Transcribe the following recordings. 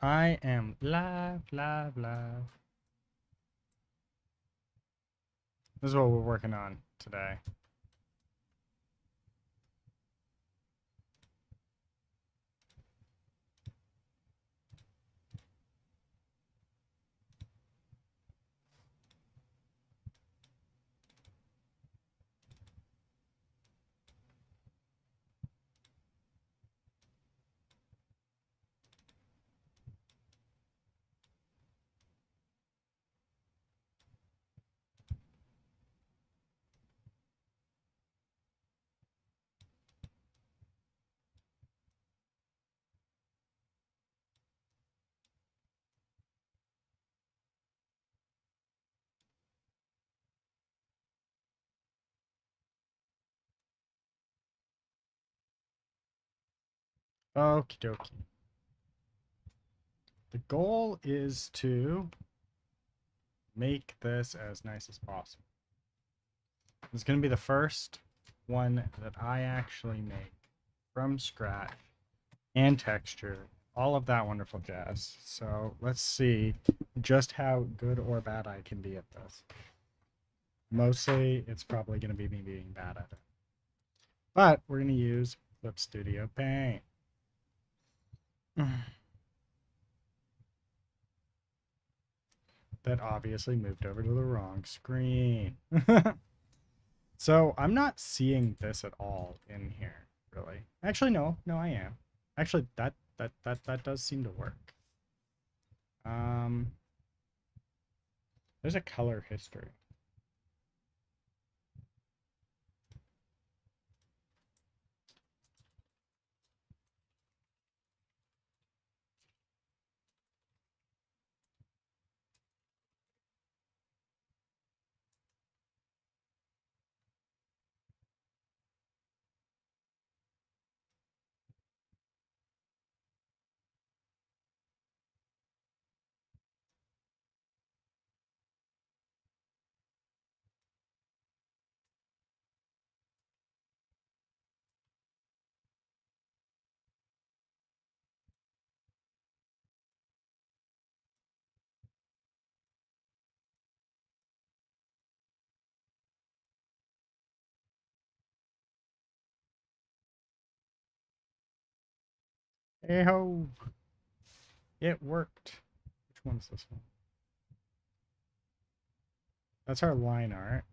I am live, live, live. This is what we're working on today. Okie dokie. The goal is to make this as nice as possible. It's going to be the first one that I actually make from scratch and texture, all of that wonderful jazz. So let's see just how good or bad I can be at this. Mostly, it's probably going to be me being bad at it. But we're going to use Clip Studio Paint. That obviously moved over to the wrong screen. So I'm not seeing this at all in here, really. Actually, no, I am. Actually, that does seem to work. There's a color history. Hey ho! It worked. Which one's this one? That's our line art.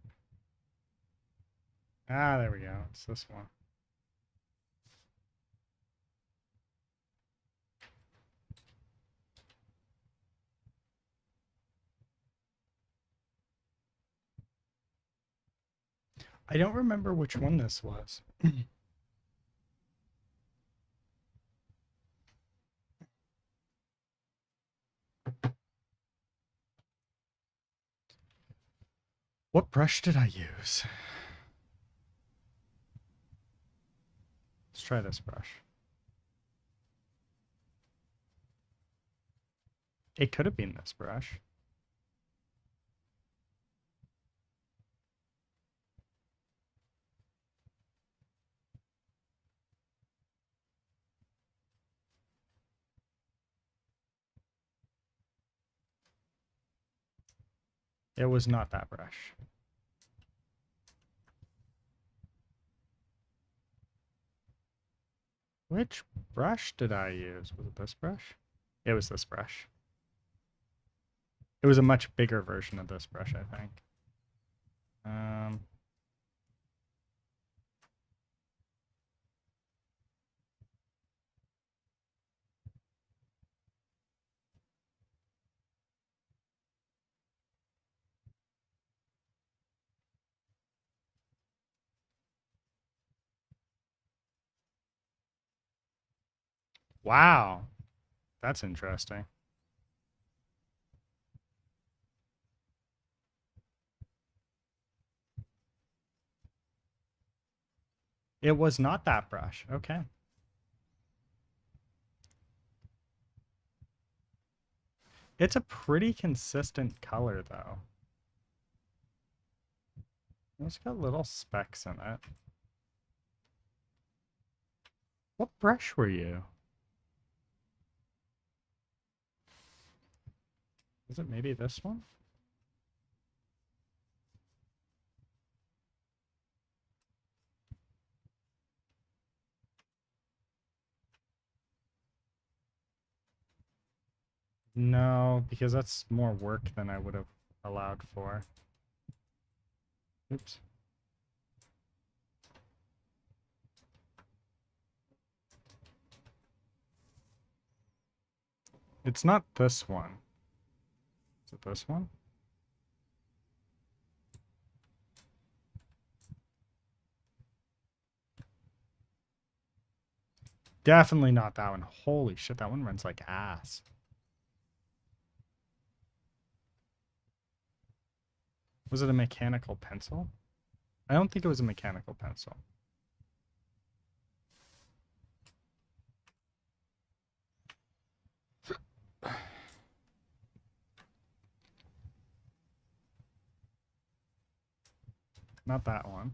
Ah, there we go. It's this one. I don't remember which one this was. What brush did I use? Let's try this brush. It could have been this brush. It was not that brush. Which brush did I use? Was it this brush? It was this brush. It was a much bigger version of this brush, I think. Wow, that's interesting. It was not that brush. Okay. It's a pretty consistent color, though. It's got little specks in it. What brush were you? Is it maybe this one? No, because that's more work than I would have allowed for. Oops. It's not this one. Is it this one? Definitely not that one. Holy shit, that one runs like ass. Was it a mechanical pencil? I don't think it was a mechanical pencil. Not that one.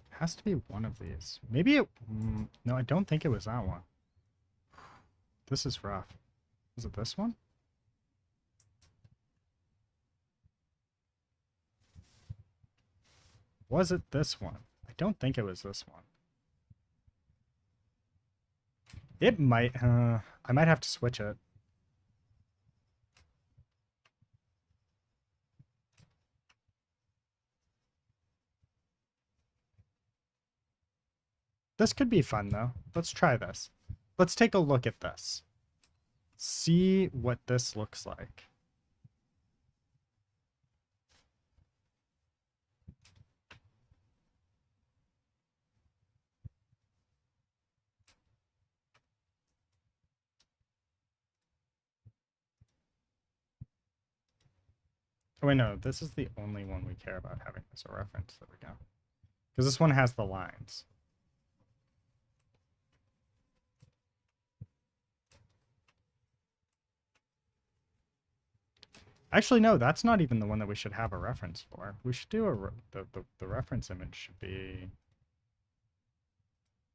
It has to be one of these. Maybe it... no, I don't think it was that one. This is rough. Was it this one? Was it this one? I don't think it was this one. It might... I might have to switch it. This could be fun, though. Let's try this. Let's take a look at this. See what this looks like. Oh, wait, no. This is the only one we care about having as a reference. There we go. Because this one has the lines. Actually, no, that's not even the one that we should have a reference for. We should do the reference image should be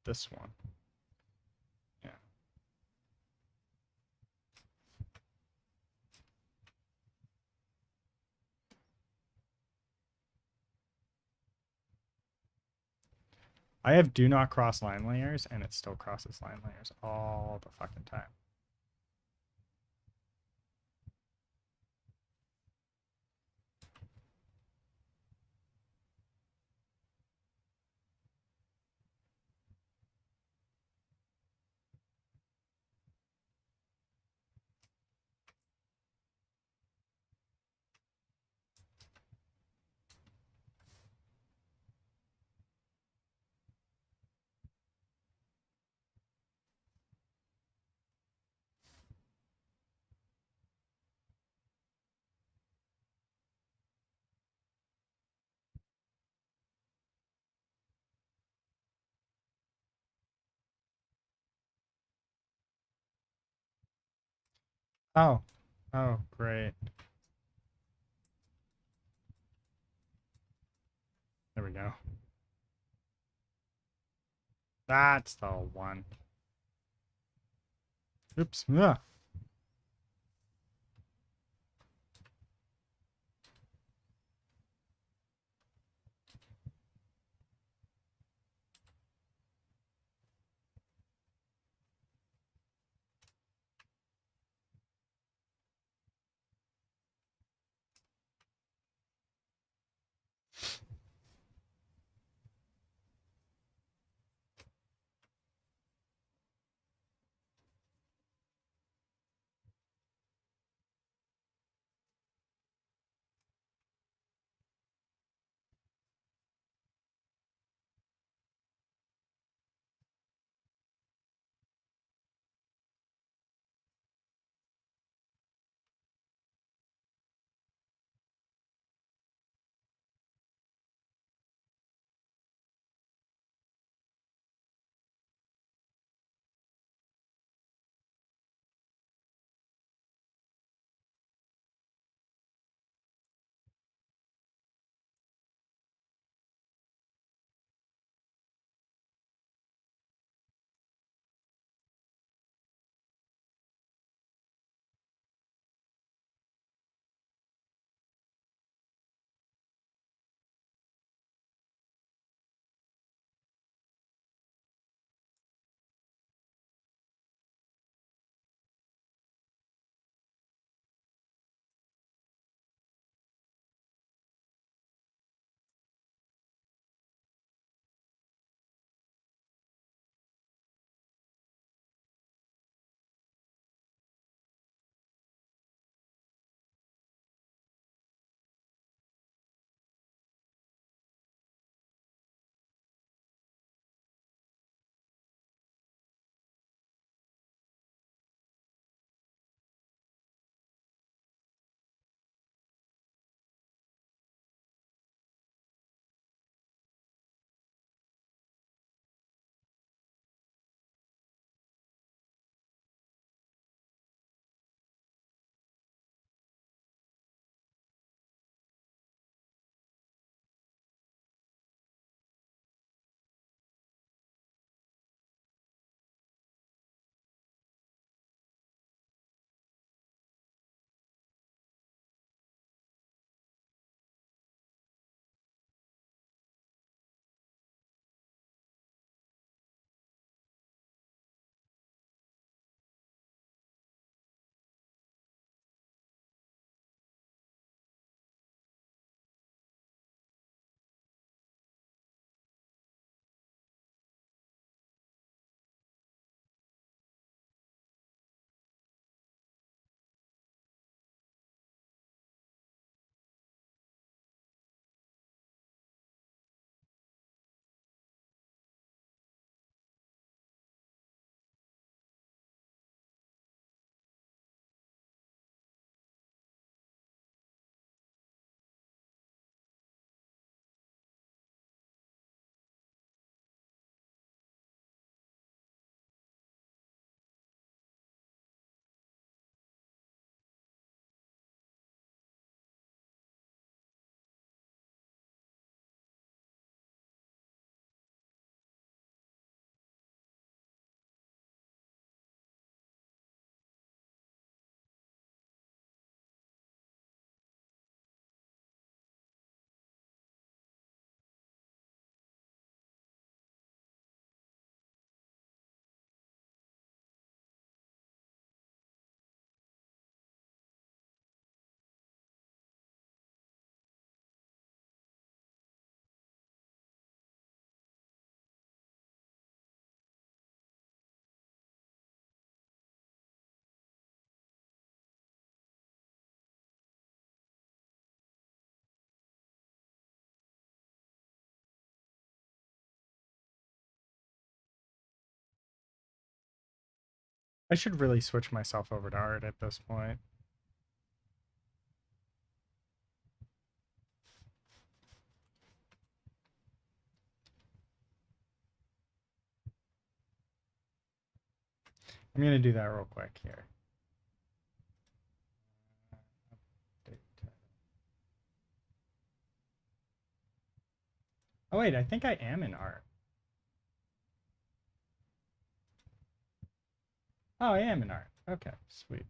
this one. Yeah. I have do not cross line layers, and it still crosses line layers all the fucking time. Oh. Oh, great. There we go. That's the one. Oops. Ugh. I should really switch myself over to art at this point. I'm going to do that real quick here. Oh, wait, I think I am in art. Oh, I am in art. Okay, sweet.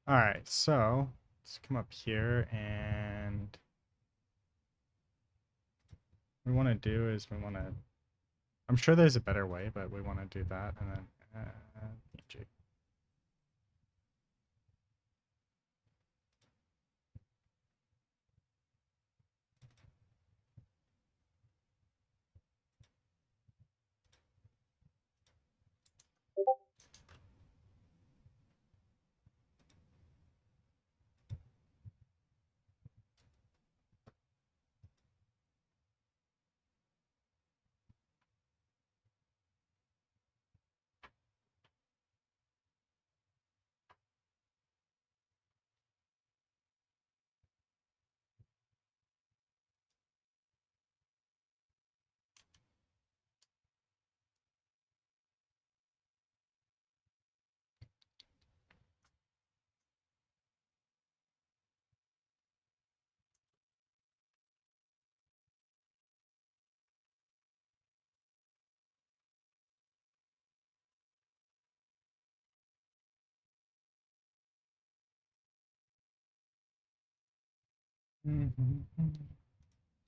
All right, so let's come up here, and what we want to do is we want to, I'm sure there's a better way, but we want to do that, and then PNG.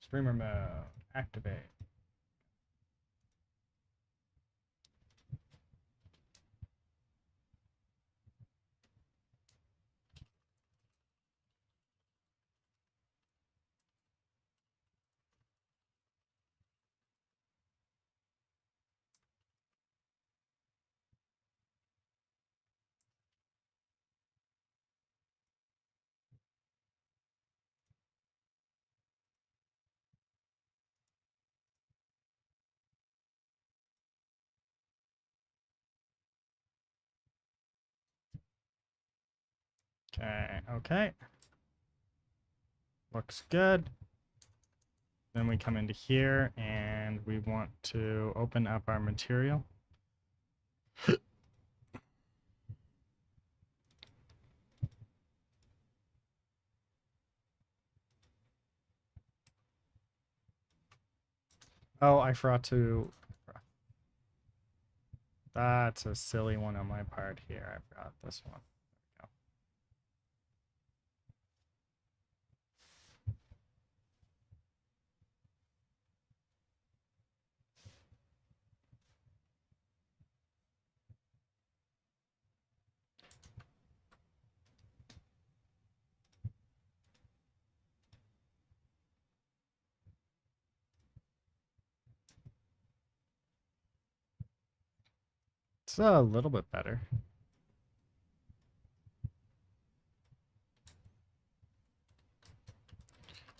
Streamer mode, activate. Okay, okay. Looks good. Then we come into here and we want to open up our material. Oh, I forgot to. That's a silly one on my part here. I forgot this one. There we go. It's a little bit better.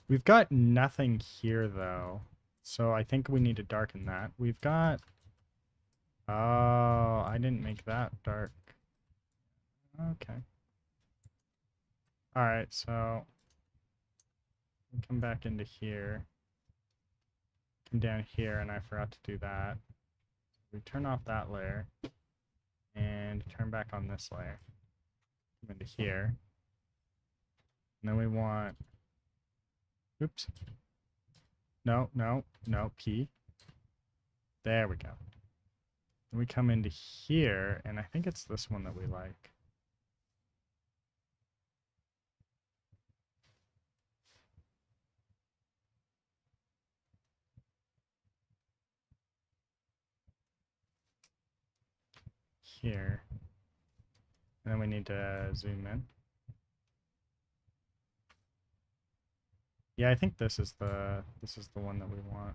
We've got nothing here though. So I think we need to darken that. We've got. Oh, I didn't make that dark. Okay. All right, so come back into here. Come down here, and I forgot to do that. We turn off that layer and turn back on this layer. Come into here. And then we want. Oops. No, no, no, P. There we go. And we come into here, and I think it's this one that we like. Here. And then we need to zoom in. Yeah, I think this is the one that we want.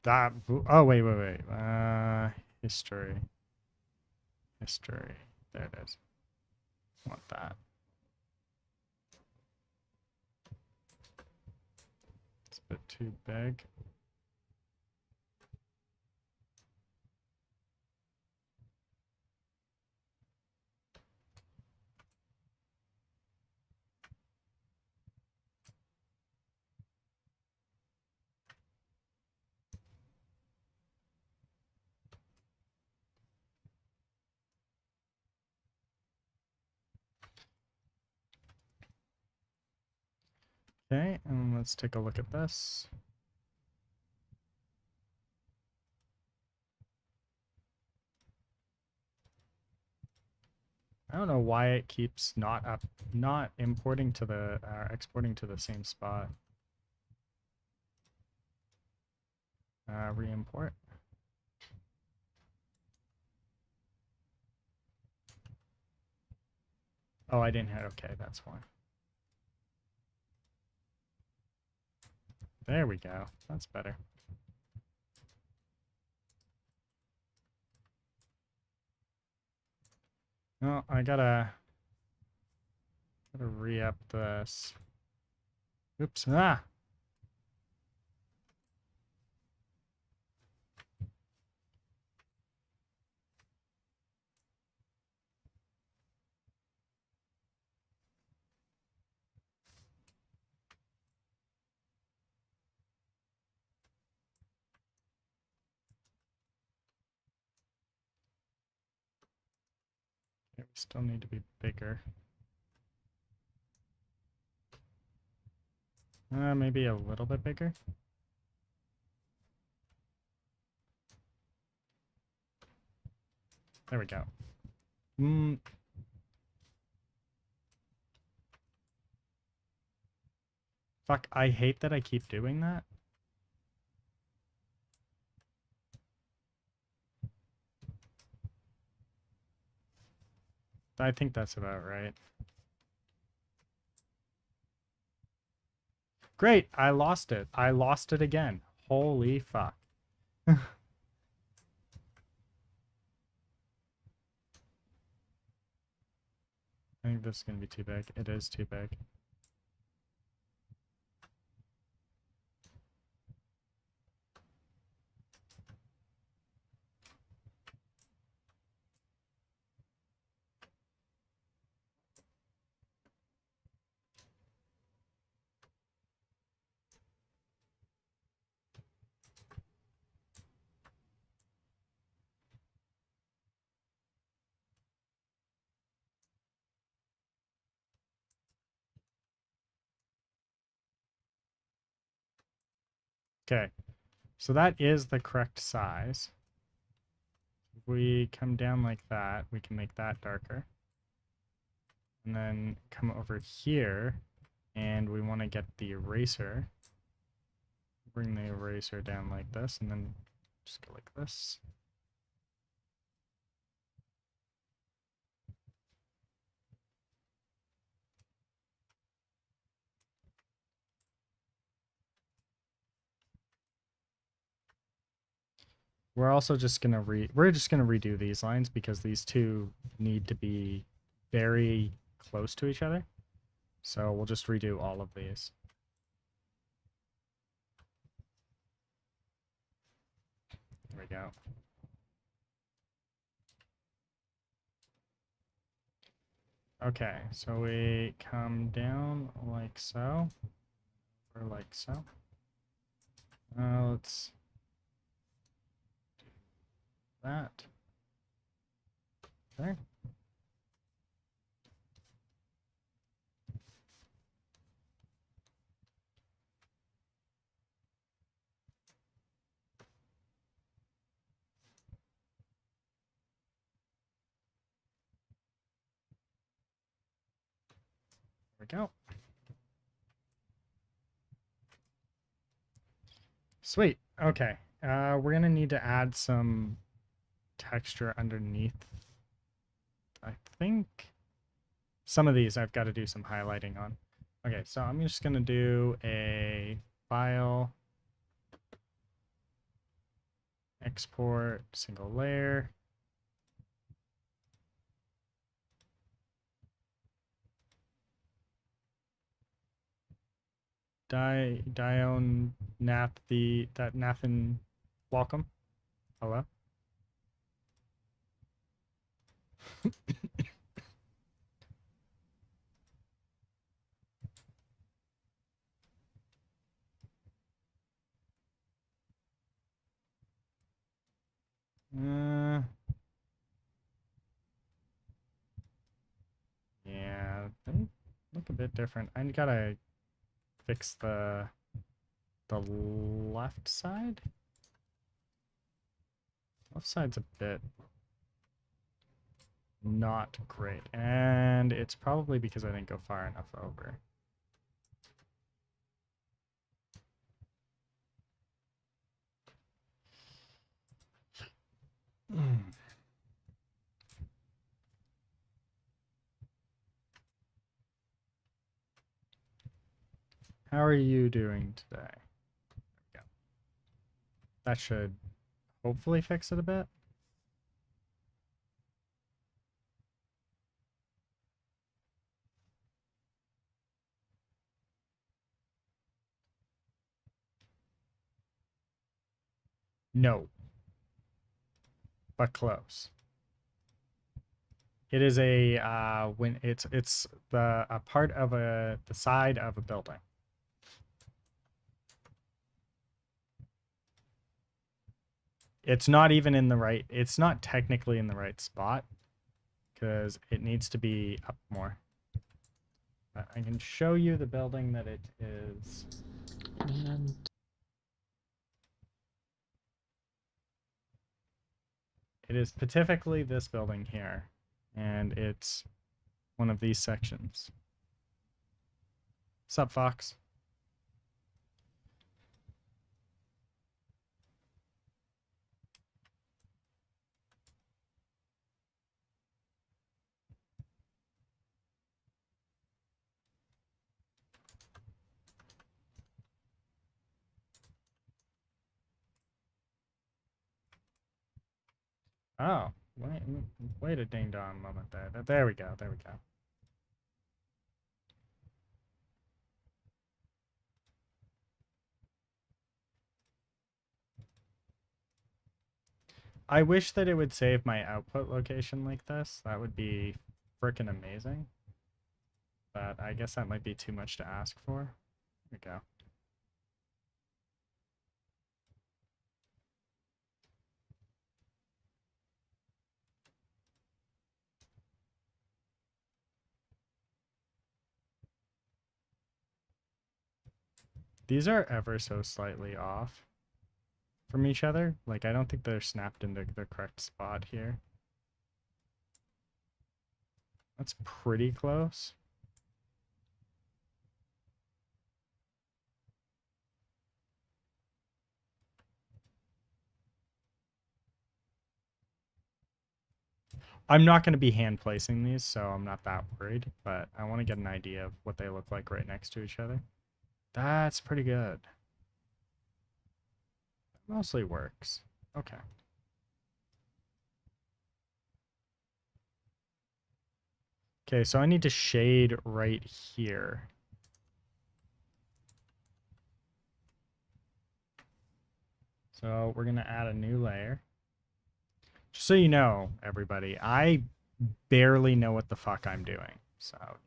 That oh wait. History. There it is. Want that. bit too big. Okay, and let's take a look at this. I don't know why it keeps not importing to the exporting to the same spot. Re-import. Oh, I didn't hit. Okay, that's why. There we go. That's better. No, I gotta re-up this. Oops. Ah! Okay, we still need to be bigger. Maybe a little bit bigger. There we go. Fuck, I hate that I keep doing that. I think that's about right. Great, I lost it. I lost it again. Holy fuck. I think this is going to be too big. It is too big. Okay, so that is the correct size. If we come down like that, we can make that darker. And then come over here, and we want to get the eraser. Bring the eraser down like this, and then just go like this. We're also just gonna redo these lines because these two need to be very close to each other. So we'll just redo all of these. There we go. Okay, so we come down like so, or like so. Let's do that. There. There we go. Sweet. Okay. We're gonna need to add some texture underneath. I think some of these I've got to do some highlighting on. Okay, so I'm just gonna do a file, export, single layer. Dione Nath that Nathan, welcome. Hello. Yeah, they look a bit different. I gotta fix the left side. Left side's a bit not great, and it's probably because I didn't go far enough over. How are you doing today? There we go. That should hopefully fix it a bit. No, but close. It is a when it's a part of the side of a building. It's not even in the right. It's not technically in the right spot because it needs to be up more. But I can show you the building that it is. And it is specifically this building here, and it's one of these sections. Sup, Fox? Oh, wait a ding dong moment there. There we go. There we go. I wish that it would save my output location like this. That would be freaking amazing. But I guess that might be too much to ask for. There we go. These are ever so slightly off from each other. Like, I don't think they're snapped into the correct spot here. That's pretty close. I'm not going to be hand placing these, so I'm not that worried, but I want to get an idea of what they look like right next to each other. That's pretty good. Mostly works. Okay. Okay, so I need to shade right here. So we're going to add a new layer. Just so you know, everybody, I barely know what the fuck I'm doing. So, you know.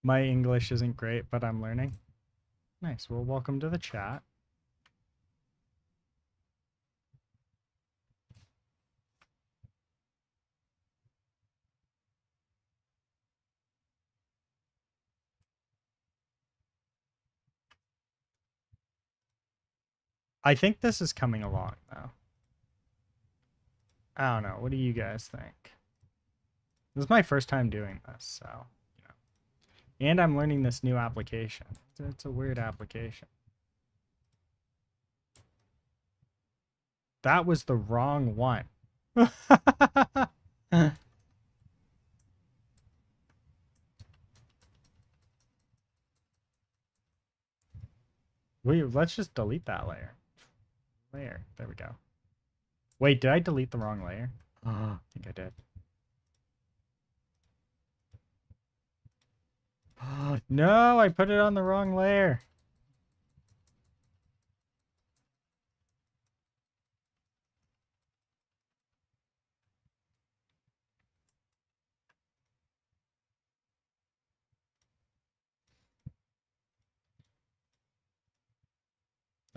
My English isn't great, but I'm learning. Nice. Well, welcome to the chat. I think this is coming along, though. I don't know. What do you guys think? This is my first time doing this, so, you know. And I'm learning this new application. It's a weird application. That was the wrong one. let's just delete that layer. There we go. Wait, did I delete the wrong layer? I think I did. No, I put it on the wrong layer.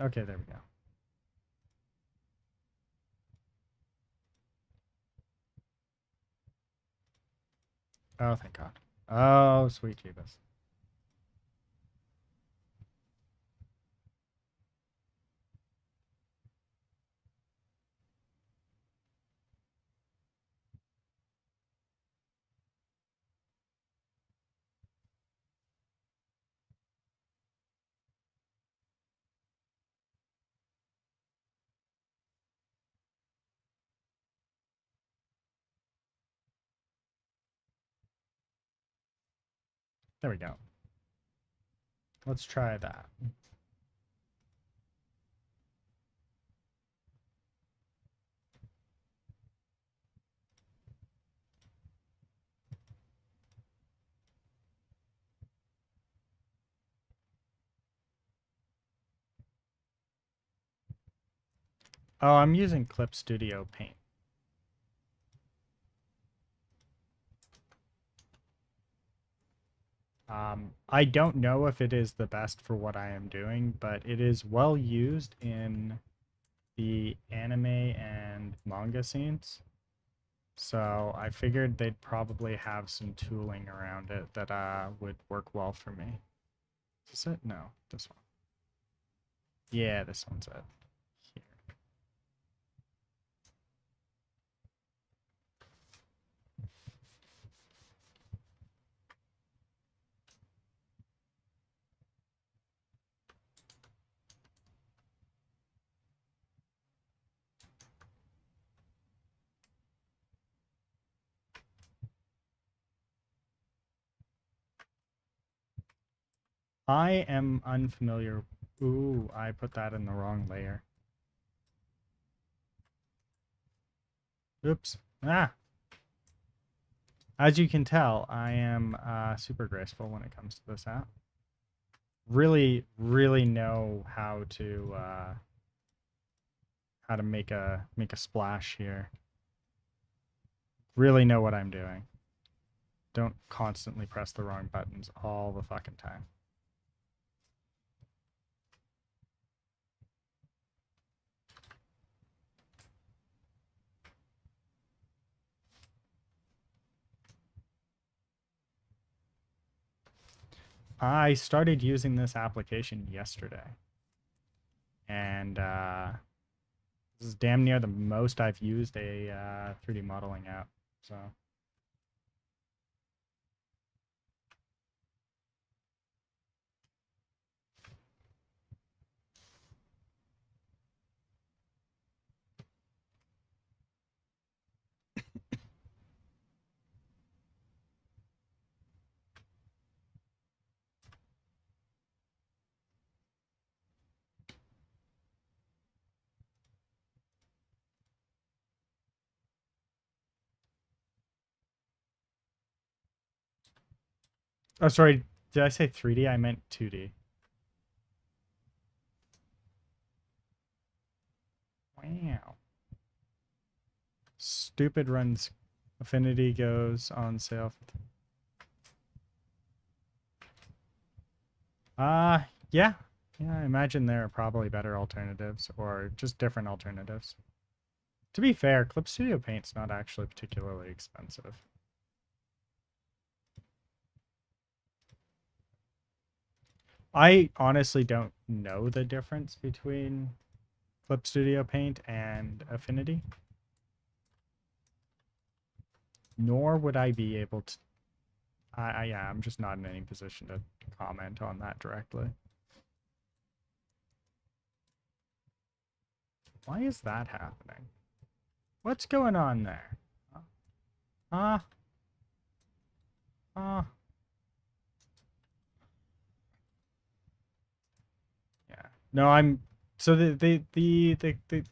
Okay, there we go. Oh, thank God. Oh, sweet Jeebus. There we go. Let's try that. Oh, I'm using Clip Studio Paint. I don't know if it is the best for what I am doing, but it is well used in the anime and manga scenes. So I figured they'd probably have some tooling around it that would work well for me. Is it? No, this one. Yeah, this one's it. Here. I am unfamiliar. Ooh, I put that in the wrong layer. Oops. Ah. As you can tell, I am super graceful when it comes to this app. Really, really know how to make a splash here. Really know what I'm doing. Don't constantly press the wrong buttons all the fucking time. I started using this application yesterday. And this is damn near the most I've used a 3D modeling app. So oh, sorry. Did I say 3D? I meant 2D. Wow. Stupid runs. Affinity goes on sale. Yeah. Yeah, I imagine there are probably better alternatives or just different alternatives. To be fair, Clip Studio Paint's not actually particularly expensive. I honestly don't know the difference between Clip Studio Paint and Affinity. Nor would I be able to. Yeah, I'm just not in any position to comment on that directly. Why is that happening? What's going on there? Ah. Yeah. No, I'm so the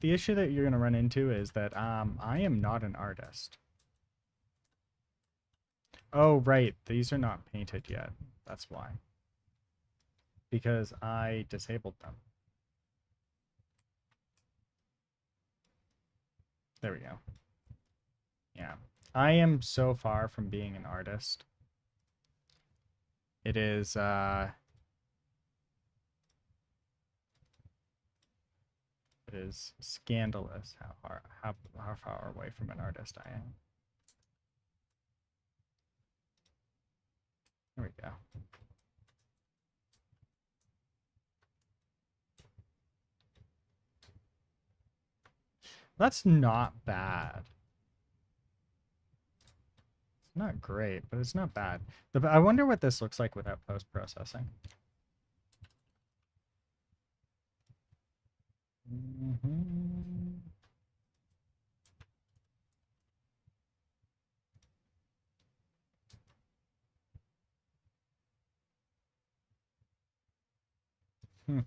issue that you're gonna run into is that I am not an artist. Oh right, these are not painted yet. That's why. Because I disabled them. There we go. Yeah. I am so far from being an artist. It is it is scandalous how far away from an artist I am. There we go. That's not bad. It's not great, but it's not bad. I wonder what this looks like without post-processing. Hmm.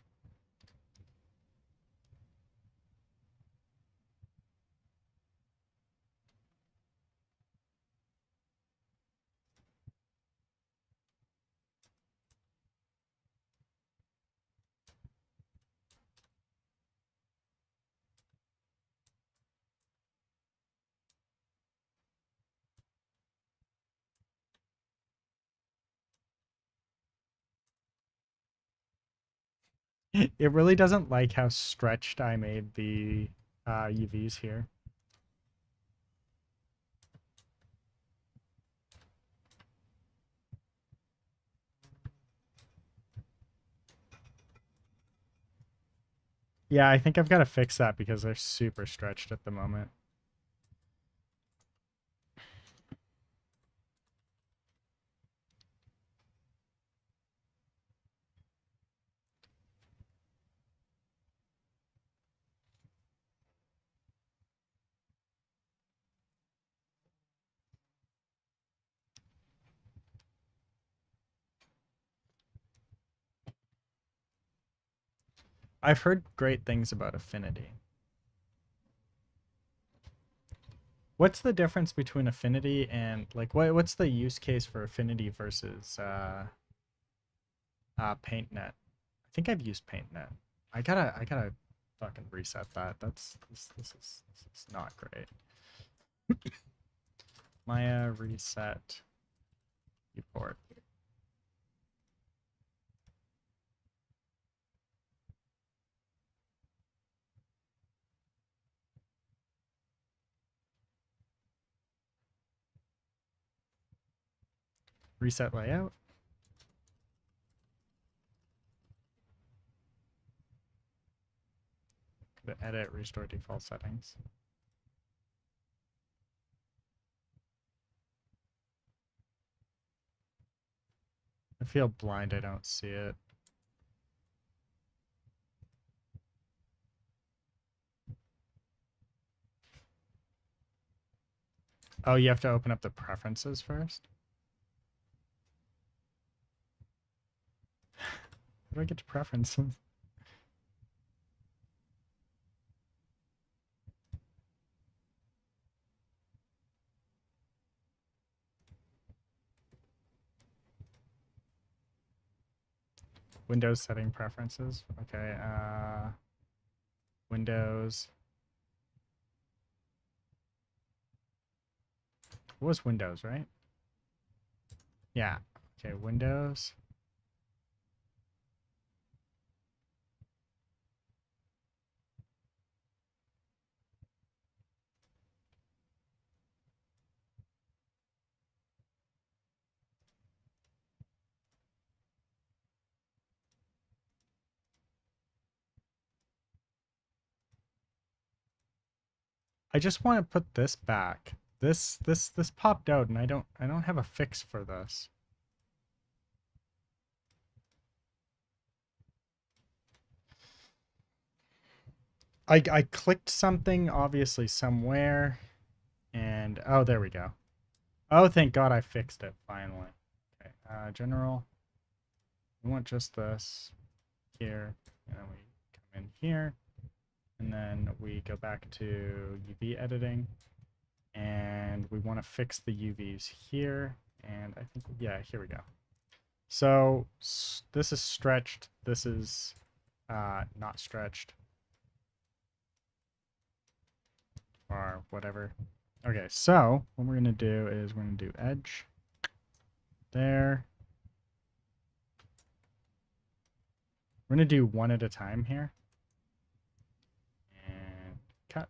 It really doesn't like how stretched I made the UVs here. Yeah, I think I've got to fix that because they're super stretched at the moment. I've heard great things about Affinity. What's the difference between Affinity and like what's the use case for Affinity versus PaintNet? I think I've used PaintNet. I gotta fucking reset that. This is not great. Maya reset report. Reset layout. Edit, restore default settings. I feel blind, I don't see it. Oh, you have to open up the preferences first? How do I get to preferences? Windows setting preferences. Okay, Windows. What was Windows, right? Yeah. Okay, Windows. I just want to put this back. This popped out and I don't have a fix for this. I clicked something obviously somewhere and oh, there we go. Oh, thank God I fixed it finally. Okay, general. We want just this here, and then we in here, and then we go back to UV editing, and we want to fix the UVs here, and I think, yeah, here we go. So this is stretched, this is not stretched, or whatever. Okay, so what we're going to do is we're going to do edge there. We're going to do one at a time here. And cut.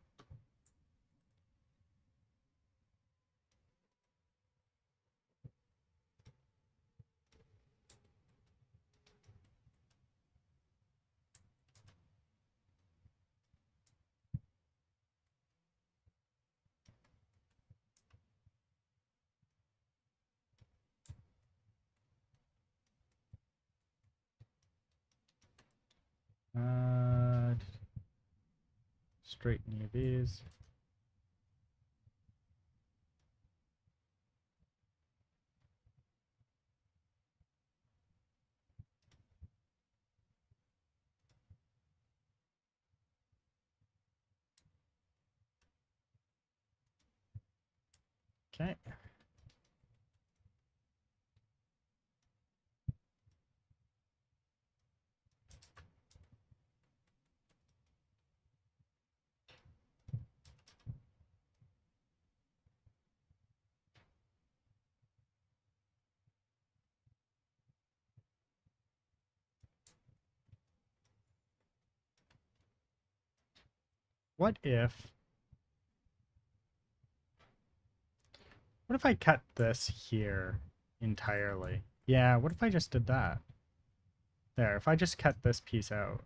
Straighten UVs. Okay. What if I cut this here entirely? Yeah, what if I just did that? There, if I just cut this piece out,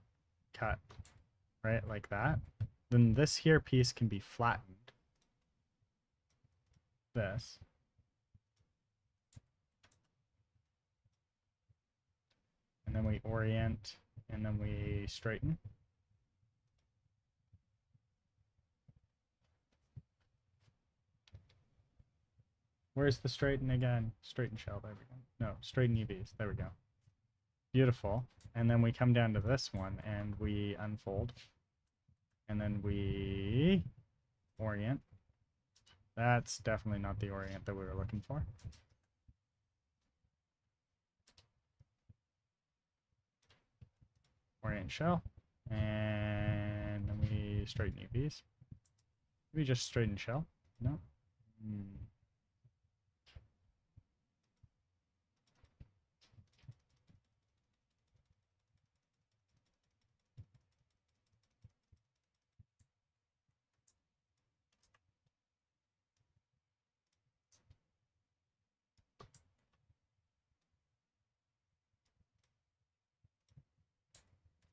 cut, right, like that, then this here piece can be flattened. This. And then we orient, and then we straighten. Where's the straighten again? Straighten shell, there we go. No, straighten UVs, there we go. Beautiful. And then we come down to this one, and we unfold. And then we orient. That's definitely not the orient that we were looking for. Orient shell. And then we straighten UVs. We just straighten shell. No.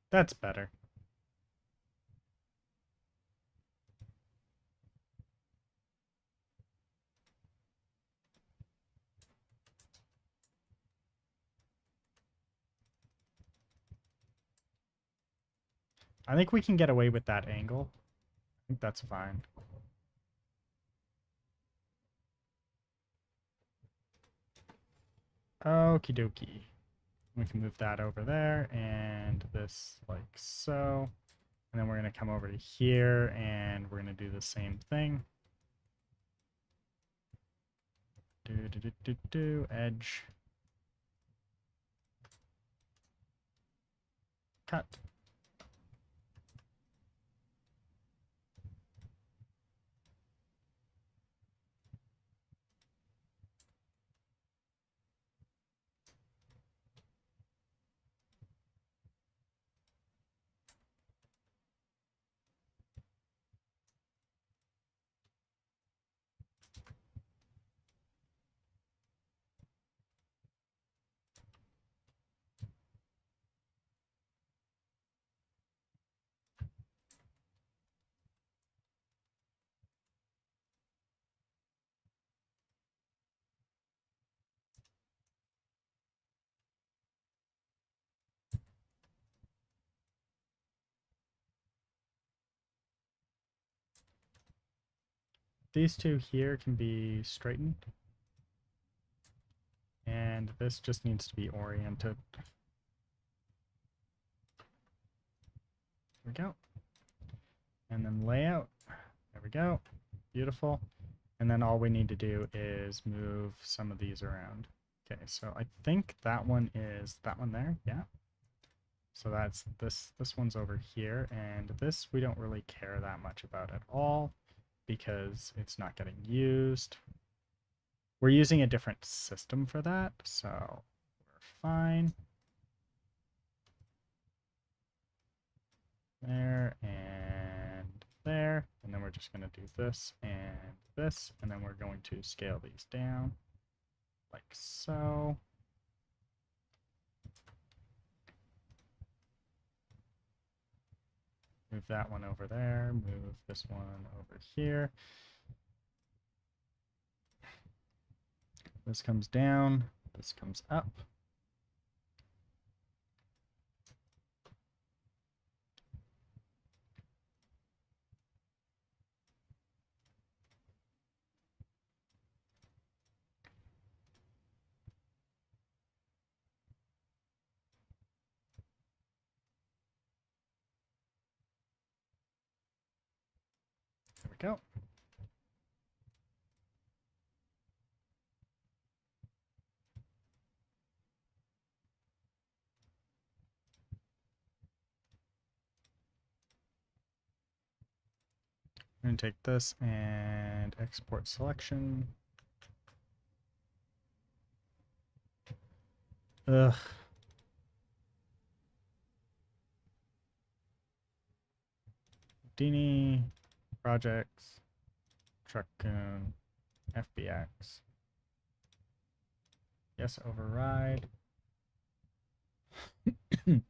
That's better. I think we can get away with that angle. I think that's fine. Okie dokie. We can move that over there and this like so. And then we're going to come over to here and we're going to do the same thing. Edge. Cut. These two here can be straightened. And this just needs to be oriented. we go. And then layout. There we go. Beautiful. And then all we need to do is move some of these around. Okay, so I think that one is that one there. Yeah. So that's this one's over here, and this we don't really care that much about at all because it's not getting used. We're using a different system for that, so we're fine. There and there, and then we're just going to do this, and then we're going to scale these down like so. Move that one over there, move this one over here. This comes down, this comes up. There we go. I'm going to take this and export selection. Ugh. Dini, projects, Truck-kun, FBX. Yes, override. I'm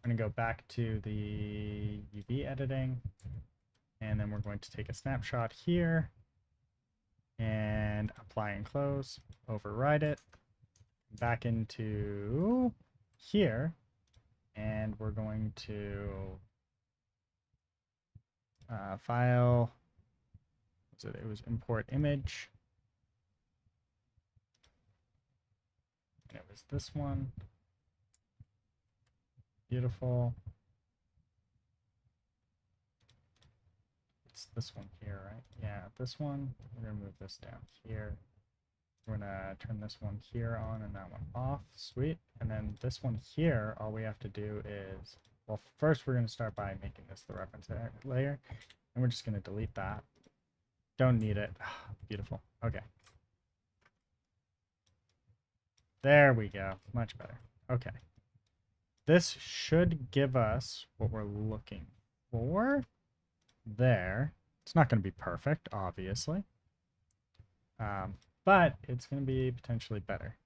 going to go back to the UV editing, and then we're going to take a snapshot here and apply and close, override it, back into here, and we're going to file, it was import image, and it was this one. Beautiful. It's this one here, right? Yeah, this one. We're going to move this down here. We're going to turn this one here on and that one off. Sweet. And then this one here, all we have to do is, well, first we're going to start by making this the reference layer. And we're just going to delete that. Don't need it. Beautiful. Okay. There we go. Much better. Okay. This should give us what we're looking for. There. It's not going to be perfect, obviously. But it's going to be potentially better.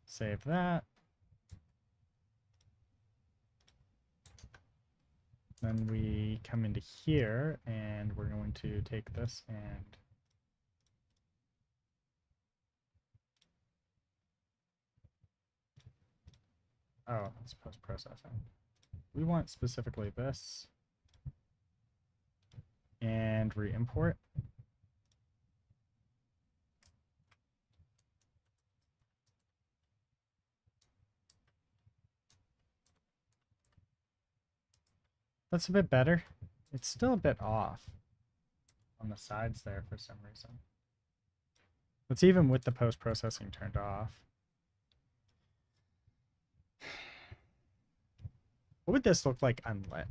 Save that. Then we come into here, and we're going to take this and oh, that's post-processing. We want specifically this and re-import. That's a bit better. It's still a bit off on the sides there for some reason. It's even with the post-processing turned off. What would this look like unlit?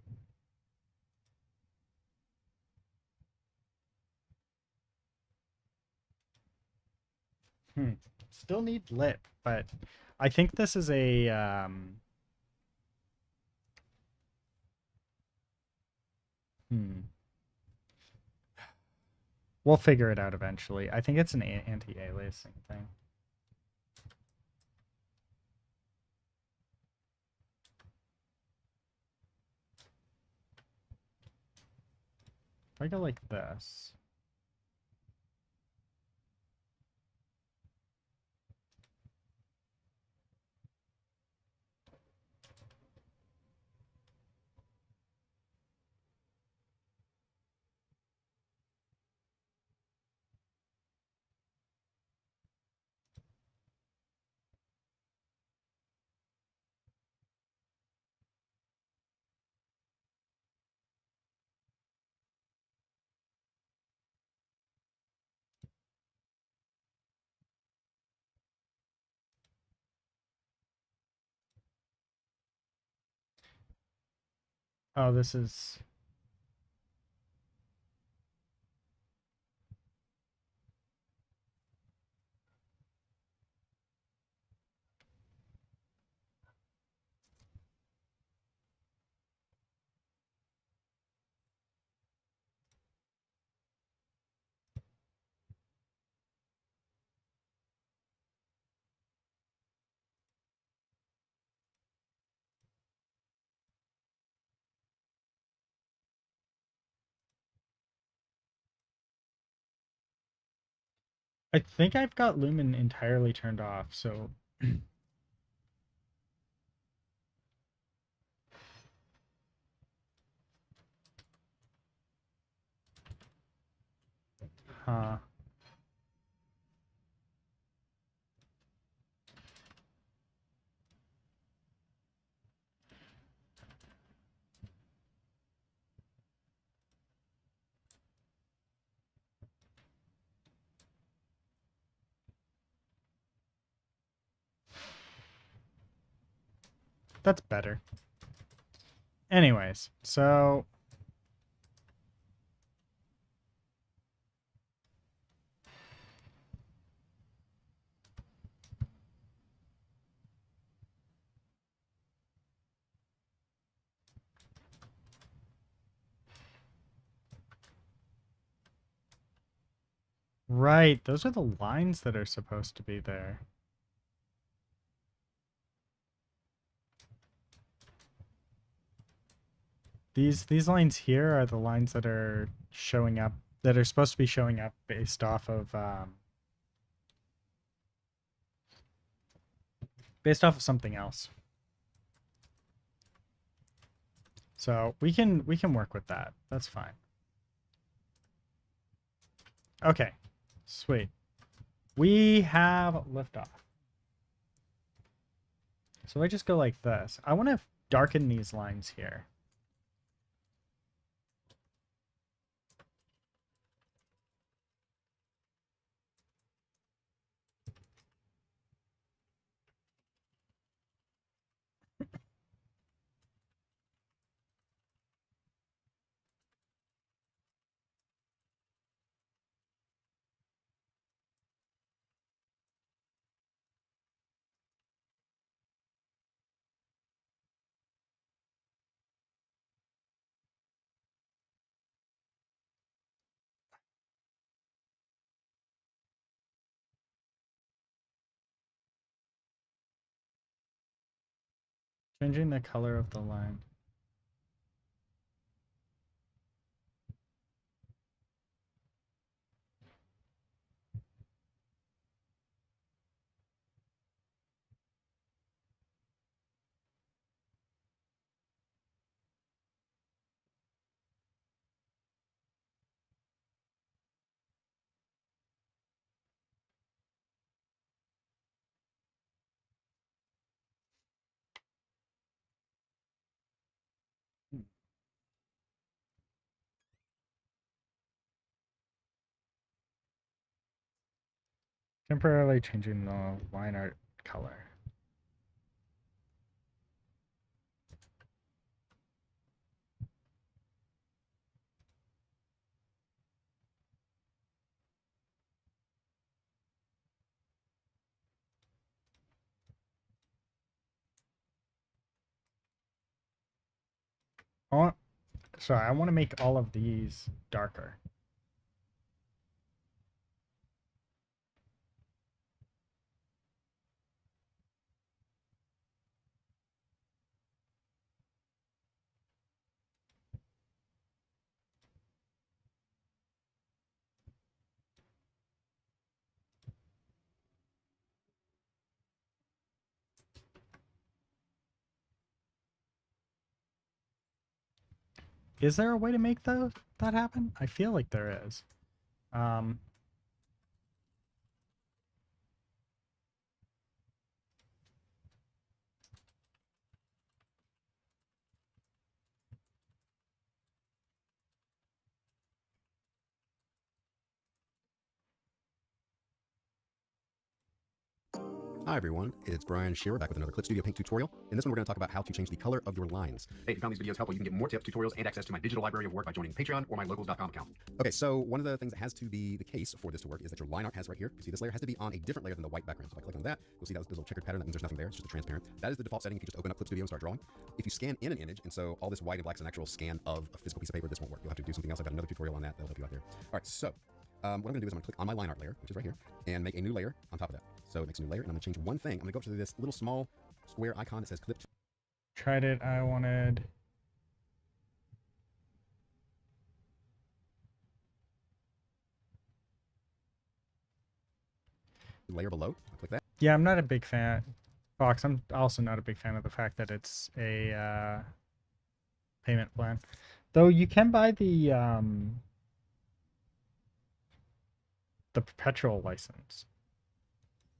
Still need lit, but I think this is a we'll figure it out eventually. I think it's an anti-aliasing thing. If I go like this. Oh, this is... I think I've got Lumen entirely turned off, so... Huh. That's better. Anyways, so... Right, those are the lines that are supposed to be there. These lines here are the lines that are showing up, that are supposed to be showing up based off of something else. So we can work with that. That's fine. Okay, sweet. We have liftoff. So I just go like this. I want to darken these lines here. Changing the color of the line. Temporarily changing the line art color. Oh, sorry, I want to make all of these darker. Is there a way to make that happen? I feel like there is. Um, Hi everyone, it's Brian Shearer back with another Clip Studio Paint tutorial. In this one we're going to talk about how to change the color of your lines. Hey, if you found these videos helpful, you can get more tips, tutorials, and access to my digital library of work by joining Patreon or my locals.com account. Okay, so one of the things that has to be the case for this to work is that your line art has right here. You see this layer has to be on a different layer than the white background. So if I click on that, you'll see that little checkered pattern. That means there's nothing there. It's just a transparent. That is the default setting if you just open up Clip Studio and start drawing. If you scan in an image, and so all this white and black is an actual scan of a physical piece of paper, this won't work. You'll have to do something else. I've got another tutorial on that that'll help you out there. All right, so what I'm going to do is I'm going to click on my line art layer, which is right here, and make a new layer on top of that. So it makes a new layer, and I'm going to change one thing. I'm going to go up to this little small square icon that says clip. Tried it. I wanted layer below. I'll click that. Yeah, I'm not a big fan. Fox, I'm also not a big fan of the fact that it's a payment plan. Though you can buy the perpetual license.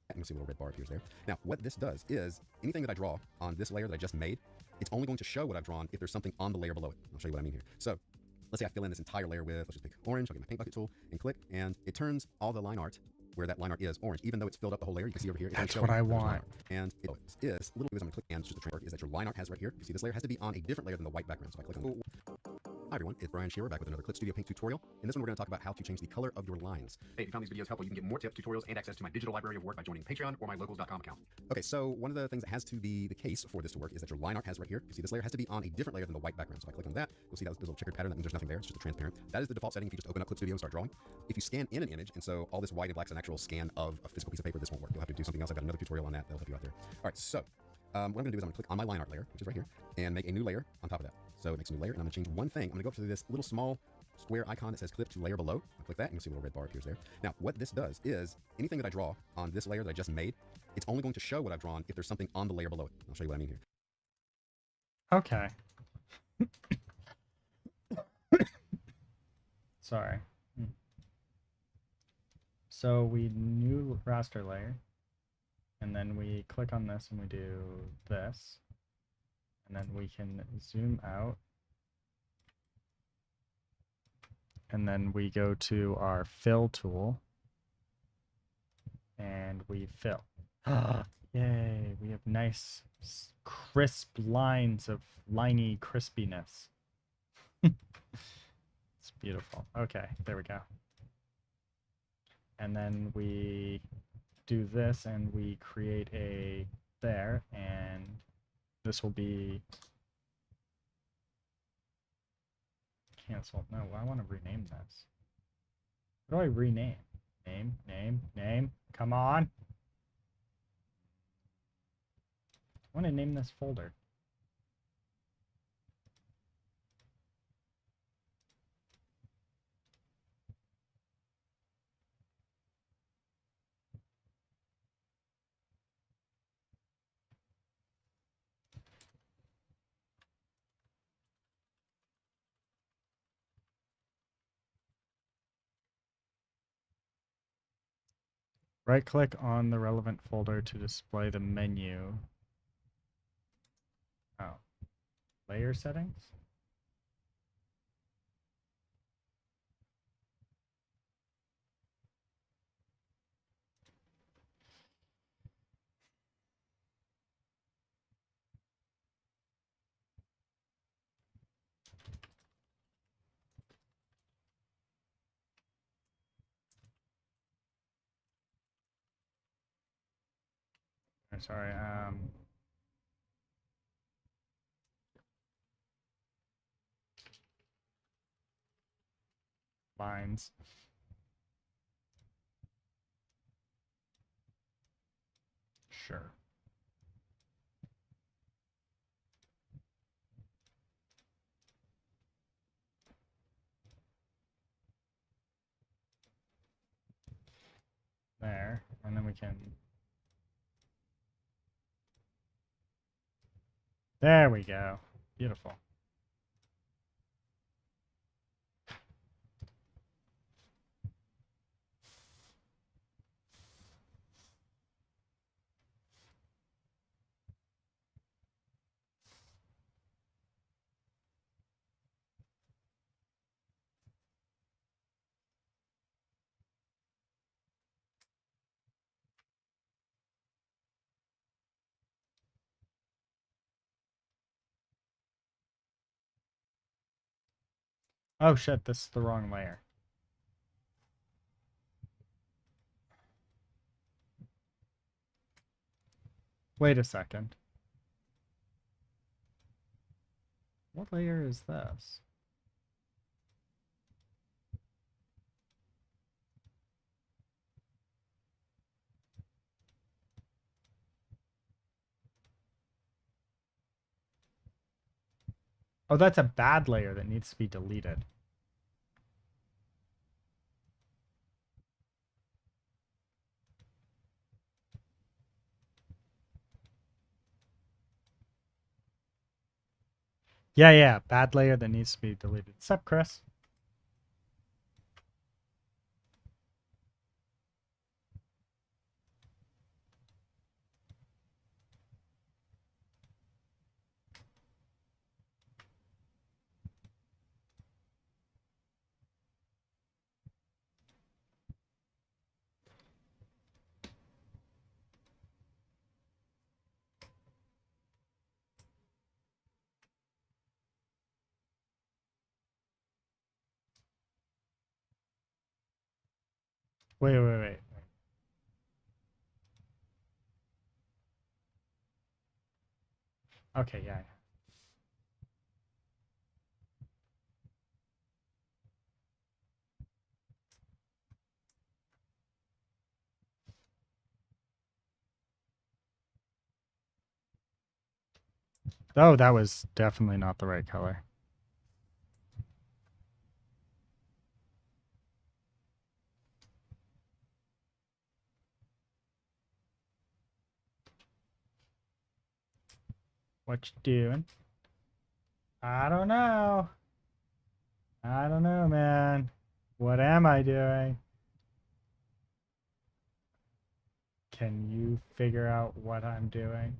And you'll see a little red bar appears there. Now, what this does is anything that I draw on this layer that I just made, it's only going to show what I've drawn if there's something on the layer below it. I'll show you what I mean here. So let's say I fill in this entire layer with, let's just pick orange. I'll get my paint bucket tool and click, and it turns all the line art where that line art is orange, even though it's filled up the whole layer. You can see over here. That's what I want. And it is little bit I'm going to click, and it's just a trick is that your line art has right here. You see this layer has to be on a different layer than the white background. So if I click on. Hi everyone, it's Brian Shearer back with another Clip Studio Paint tutorial. In this one we're going to talk about how to change the color of your lines. Hey, if you found these videos helpful, you can get more tips, tutorials, and access to my digital library of work by joining Patreon or my locals.com account. Okay, so one of the things that has to be the case for this to work is that your line art has right here. You see this layer has to be on a different layer than the white background. So if I click on that, you'll see that little checkered pattern. That means there's nothing there. It's just a transparent. That is the default setting if you just open up Clip Studio and start drawing. If you scan in an image, and so all this white and black is an actual scan of a physical piece of paper, this won't work. You'll have to do something else. I've got another tutorial on that that'll help you out there. All right, so what I'm going to do is I'm going to click on my line art layer, which is right here, and make a new layer on top of that. So it makes a new layer, and I'm going to change one thing. I'm going to go up to this little small square icon that says clip to layer below. I'll click that, and you'll see a little red bar appears there. Now, what this does is anything that I draw on this layer that I just made, it's only going to show what I've drawn if there's something on the layer below it. I'll show you what I mean here. Okay. Sorry. So we new raster layer, and then we click on this and we do this, and then we can zoom out, and then we go to our fill tool and we fill. Yay, we have nice crisp lines of liney crispiness. It's beautiful. Okay, there we go. And then we do this and we create a there, and this will be canceled. No, I want to rename this. What do I rename? Name. Come on. I want to name this folder. Right-click on the relevant folder to display the menu. Oh. Layer settings? I'm sorry, lines. Sure. There, and then we can... There we go. Beautiful. Oh shit, this is the wrong layer. Wait a second. What layer is this? Oh, that's a bad layer that needs to be deleted. Yeah, bad layer that needs to be deleted. What's up, Chris? Wait. Okay, yeah. Oh, that was definitely not the right color. What you doing? I don't know. I don't know, man. What am I doing? Can you figure out what I'm doing?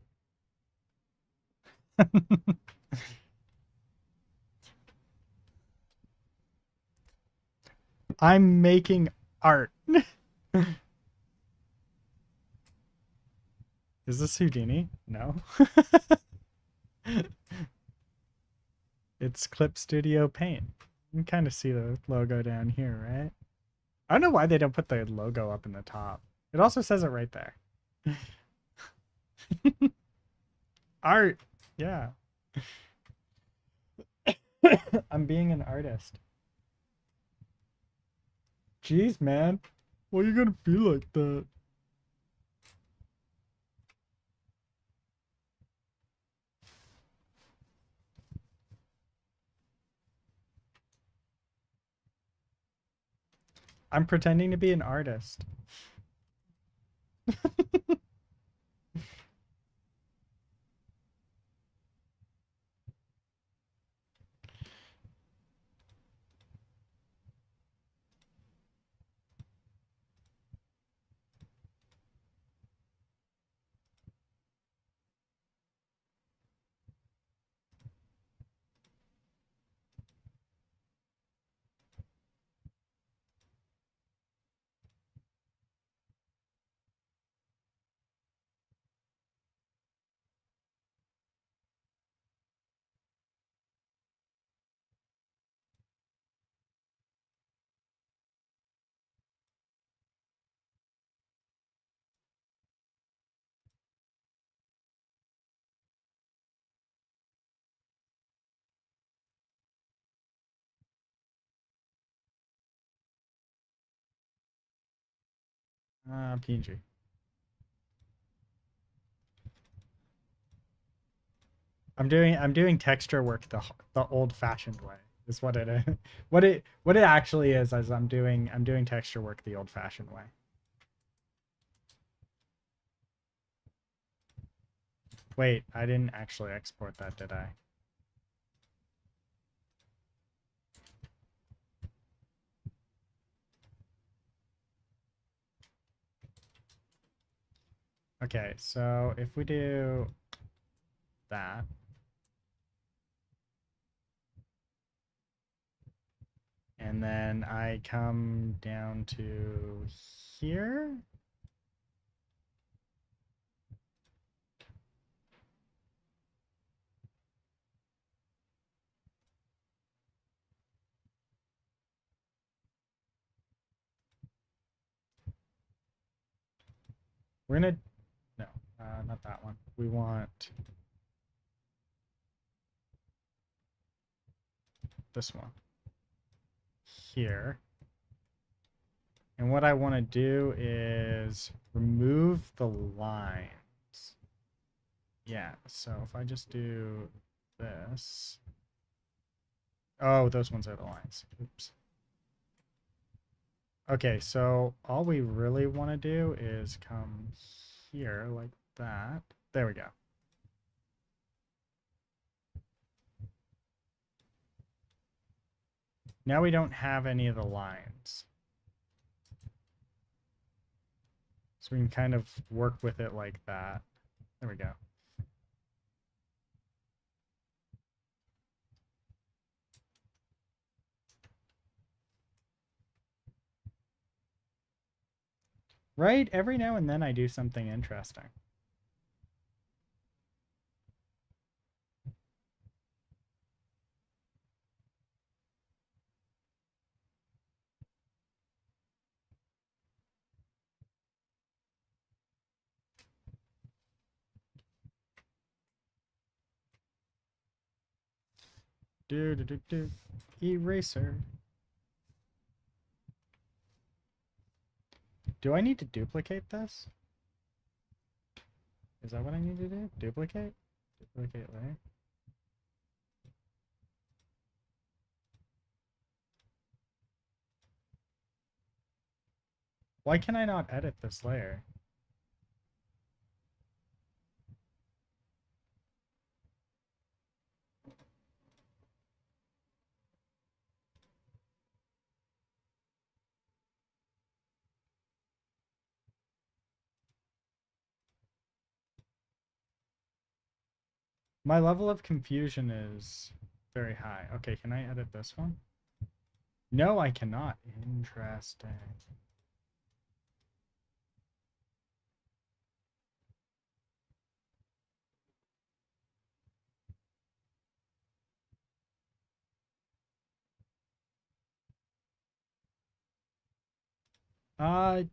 I'm making art. Is this Houdini? No. It's Clip Studio Paint. You can kind of see the logo down here, right? I don't know why they don't put the logo up in the top. It also says it right there. Art. Yeah. I'm being an artist. Jeez, man. Why are you gonna be like that? I'm pretending to be an artist. PNG. I'm doing texture work the old-fashioned way. Is what it is. What it actually is I'm doing texture work the old-fashioned way. Wait, I didn't actually export that, did I? Okay, so if we do that, and then I come down to here. We're gonna, no, not that one. We want this one here. And what I want to do is remove the lines. Yeah, so if I just do this. Oh, those ones are the lines. Oops. Okay, so all we really want to do is come here like that. There we go. Now we don't have any of the lines. So we can kind of work with it like that. There we go. Right? Every now and then I do something interesting. Do do do do. Eraser. Do I need to duplicate this? Is that what I need to do? Duplicate? Duplicate layer? Why can I not edit this layer? My level of confusion is very high. Okay, can I edit this one? No, I cannot. Interesting. Uh,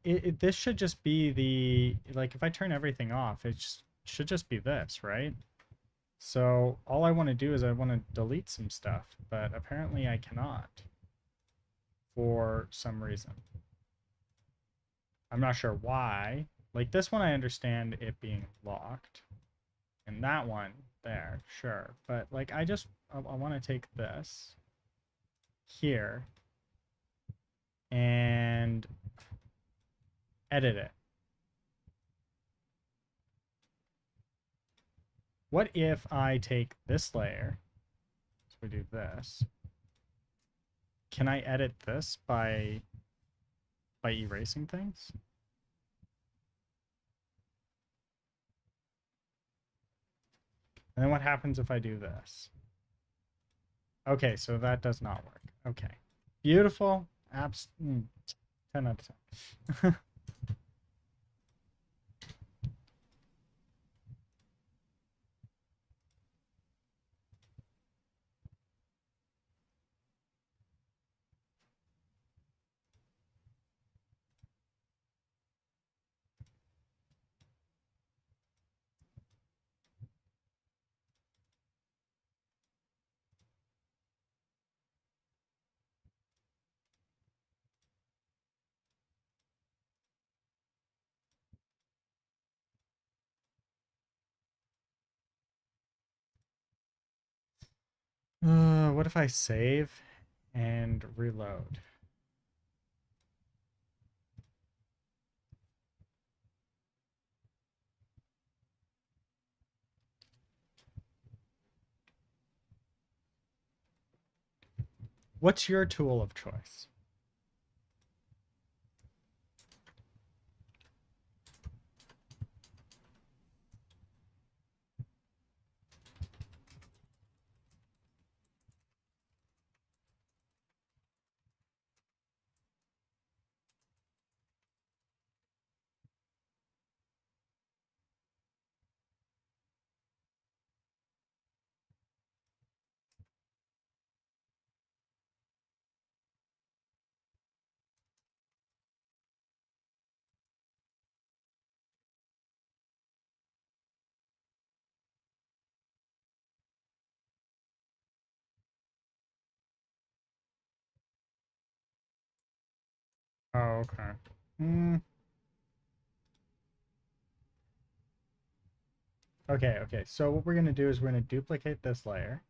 this should just be the, like, if I turn everything off, should just be this, right? So all I want to do is I want to delete some stuff, but apparently I cannot for some reason. I'm not sure why. Like this one, I understand it being locked. And that one there, sure. But like I want to take this here and edit it. What if I take this layer, so we do this, can I edit this by erasing things? And then what happens if I do this? Okay, so that does not work. Okay. Beautiful. 10 out of 10. What if I save and reload? What's your tool of choice? Oh, okay. Mm. Okay. So what we're going to do is we're going to duplicate this layer.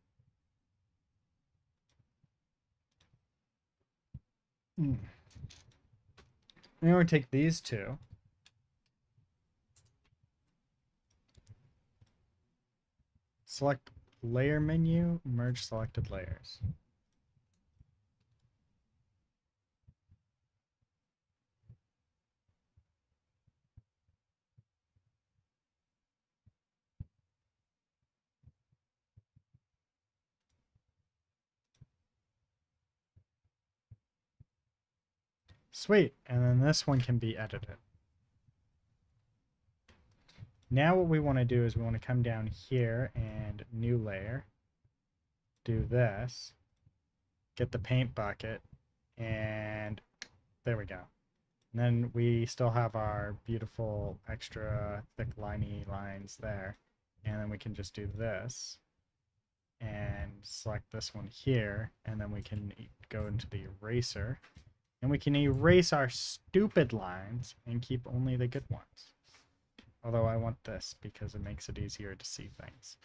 Mm. We're going to take these two. Select layer menu, merge selected layers. Sweet. And then this one can be edited. Now what we want to do is we want to come down here and new layer. Do this. Get the paint bucket. And there we go. And then we still have our beautiful extra thick liney lines there. And then we can just do this and select this one here. And then we can go into the eraser. And we can erase our stupid lines and keep only the good ones. Although I want this because it makes it easier to see things.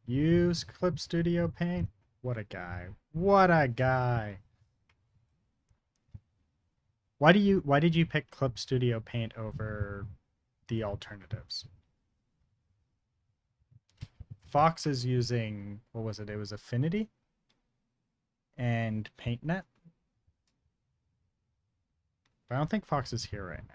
Use Clip Studio Paint? What a guy. What a guy. Why did you pick Clip Studio Paint over the alternatives? Fox is using, what was it? It was Affinity and PaintNet. But I don't think Fox is here right now.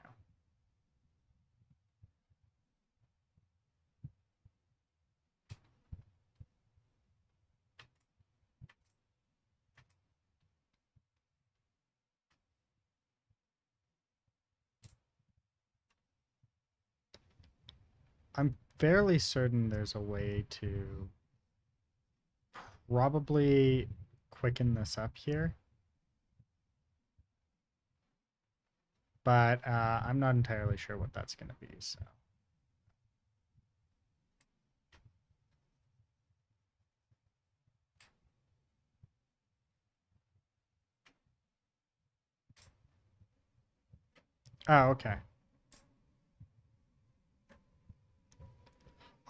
I'm fairly certain there's a way to probably quicken this up here. But I'm not entirely sure what that's going to be. So. Oh, okay.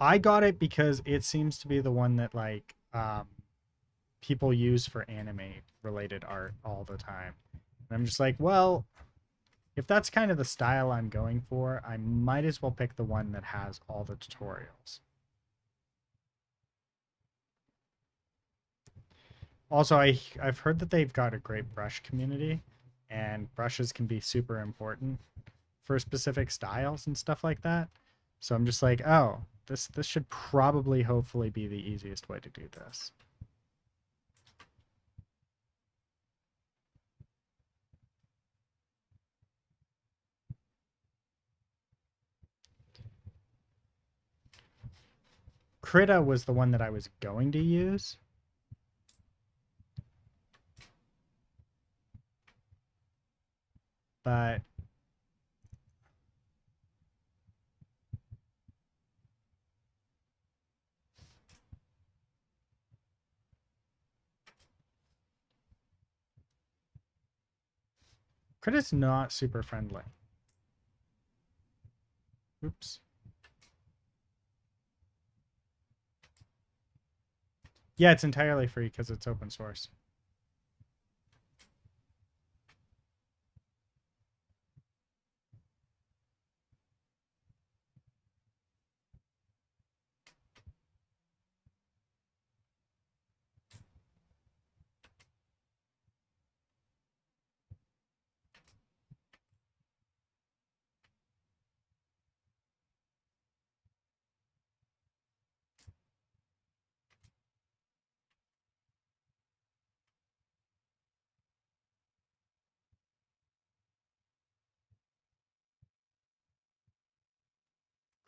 I got it because it seems to be the one that like people use for anime related art all the time. And I'm just like, well, if that's kind of the style I'm going for, I might as well pick the one that has all the tutorials. Also, I've heard that they've got a great brush community, and brushes can be super important for specific styles and stuff like that. So I'm just like, oh, this should probably hopefully be the easiest way to do this. Krita was the one that I was going to use. But Krita's not super friendly. Oops. Yeah, it's entirely free because it's open source.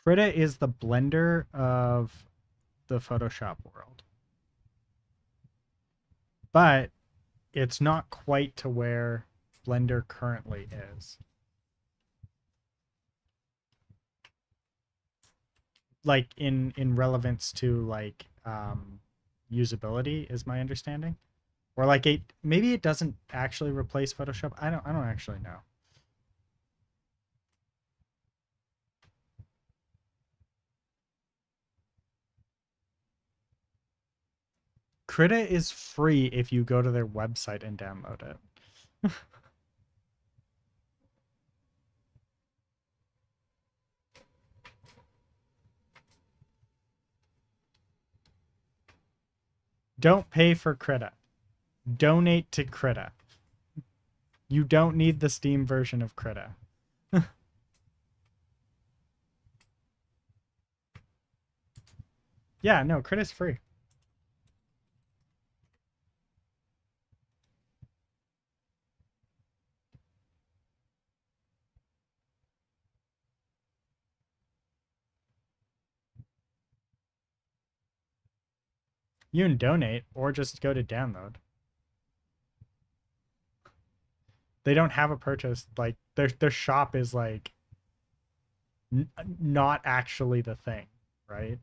Krita is the Blender of the Photoshop world, but it's not quite to where Blender currently is. Like in relevance to like usability is my understanding. Or like it maybe it doesn't actually replace Photoshop. I don't actually know. Krita is free if you go to their website and download it. Don't pay for Krita. Donate to Krita. You don't need the Steam version of Krita. Yeah, no, Krita's free. You can donate or just go to download. They don't have a purchase. Like their shop is like not actually the thing, right?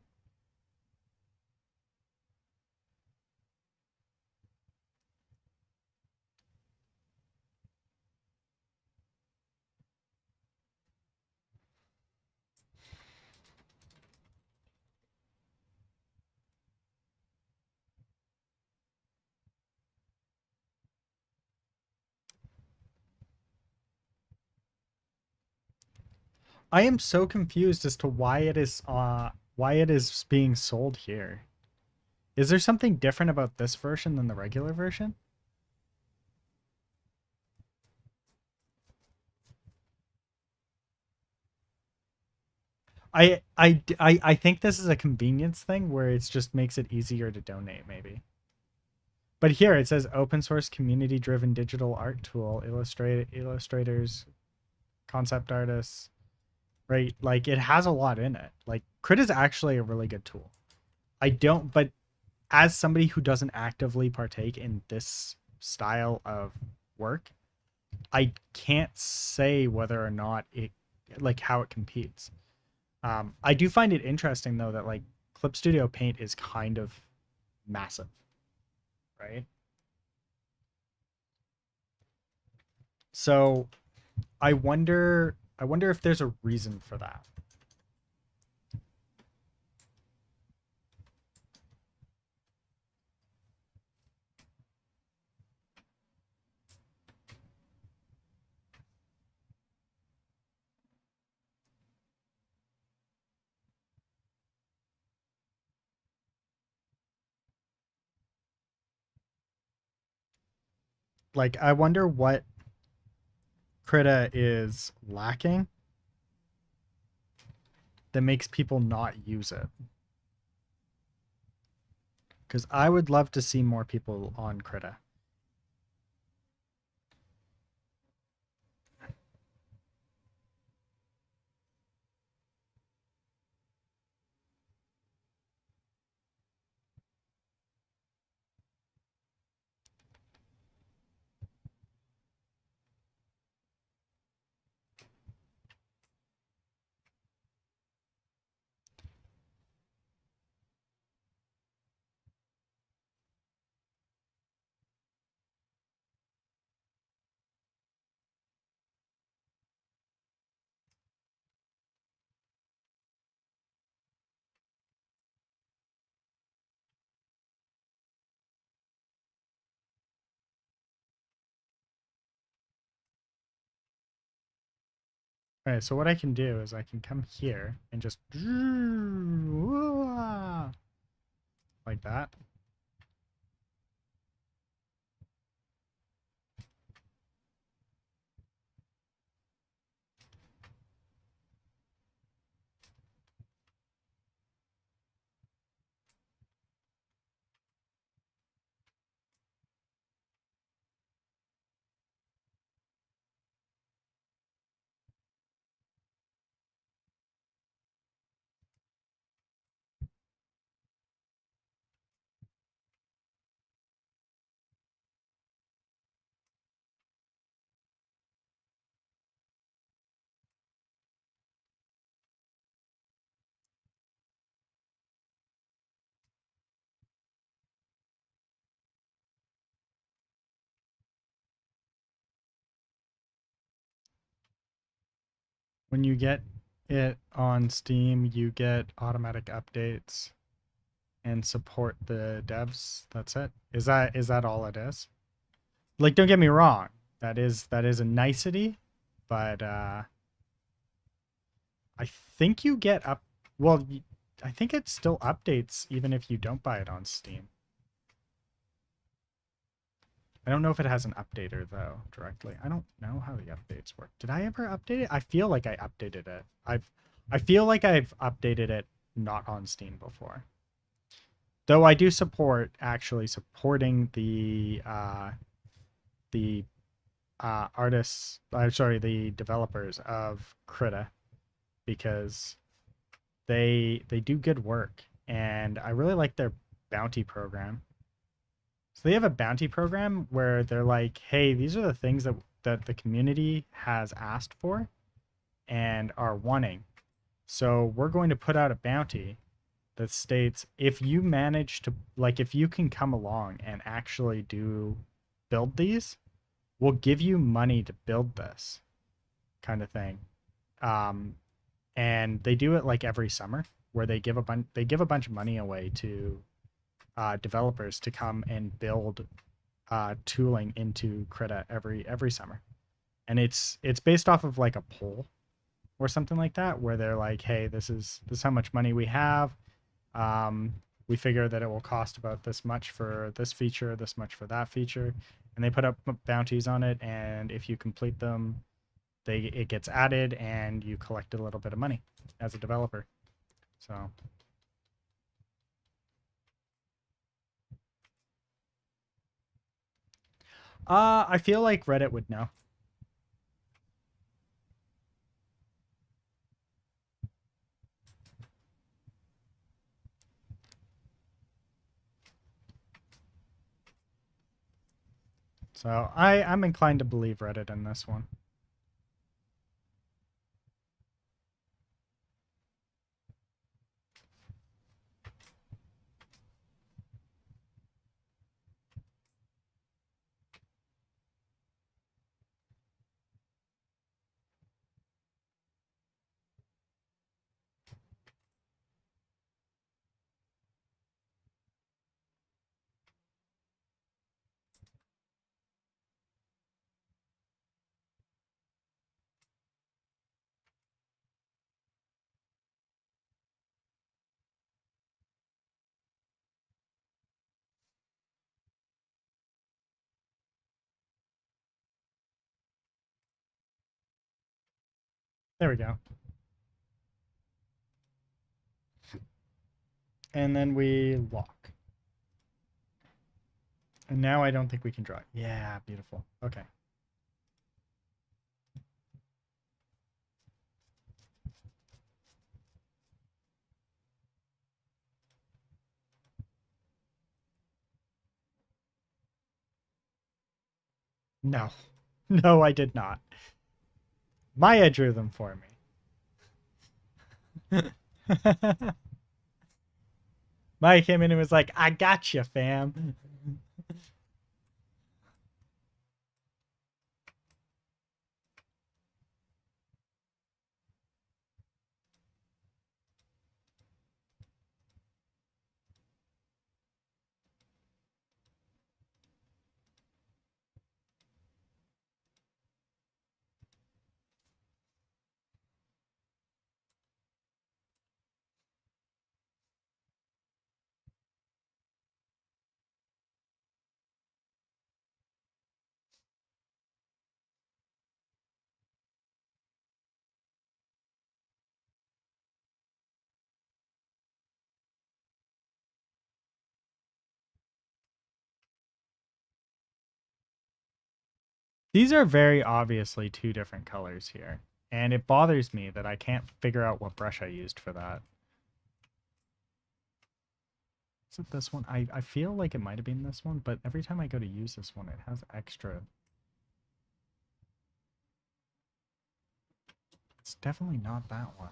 I am so confused as to why it is being sold here. Is there something different about this version than the regular version? I think this is a convenience thing where it just makes it easier to donate, maybe. But here it says open source community driven digital art tool, illustrators, concept artists, right? Like it has a lot in it. Like Crit is actually a really good tool. I don't, but as somebody who doesn't actively partake in this style of work, I can't say whether or not it, like how it competes. I do find it interesting though that like Clip Studio Paint is kind of massive, right? So I wonder if there's a reason for that. Like I wonder what Krita is lacking that makes people not use it. Because I would love to see more people on Krita. All right, so what I can do is I can come here and just like that. When you get it on Steam, you get automatic updates and support the devs. That's it. Is that all it is? Like, don't get me wrong. That is a nicety, but I think you get up. Well, I think it still updates even if you don't buy it on Steam. I don't know if it has an updater though directly. I don't know how the updates work. Did I ever update it? I feel like I updated it. I feel like I've updated it not on Steam before. Though I do support actually supporting the artists. I'm sorry, the developers of Krita because they do good work and I really like their bounty program. So they have a bounty program where they're like, "Hey, these are the things that the community has asked for and are wanting. So we're going to put out a bounty that states if you manage to like if you can come along and actually do build these, we'll give you money to build this kind of thing." Um, and they do it like every summer where they give a bunch of money away to developers to come and build tooling into Krita every summer, and it's based off of like a poll or something like that, where they're like, "Hey, this is how much money we have. Um, we figure that it will cost about this much for this feature, this much for that feature," and they put up bounties on it, and if you complete them, it gets added, and you collect a little bit of money as a developer. So I feel like Reddit would know. So I'm inclined to believe Reddit in this one. There we go. And then we lock. And now I don't think we can draw it. Yeah, beautiful. Okay. No. No, I did not. Maya drew them for me. Maya came in and was like, "I got you, fam." These are very obviously two different colors here. And it bothers me that I can't figure out what brush I used for that. Is it this one? I feel like it might have been this one, but every time I go to use this one, it has extra. It's definitely not that one.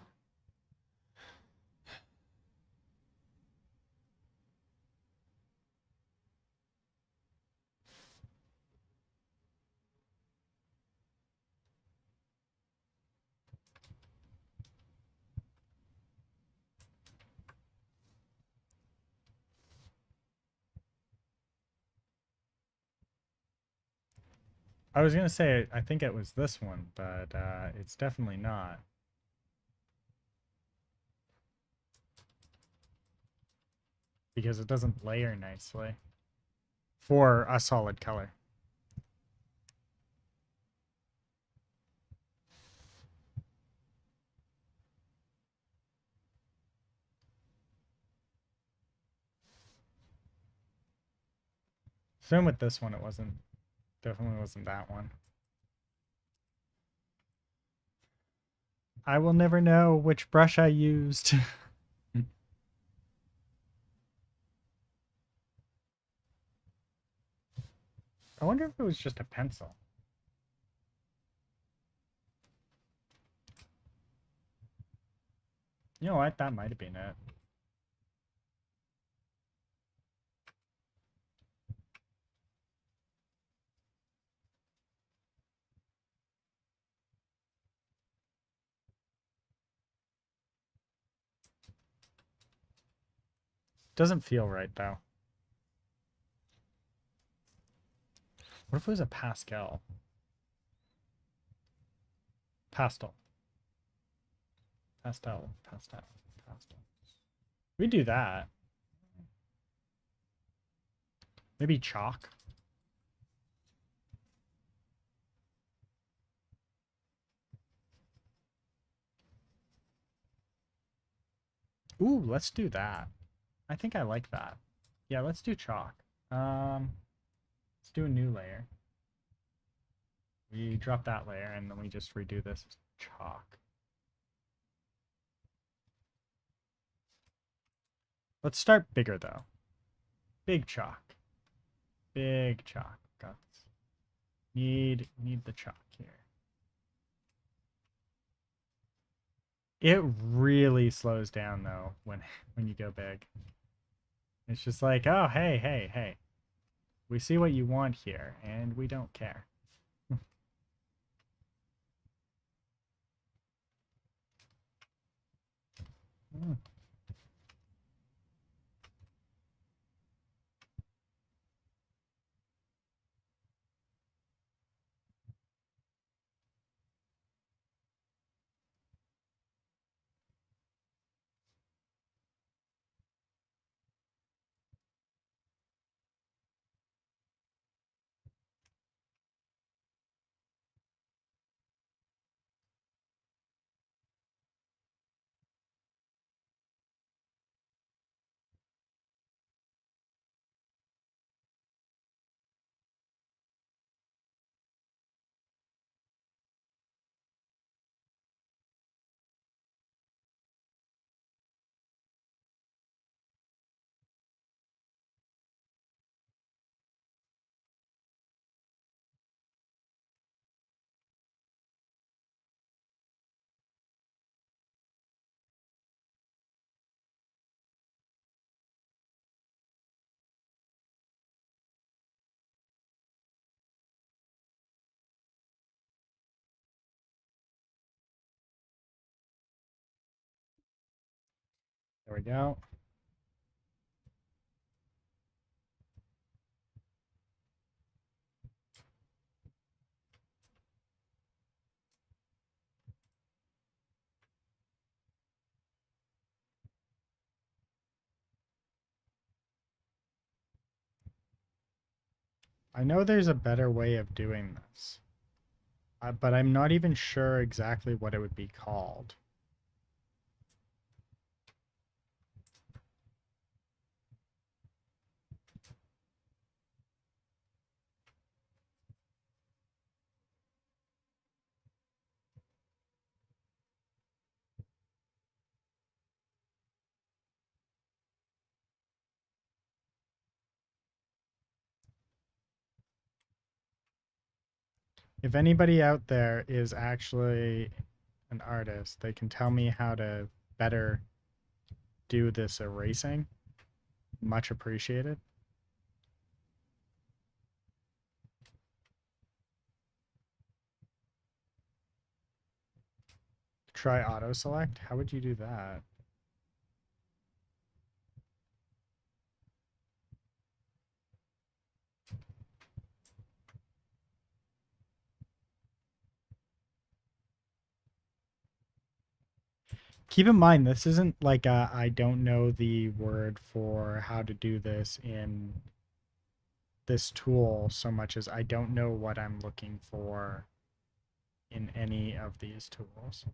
I was gonna say I think it was this one, but it's definitely not. Because it doesn't layer nicely for a solid color. Same with this one, it wasn't, definitely wasn't that one. I will never know which brush I used. I wonder if it was just a pencil. You know what? That might have been it. Doesn't feel right though. What if it was a Pascal? Pastel. Pastel. Pastel. Pastel. We do that. Maybe chalk. Ooh, let's do that. I think I like that. Yeah, let's do chalk. Let's do a new layer. We drop that layer and then we just redo this as chalk. Let's start bigger though. Big chalk. Big chalk. Got this. Need the chalk here. It really slows down though when you go big. It's just like, oh hey, hey, hey. We see what you want here, and we don't care. There we go. I know there's a better way of doing this, but I'm not even sure exactly what it would be called. If anybody out there is actually an artist, they can tell me how to better do this erasing. Much appreciated. Try auto select. How would you do that? Keep in mind, this isn't like I don't know the word for how to do this in this tool so much as I don't know what I'm looking for in any of these tools.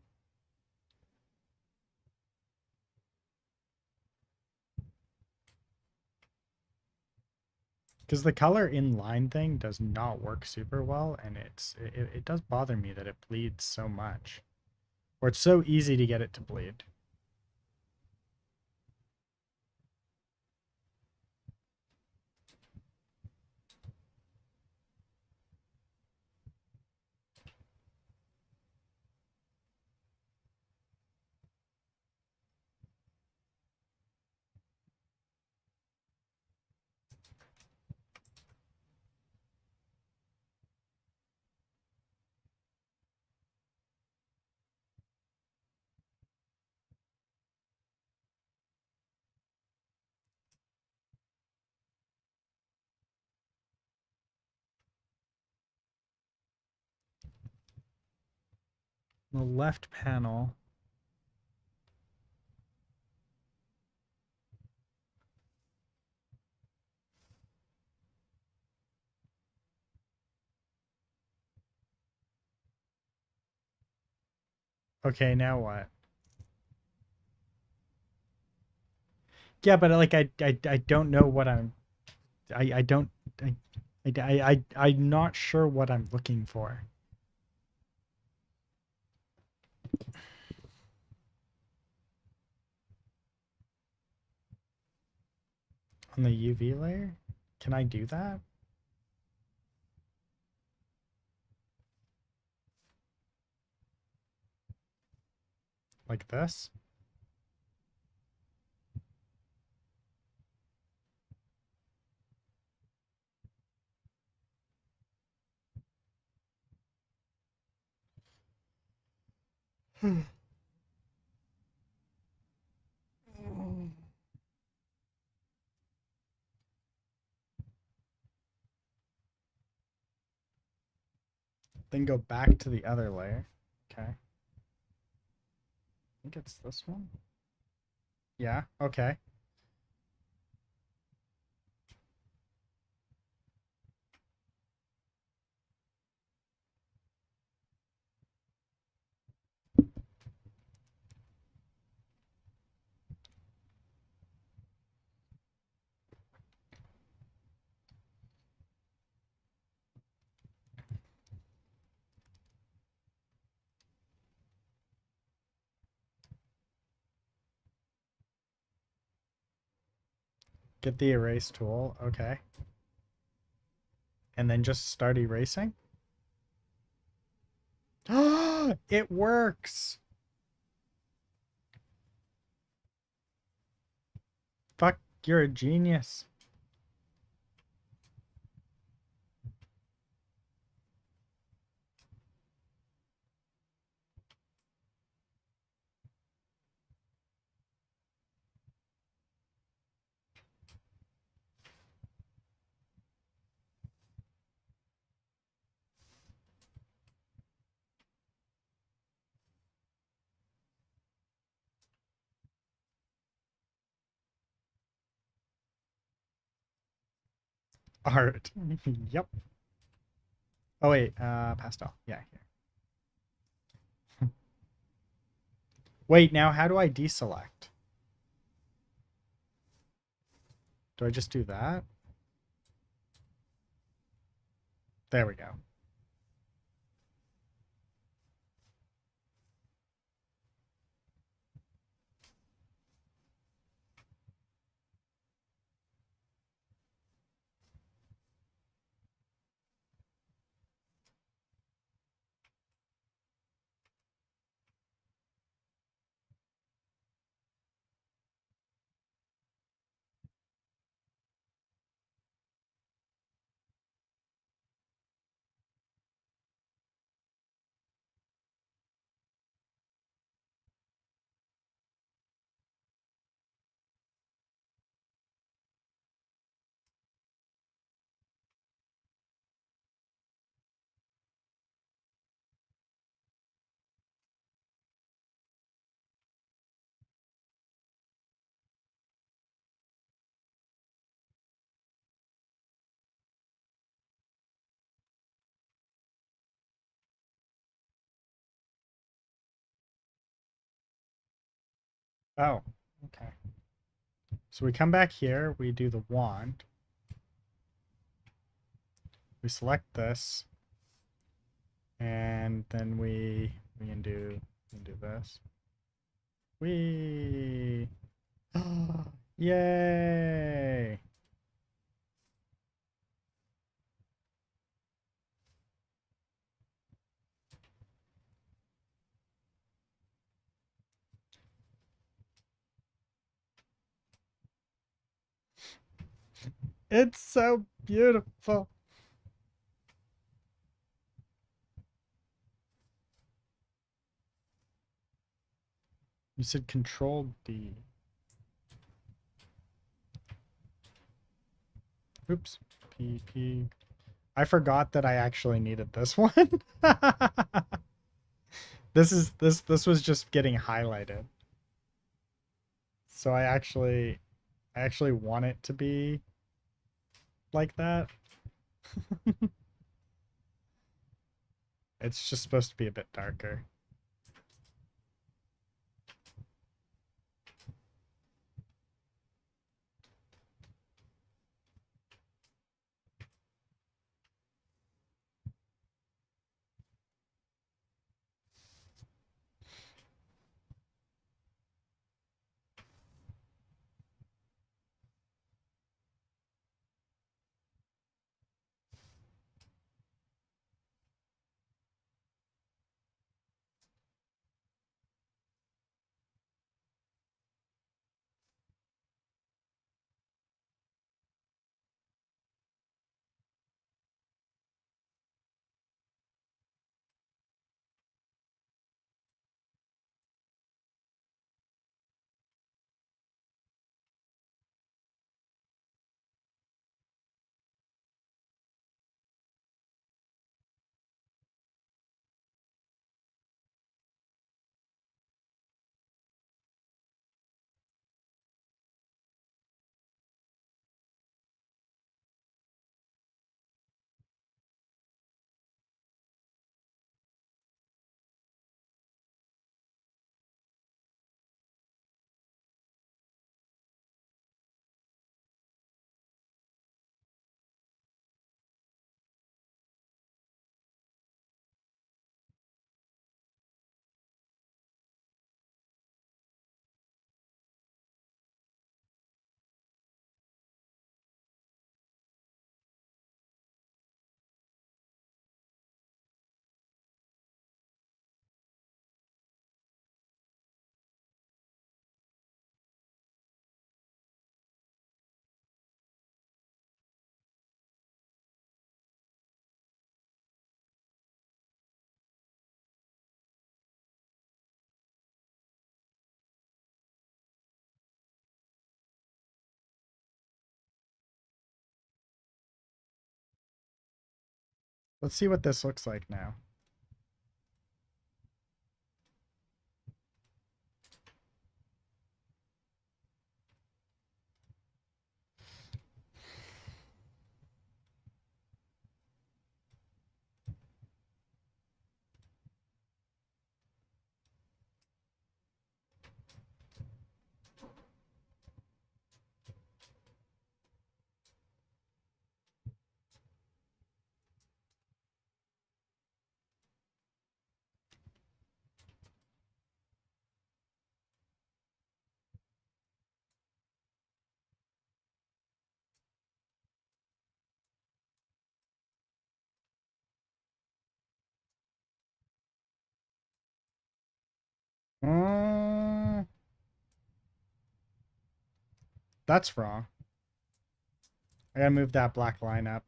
Because the color inline thing does not work super well, and it does bother me that it bleeds so much. Or it's so easy to get it to bleed. The left panel. Okay, now what? Yeah, but like I don't know what I don't I'm not sure what I'm looking for. On the UV layer? Can I do that? Like this? Then go back to the other layer. Okay. I think it's this one. Yeah, okay. Get the erase tool. Okay. And then just start erasing. It works. Fuck, you're a genius. Art. Yep. Oh wait, pastel. Yeah, here. Wait, now how do I deselect? Do I just do that? There we go. Oh, okay. So we come back here, we do the wand. We select this, and then we can do this. We Yay! It's so beautiful. You said Control D. Oops. PP. I forgot that I actually needed this one. This was just getting highlighted. So I actually want it to be like that. It's just supposed to be a bit darker. Let's see what this looks like now. Mm, that's wrong. I gotta move that black line up.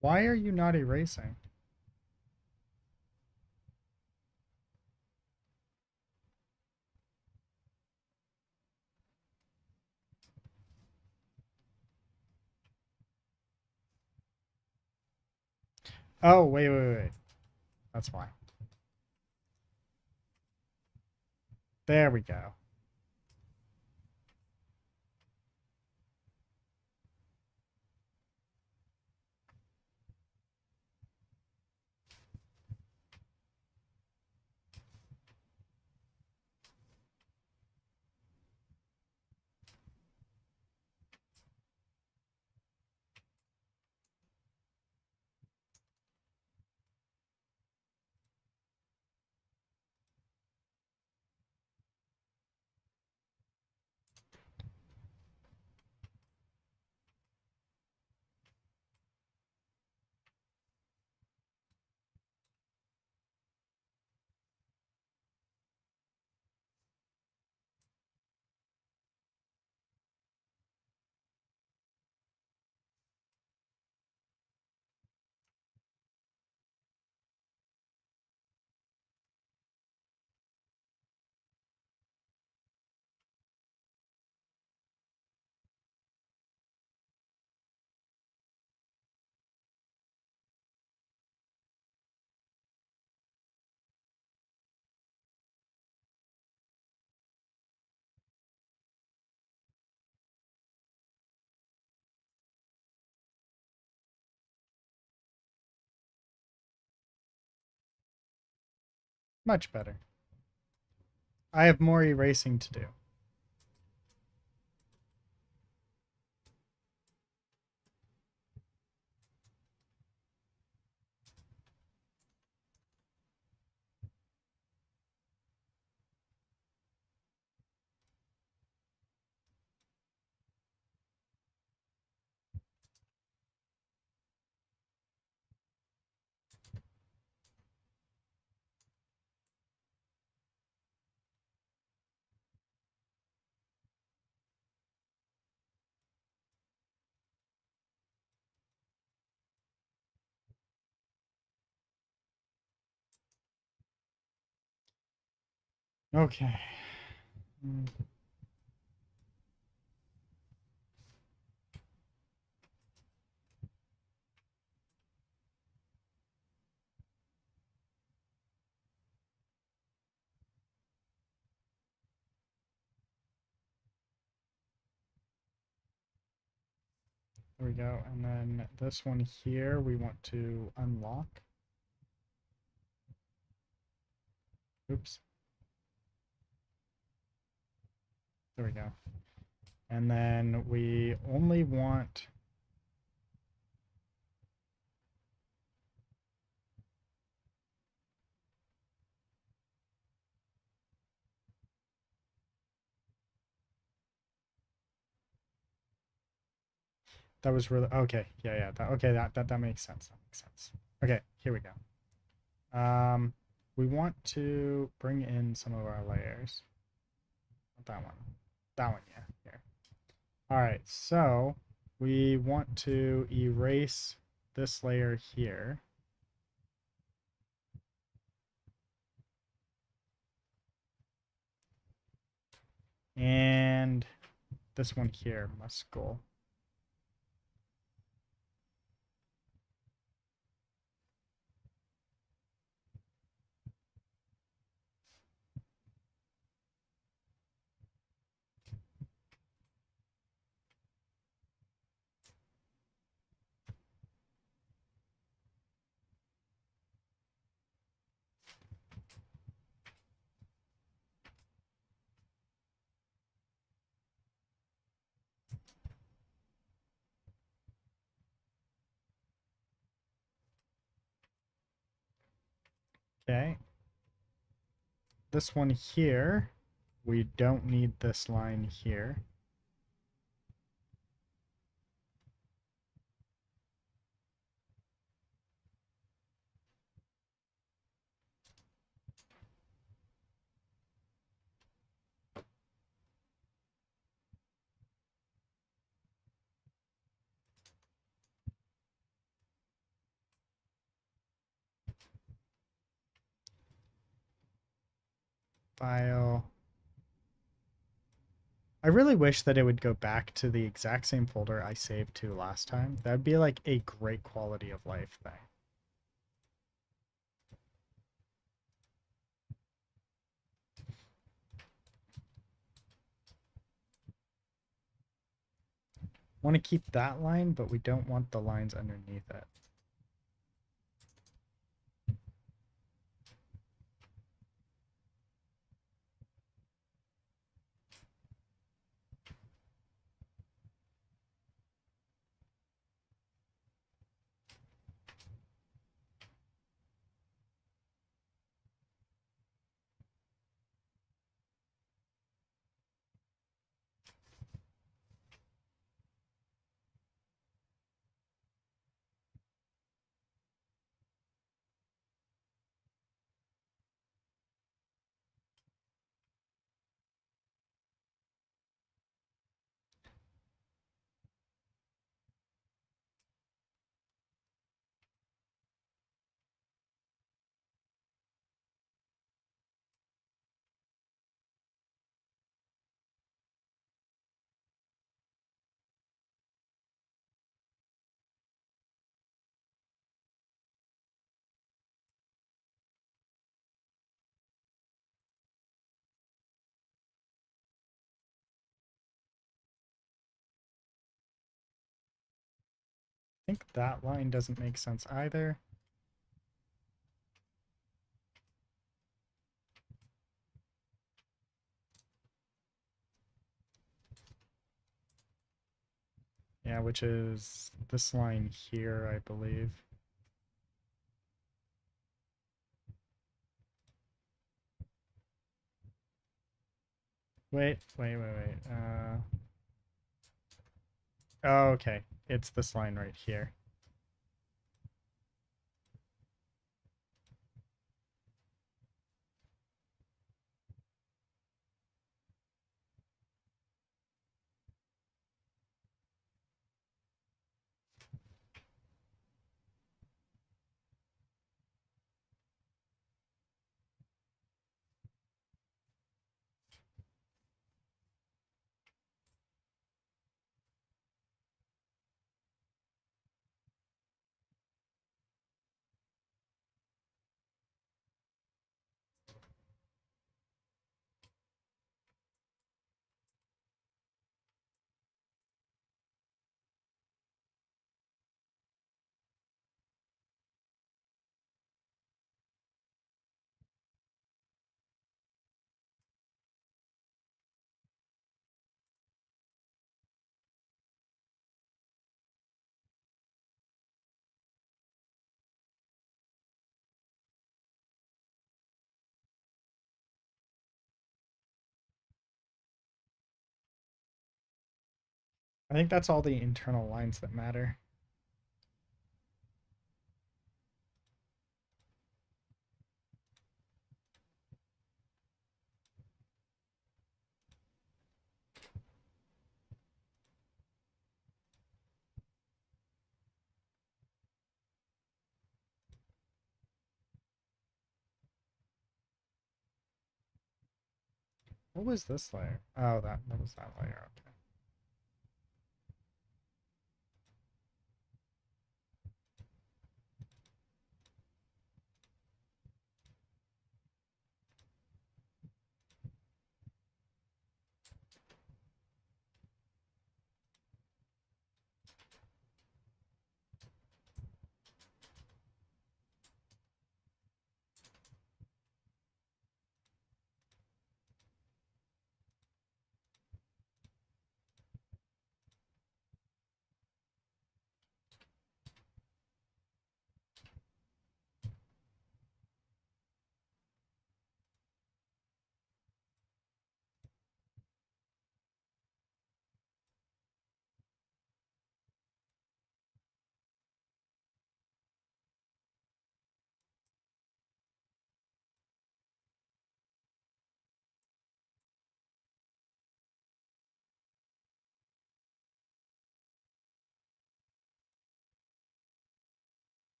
Why are you not erasing? Oh, wait. That's why. There we go. Much better. I have more erasing to do. Okay. There we go. And then this one here we want to unlock. Oops. There we go. And then we only want that was really okay. Yeah. That makes sense. That makes sense. Okay, here we go. We want to bring in some of our layers. Not that one. That one, yeah. Here. All right, so we want to erase this layer here. And this one here must go. Okay. This one here, we don't need this line here. File. I really wish that it would go back to the exact same folder I saved to last time. That'd be like a great quality of life thing. Want to keep that line, but we don't want the lines underneath it. I think that line doesn't make sense either. Yeah, which is this line here, I believe. Wait. Oh, okay. It's this line right here. I think that's all the internal lines that matter. What was this layer? Oh, that was that layer. Okay.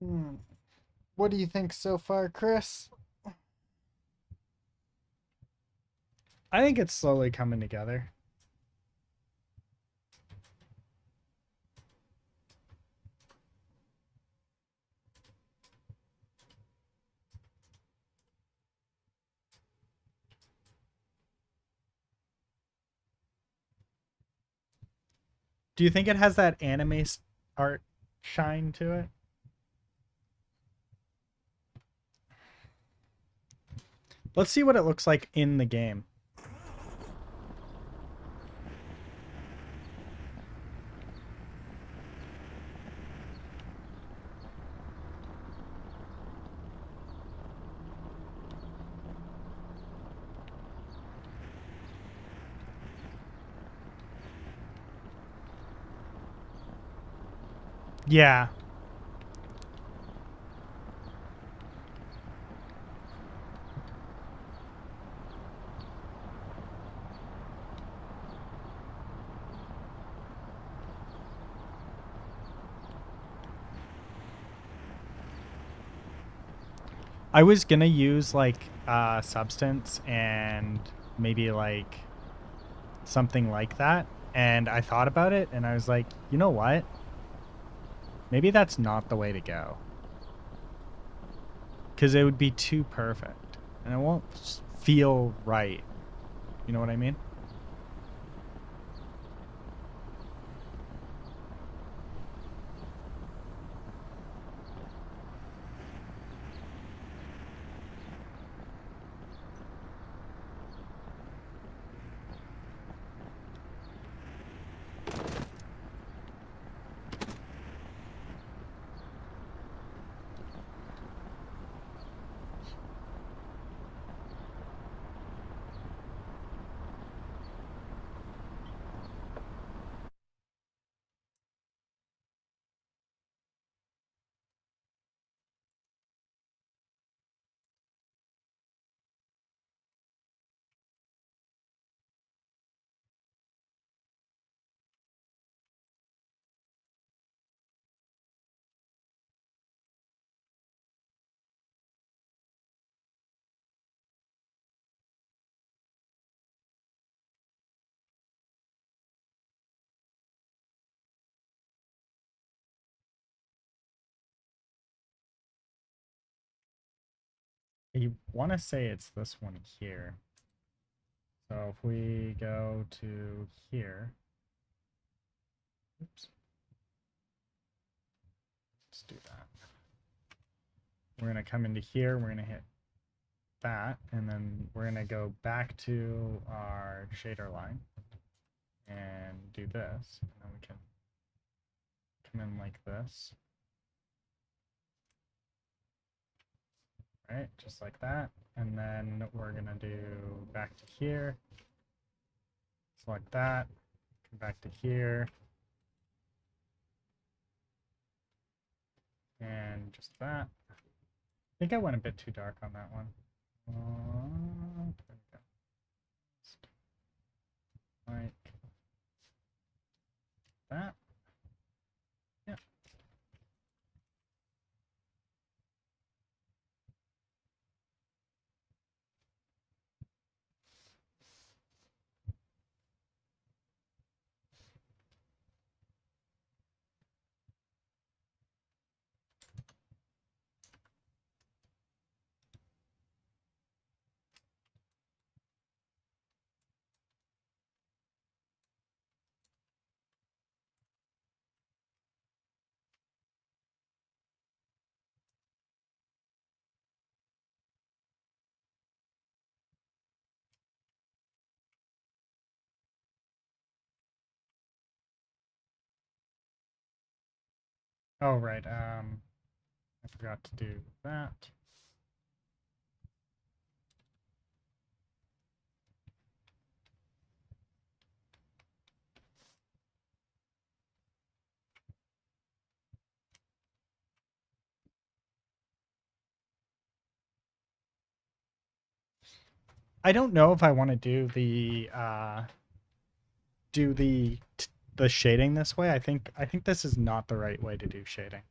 Hmm. What do you think so far, Chris? I think it's slowly coming together. Do you think it has that anime art shine to it? Let's see what it looks like in the game. Yeah. I was gonna use like substance and maybe like something like that. And I thought about it and I was like, you know what? Maybe that's not the way to go. Because it would be too perfect. And it won't feel right. You know what I mean? I want to say it's this one here. So if we go to here, oops, let's do that. We're going to come into here, we're going to hit that, and then we're going to go back to our shader line and do this. And then we can come in like this. Right, just like that. And then we're going to do back to here, select that, come back to here, and just that. I think I went a bit too dark on that one. There we go. Like that. Yeah. Oh, right. I forgot to do that. I don't know if I want to do the shading this way. I think this is not the right way to do shading.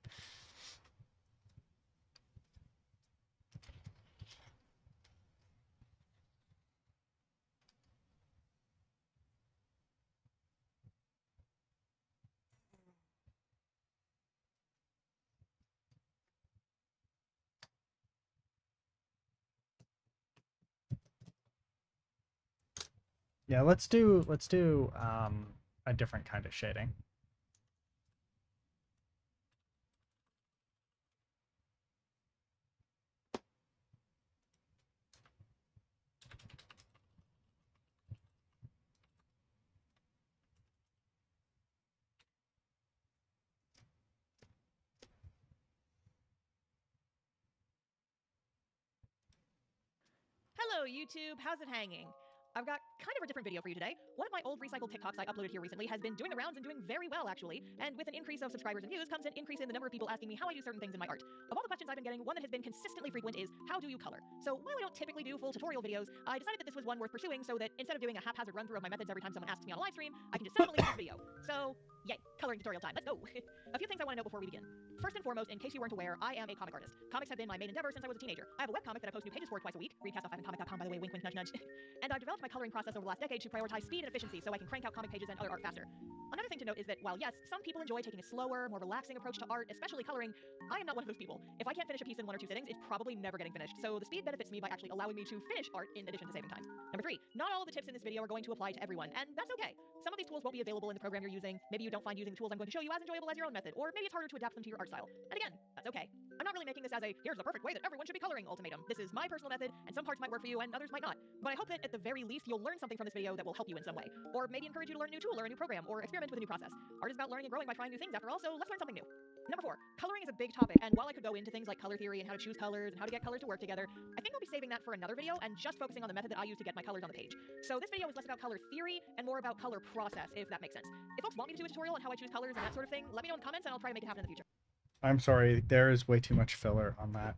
Yeah, let's do a different kind of shading. Hello, YouTube. How's it hanging? I've got kind of a different video for you today. One of my old recycled TikToks I uploaded here recently has been doing the rounds and doing very well, actually. And with an increase of subscribers and views comes an increase in the number of people asking me how I do certain things in my art. Of all the questions I've been getting, one that has been consistently frequent is, how do you color? So while I don't typically do full tutorial videos, I decided that this was one worth pursuing so that instead of doing a haphazard run through of my methods every time someone asks me on a live stream, I can just send them a link to this video. So, yay, coloring tutorial time. Let's go. A few things I want to know before we begin. First and foremost, in case you weren't aware, I am a comic artist. Comics have been my main endeavor since I was a teenager. I have a webcomic that I post new pages for twice a week, readcast.comic.com, by the way, wink, wink, nudge, nudge. And I've developed my coloring process over the last decade to prioritize speed and efficiency so I can crank out comic pages and other art faster. Another thing to note is that while yes, some people enjoy taking a slower, more relaxing approach to art, especially coloring, I am not one of those people. If I can't finish a piece in 1 or 2 sittings, it's probably never getting finished. So the speed benefits me by actually allowing me to finish art in addition to saving time. Number 3, not all of the tips in this video are going to apply to everyone, and that's okay. Some of these tools won't be available in the program you're using. Maybe you don't find using the tools I'm going to show you as enjoyable as your own method, or maybe it's harder to adapt them to your art style. And again, that's okay. I'm not really making this as a here's the perfect way that everyone should be coloring ultimatum. This is my personal method, and some parts might work for you and others might not. But I hope that at the very least you'll learn something from this video that will help you in some way, or maybe encourage you to learn a new tool or a new program, or experiment with a new process. Art is about learning and growing by trying new things after all, so let's learn something new. Number 4, coloring is a big topic, and while I could go into things like color theory and how to choose colors and how to get colors to work together, I think I'll be saving that for another video and just focusing on the method that I use to get my colors on the page. So this video is less about color theory and more about color process, if that makes sense. If folks want me to do a tutorial on how I choose colors and that sort of thing, let me know in the comments and I'll try to make it happen in the future. I'm sorry, there is way too much filler on that.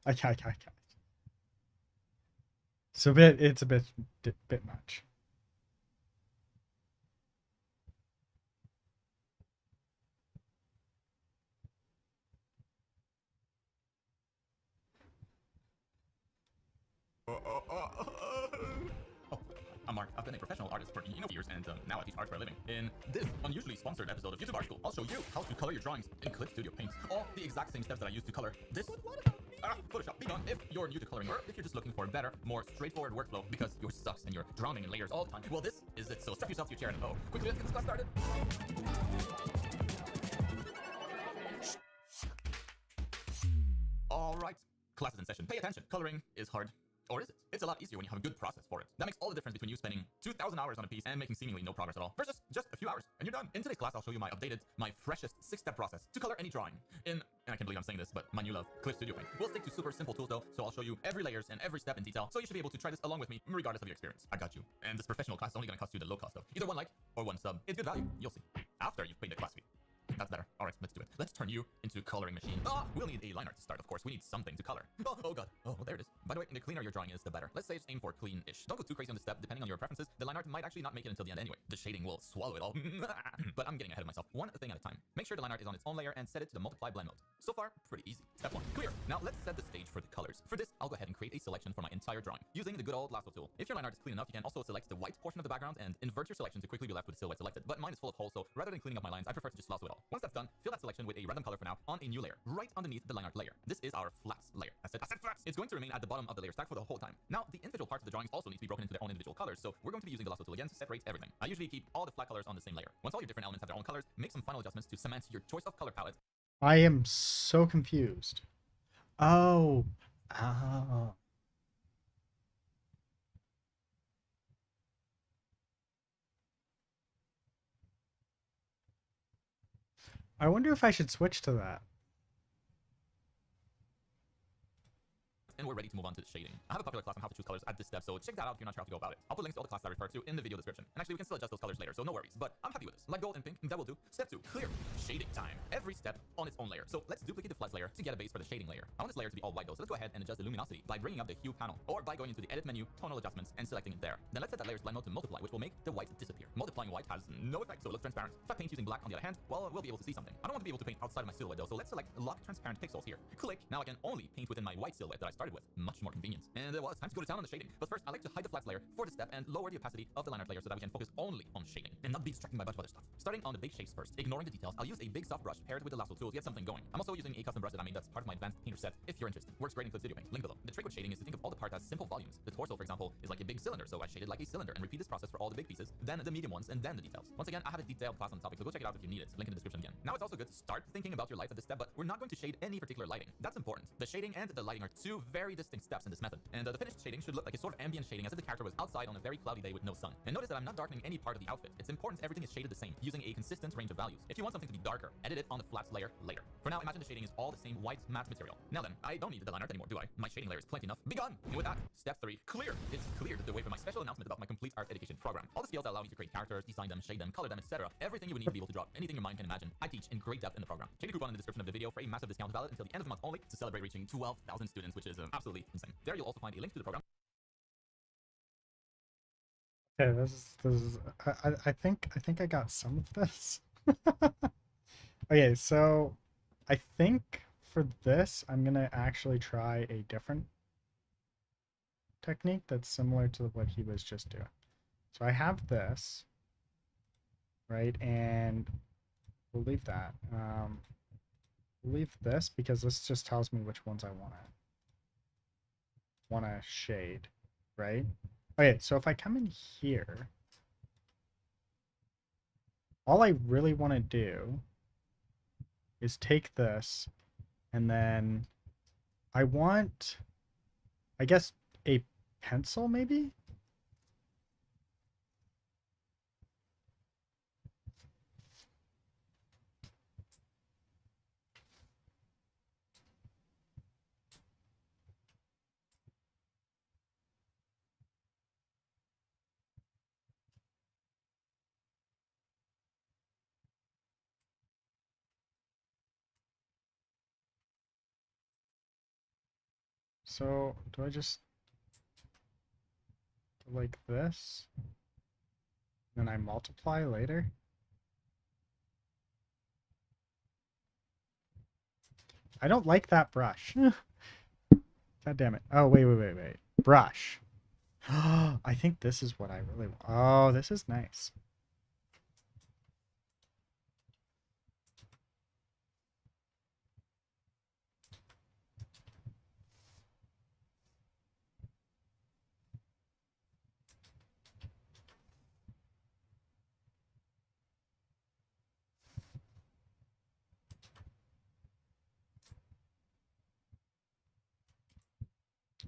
I can't. It's a bit much. Oh, I'm Mark. I've been a professional artist for years, and now I teach art for a living. In this unusually sponsored episode of YouTube Art School, I'll show you how to color your drawings in Clip Studio Paint. All the exact same steps that I use to color this. Photoshop. Be gone if you're new to coloring, or if you're just looking for a better, more straightforward workflow because you're stuck and you're drowning in layers all the time. Well, this is it. So strap yourself to your chair and quickly let's get this class started. All right, class is in session. Pay attention. Coloring is hard. Or is it? It's a lot easier when you have a good process for it. That makes all the difference between you spending 2,000 hours on a piece and making seemingly no progress at all, versus just a few hours and you're done. In today's class, I'll show you my freshest 6-step process to color any drawing and I can't believe I'm saying this, but my new love, Clip Studio Paint. We'll stick to super simple tools though, so I'll show you every layers and every step in detail, so you should be able to try this along with me, regardless of your experience. I got you. And this professional class is only gonna cost you the low cost of either 1 like or 1 sub. It's good value, you'll see. After you've paid the class fee. That's better. All right, let's do it. Let's turn you into a coloring machine. We'll need a line art to start, of course. We need something to color. Oh god. Oh, there it is. By the way, the cleaner your drawing is, the better. Let's say just aim for clean-ish. Don't go too crazy on this step. Depending on your preferences, the line art might actually not make it until the end anyway. The shading will swallow it all. But I'm getting ahead of myself. One thing at a time. Make sure the line art is on its own layer and set it to the multiply blend mode. So far, pretty easy. Step 1. Clear. Now let's set the stage for the colors. For this, I'll go ahead and create a selection for my entire drawing using the good old lasso tool. If your line art is clean enough, you can also select the white portion of the background and invert your selection to quickly be left with the silhouette selected. But mine is full of holes, so rather than cleaning up my lines, I prefer to just lasso it all. Once that's done, fill that selection with a random color for now on a new layer, right underneath the line art layer. This is our flats layer. I said flats! It's going to remain at the bottom of the layer stack for the whole time. Now, the individual parts of the drawings also need to be broken into their own individual colors, so we're going to be using the lasso tool again to separate everything. I usually keep all the flat colors on the same layer. Once all your different elements have their own colors, make some final adjustments to cement your choice of color palette. I am so confused. Oh. Oh. I wonder if I should switch to that. And we're ready to move on to the shading. I have a popular class on how to choose colors at this step, so check that out if you're not sure how to go about it. I'll put links to all the classes I refer to in the video description. And actually, we can still adjust those colors later, so no worries. But I'm happy with this. Like gold and pink, that will do. Step 2, clear. Shading time. Every step on its own layer. So let's duplicate the flats layer to get a base for the shading layer. I want this layer to be all white though, so let's go ahead and adjust the luminosity by bringing up the hue panel, or by going into the edit menu, tonal adjustments, and selecting it there. Then let's set that layer's blend mode to multiply, which will make the white disappear. Multiplying white has no effect, so it looks transparent. If I paint using black on the other hand, well, we'll be able to see something. I don't want to be able to paint outside of my silhouette though, so let's select lock transparent pixels here. Click. Now I can only paint within my white silhouette that I started started with. Much more convenient. And well, it's time to go to town on the shading. But first, I like to hide the flats layer for the step and lower the opacity of the line art layer so that we can focus only on shading and not be distracted by a bunch of other stuff. Starting on the big shapes first, ignoring the details, I'll use a big soft brush paired with the lasso tool to get something going. I'm also using a custom brush that I made that's part of my advanced painter set if you're interested. Works great in Clip Studio Paint. Link below. The trick with shading is to think of all the parts as simple volumes. The torso, for example, is like a big cylinder, so I shade it like a cylinder and repeat this process for all the big pieces, then the medium ones, and then the details. Once again, I have a detailed class on the topic, so go check it out if you need it. Link in the description again. Now it's also good to start thinking about your lights at this step, but we're not going to shade any particular lighting. That's important. The shading and the lighting are two very distinct steps in this method, and the finished shading should look like a sort of ambient shading as if the character was outside on a very cloudy day with no sun. And notice that I'm not darkening any part of the outfit. It's important everything is shaded the same, using a consistent range of values. If you want something to be darker, edit it on the flats layer later. For now, imagine the shading is all the same white matte material. Now then, I don't need the line art anymore, do I? My shading layer is plenty enough. Begun! And with that, step 3, clear. It's cleared the way for my special announcement about my complete art education program. All the skills that allow me to create characters, design them, shade them, color them, etc. Everything you would need to be able to draw anything your mind can imagine, I teach in great depth in the program. Check the coupon in the description of the video for a massive discount valid until the end of the month only to celebrate reaching 12,000 students, which is absolutely insane. There you'll also find a link to the program. Okay, this is I think I got some of this. Okay, so I think for this I'm gonna actually try a different technique that's similar to what he was just doing. So I have this, right, and we'll leave that. We'll leave this because this just tells me which ones I wanna shade, right? Okay, so if I come in here, all I really want to do is take this, and then I want, I guess, a pencil maybe? So do I just do like this? Then I multiply later? I don't like that brush. God damn it. Oh, wait. Brush. I think this is what I really want. Oh, this is nice.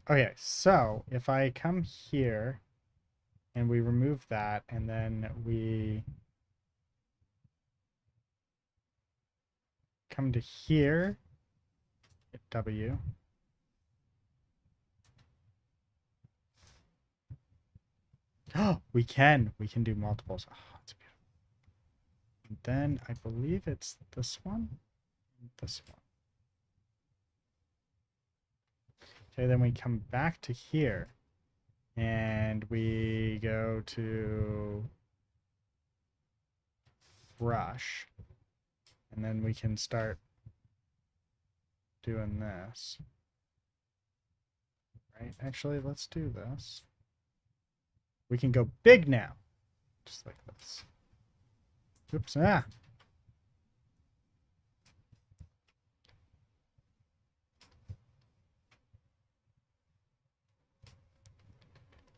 Okay, so if I come here and we remove that and then we come to here, hit W. Oh, we can do multiples. Oh, it's beautiful. And then I believe it's this one, and this one. Okay, then we come back to here and we go to brush, and then we can start doing this. Right? Actually, let's do this. We can go big now. Just like this. Oops. Ah.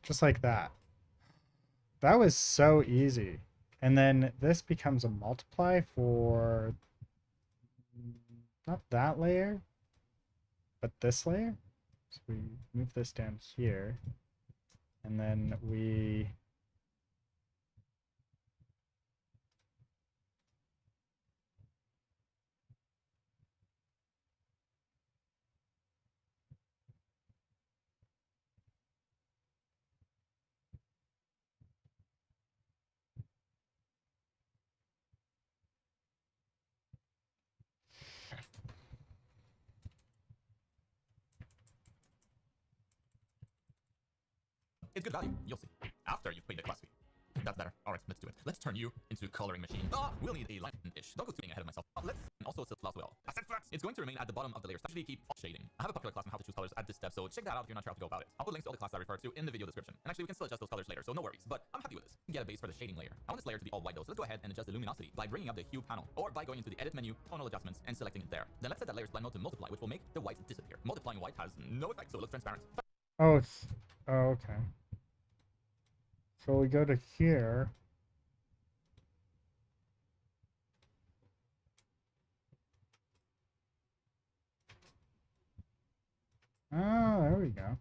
Just like that. That was so easy. And then this becomes a multiply for not that layer, but this layer. So we move this down here, and then we It's good value, you'll see. After you've paid the class fee. That's better. Alright, let's do it. Let's turn you into a coloring machine. Ah, we'll need a line. ish. Don't go too ahead of myself. Let's also silk as well. I said flat. It's going to remain at the bottom of the layer, especially keep shading. I have a popular class on how to choose colors at this step, so check that out if you're not sure how to go about it. I'll put links to all the classes I refer to in the video description. And actually, we can still adjust those colors later, so no worries. But I'm happy with this. Get a base for the shading layer. I want this layer to be all white though, so let's go ahead and adjust the luminosity by bringing up the hue panel, or by going into the edit menu, tonal adjustments, and selecting it there. Then let's set that layer's blend mode to multiply, which will make the white disappear. Multiplying white has no effect, so it looks transparent. Oh, it's... Oh, okay. So we go to here. Oh, there we go.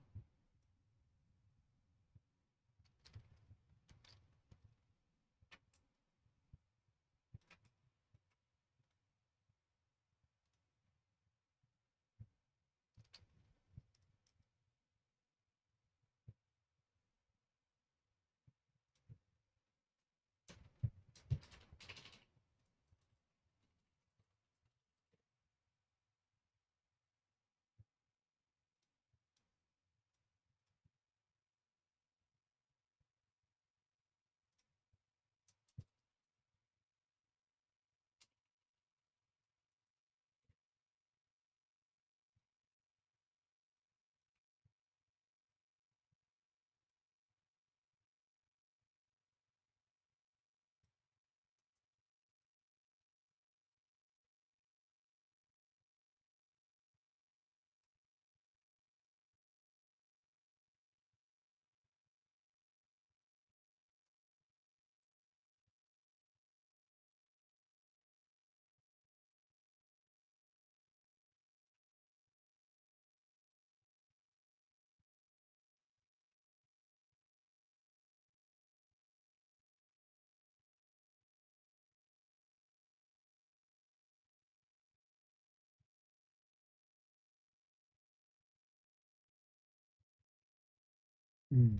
Hmm.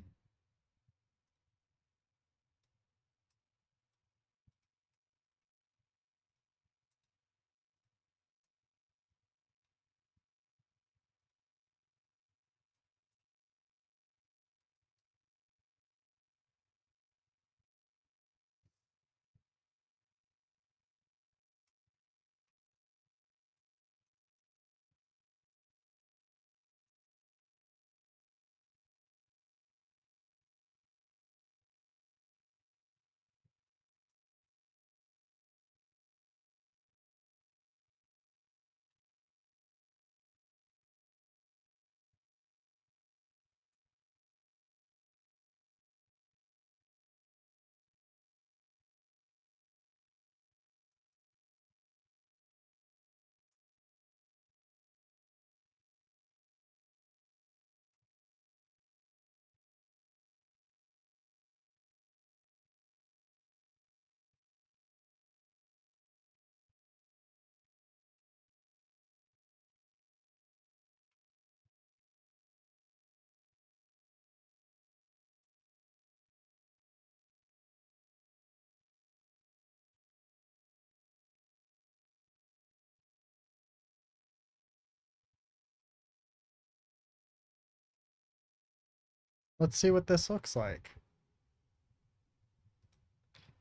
Let's see what this looks like.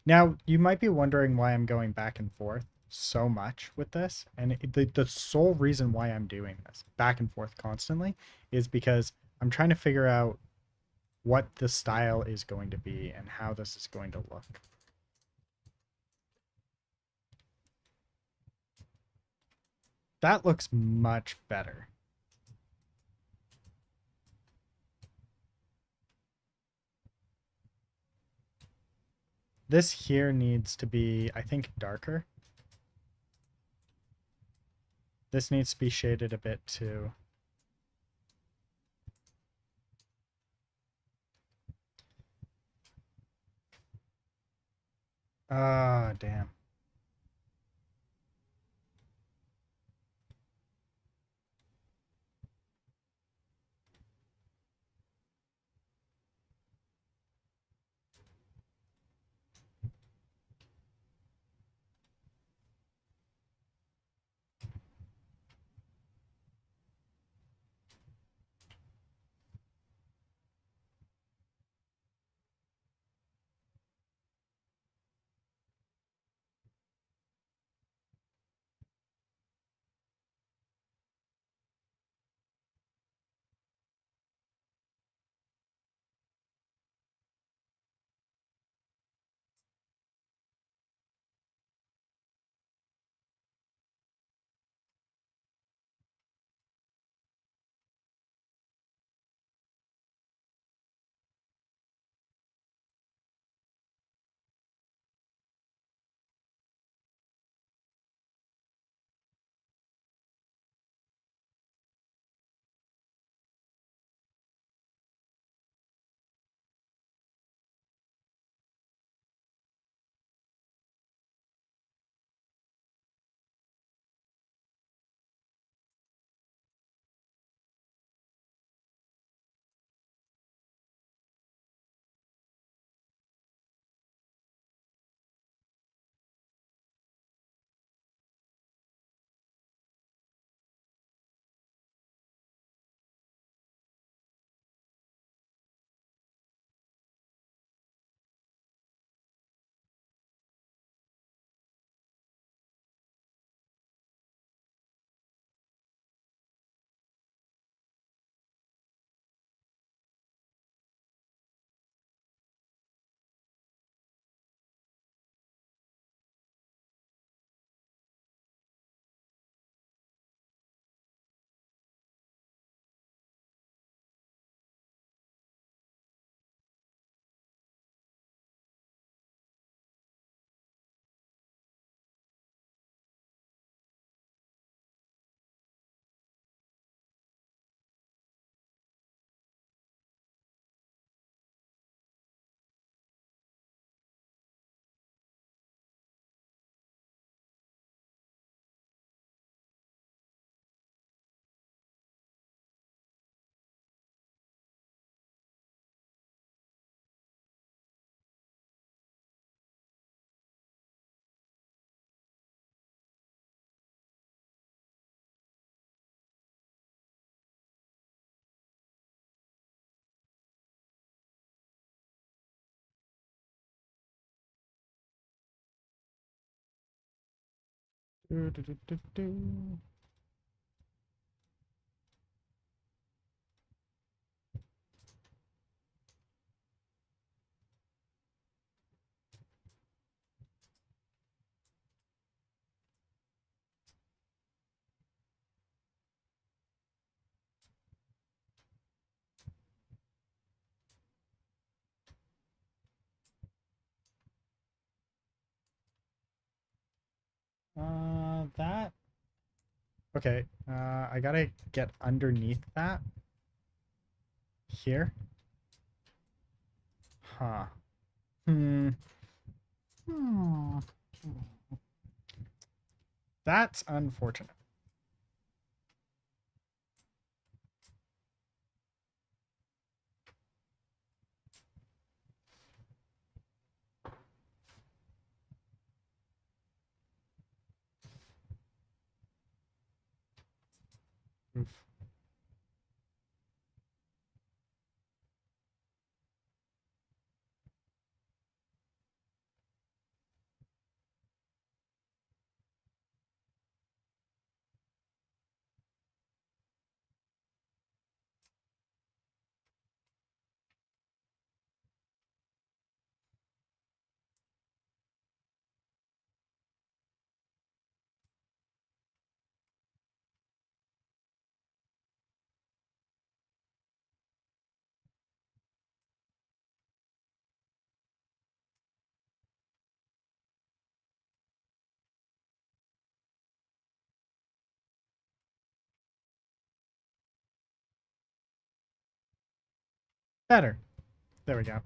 Now, you might be wondering why I'm going back and forth so much with this. And the sole reason why I'm doing this back and forth constantly is because I'm trying to figure out what the style is going to be and how this is going to look. That looks much better. This here needs to be, I think, darker. This needs to be shaded a bit too. Ah, damn. Do, do, do, do, do. That. Okay. I gotta get underneath that. Here. Huh. Hmm. Hmm. That's unfortunate. Oof. Better. There we go.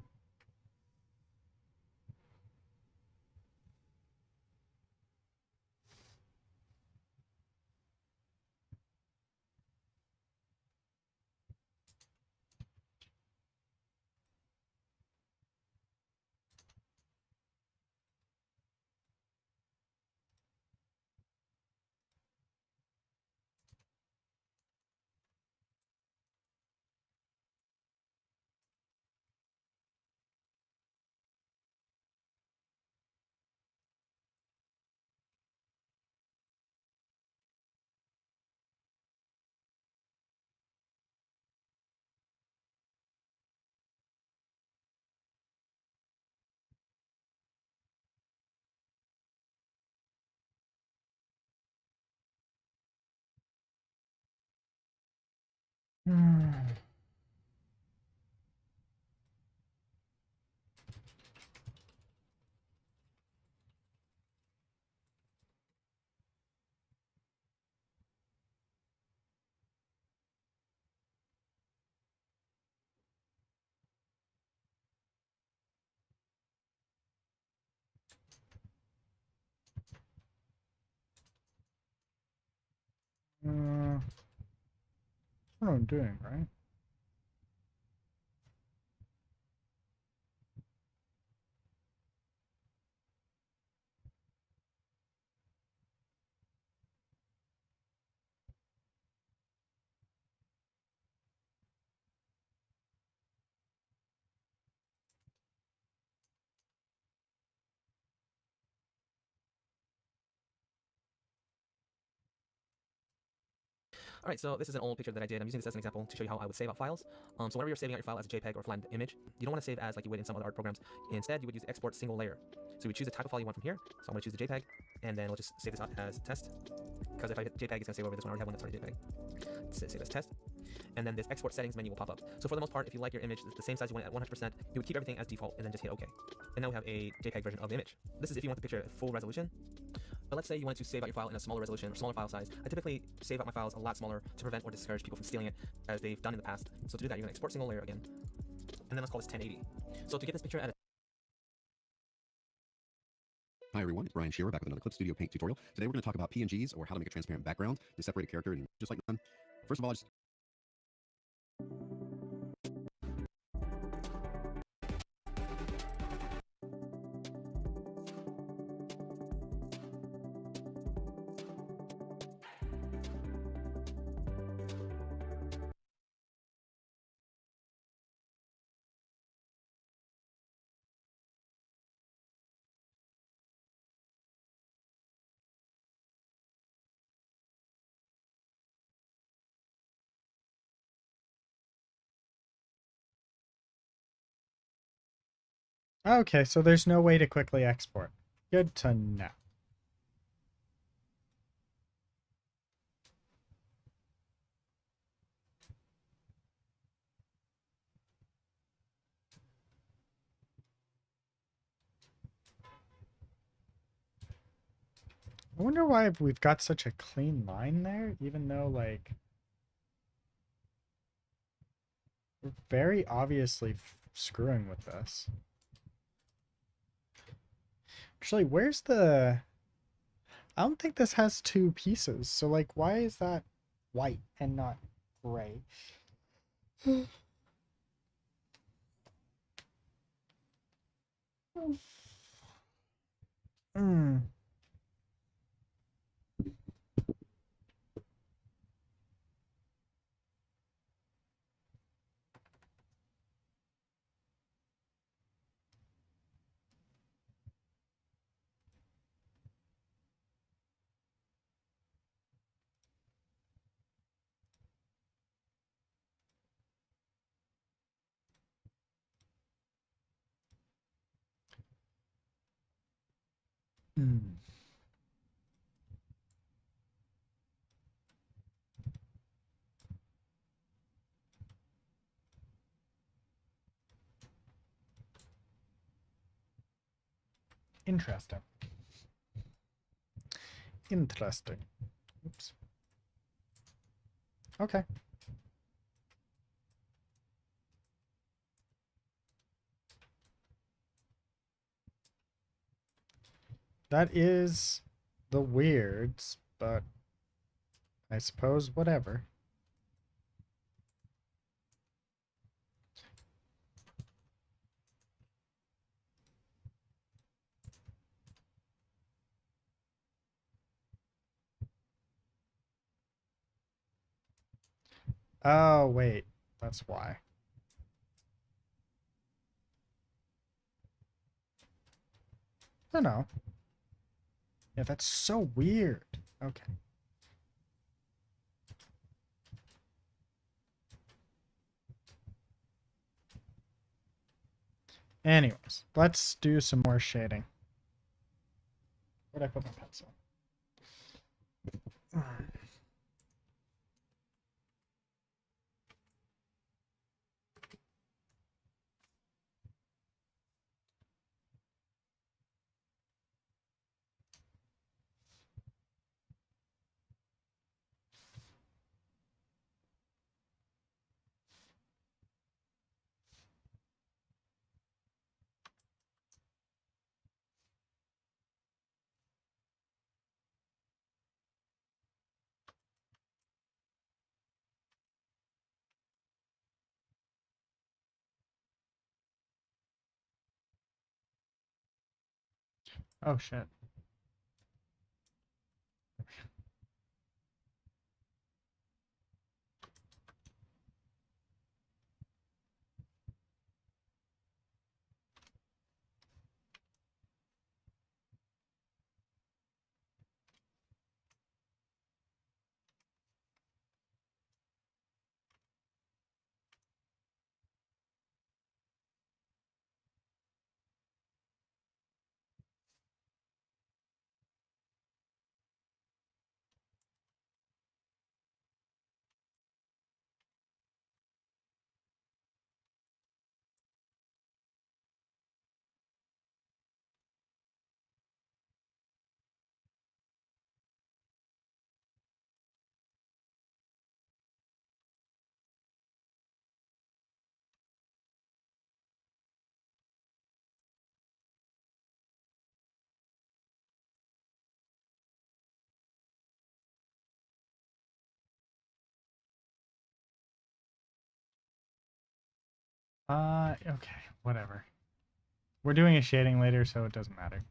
Hmm. That's what I'm doing, right? Alright, so this is an old picture that I did. I'm using this as an example to show you how I would save out files. So whenever you're saving out your file as a JPEG or flattened image, you don't want to save as like you would in some other art programs. Instead, you would use export single layer. So we choose the type of file you want from here. So I'm going to choose the JPEG, and then we'll just save this out as test. Because if I hit JPEG, it's going to save over this one. I already have one that's already JPEG. Save as test. And then this export settings menu will pop up. So for the most part, if you like your image the same size you want it at 100%, you would keep everything as default and then just hit OK. And now we have a JPEG version of the image. This is if you want the picture at full resolution. But let's say you wanted to save out your file in a smaller resolution or smaller file size. I typically save out my files a lot smaller to prevent or discourage people from stealing it as they've done in the past. So to do that, you're going to export single layer again. And then let's call this 1080. So to get this picture at a Hi everyone, it's Brian Shearer back with another Clip Studio Paint tutorial. Today we're going to talk about PNGs, or how to make a transparent background to separate a character and just like none. First of all, just Okay, so there's no way to quickly export. Good to know. I wonder why we've got such a clean line there, even though, like, we're very obviously screwing with this. Actually, where's the... I don't think this has two pieces, so, like, why is that white and not gray? Hmm. Hmm. Interesting. Interesting. Oops. Okay. That is the weirds, but I suppose whatever. Oh, wait. That's why. I don't know. Yeah, that's so weird. Okay. Anyways, let's do some more shading. Where'd I put my pencil? Oh, shit. Okay, whatever. We're doing a shading later, so it doesn't matter.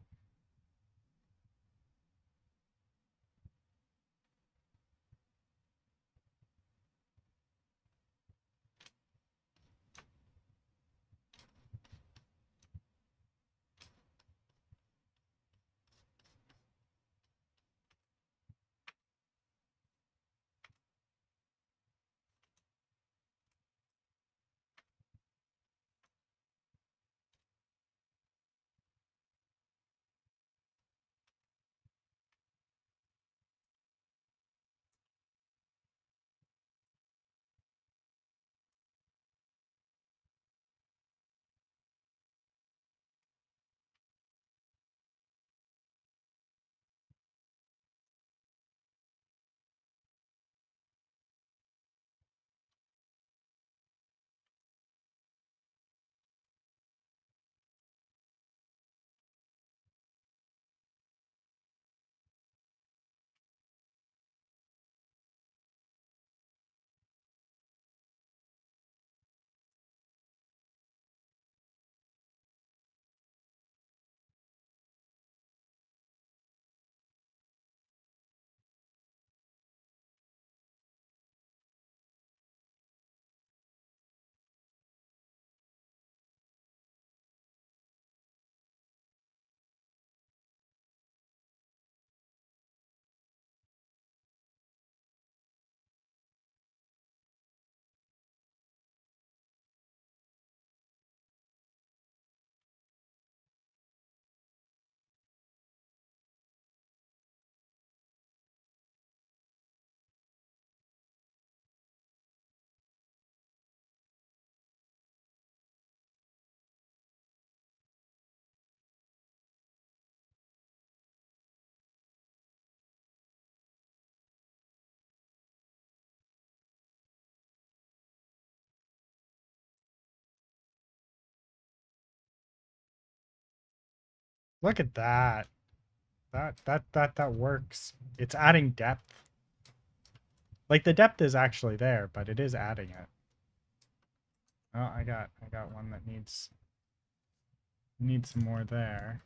Look at that. That works. It's adding depth. Like the depth is actually there, but it is adding it. Oh, I got one that needs some more there.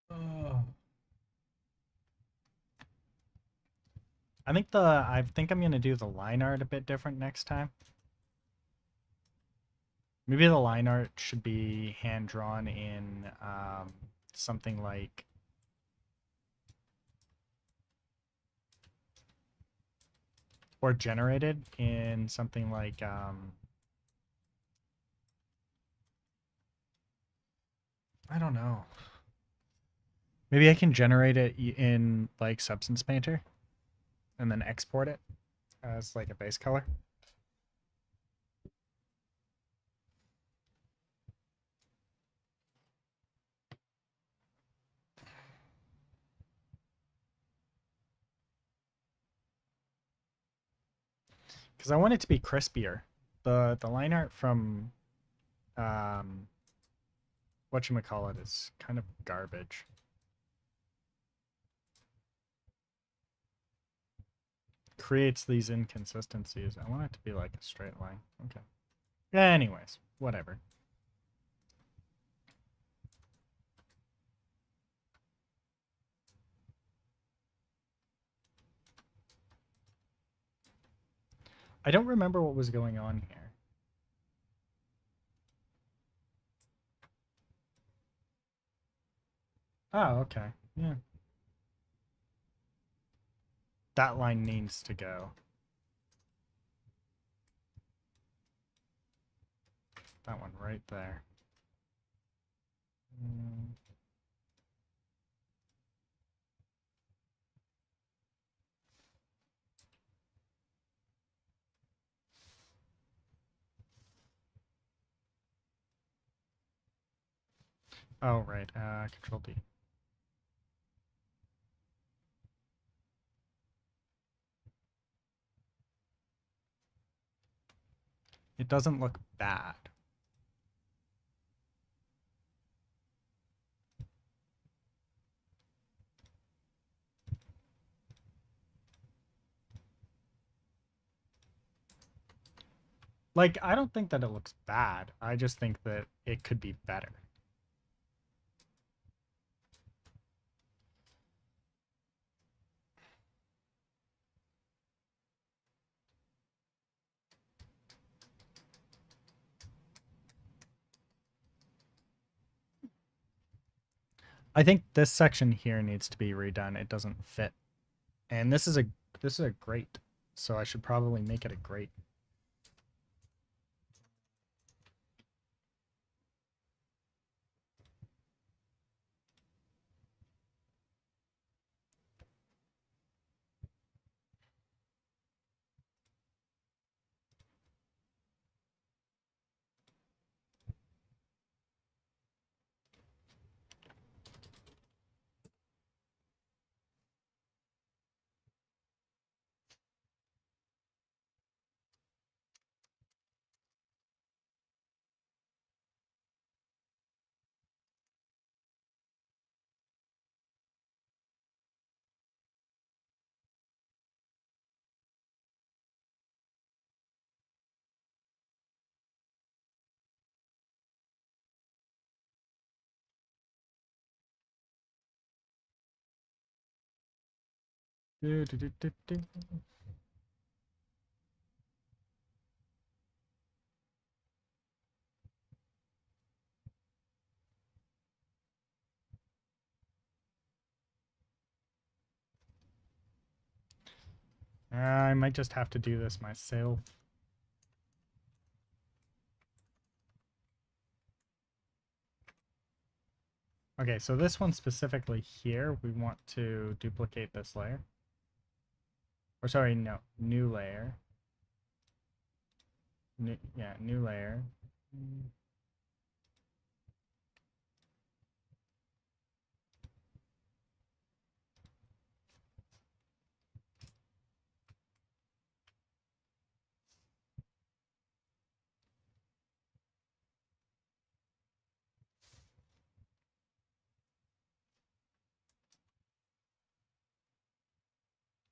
Oh. I think I'm gonna do the line art a bit different next time. Maybe the line art should be hand drawn in something like or generated in something like I don't know. Maybe I can generate it in like Substance Painter and then export it as like a base color. Because I want it to be crispier. The line art from whatchamacallit is kind of garbage. Creates these inconsistencies. I want it to be like a straight line. Okay. Anyways, whatever. I don't remember what was going on here. Oh, okay. Yeah. That line needs to go. That one right there. Mm. Oh, right. Control D. It doesn't look bad. Like, I don't think that it looks bad. I just think that it could be better. I think this section here needs to be redone. It doesn't fit. And this is a great so I should probably make it a grate. Do, do, do, do, do. I might just have to do this myself. Okay, so this one specifically here, we want to duplicate this layer. Or sorry, no, new layer. New layer.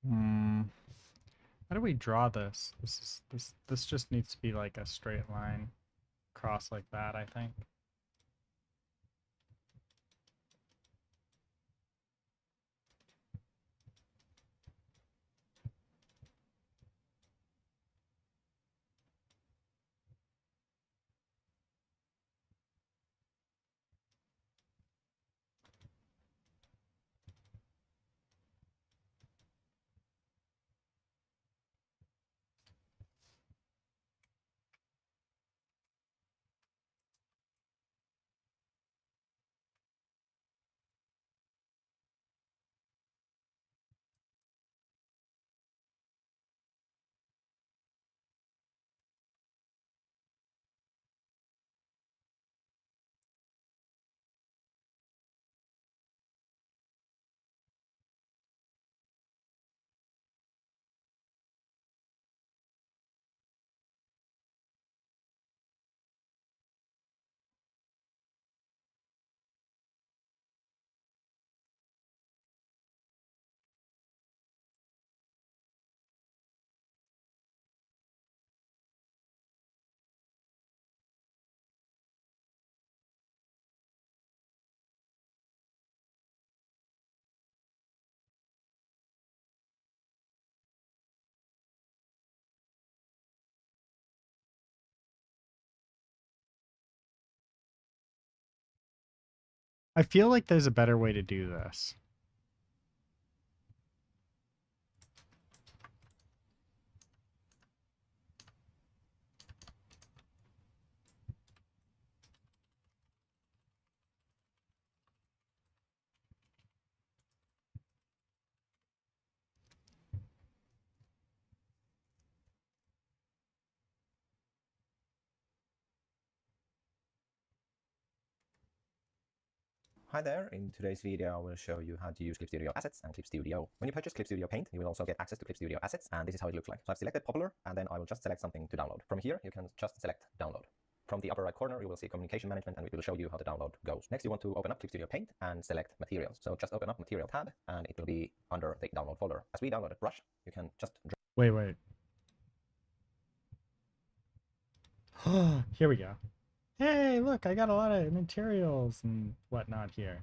Hmm. How do we draw this? This just needs to be like a straight line across like that, I think. I feel like there's a better way to do this. Hi there, in today's video I will show you how to use Clip Studio assets and Clip Studio. When you purchase Clip Studio Paint, you will also get access to Clip Studio assets, and this is how it looks like. So I've selected Popular, and then I will just select something to download. From here, you can just select Download. From the upper right corner, you will see Communication Management, and it will show you how the download goes. Next, you want to open up Clip Studio Paint and select Materials. So just open up Material tab, and it will be under the Download folder. As we downloaded Brush, you can just Wait. Here we go. Hey, look, I got a lot of materials and whatnot here.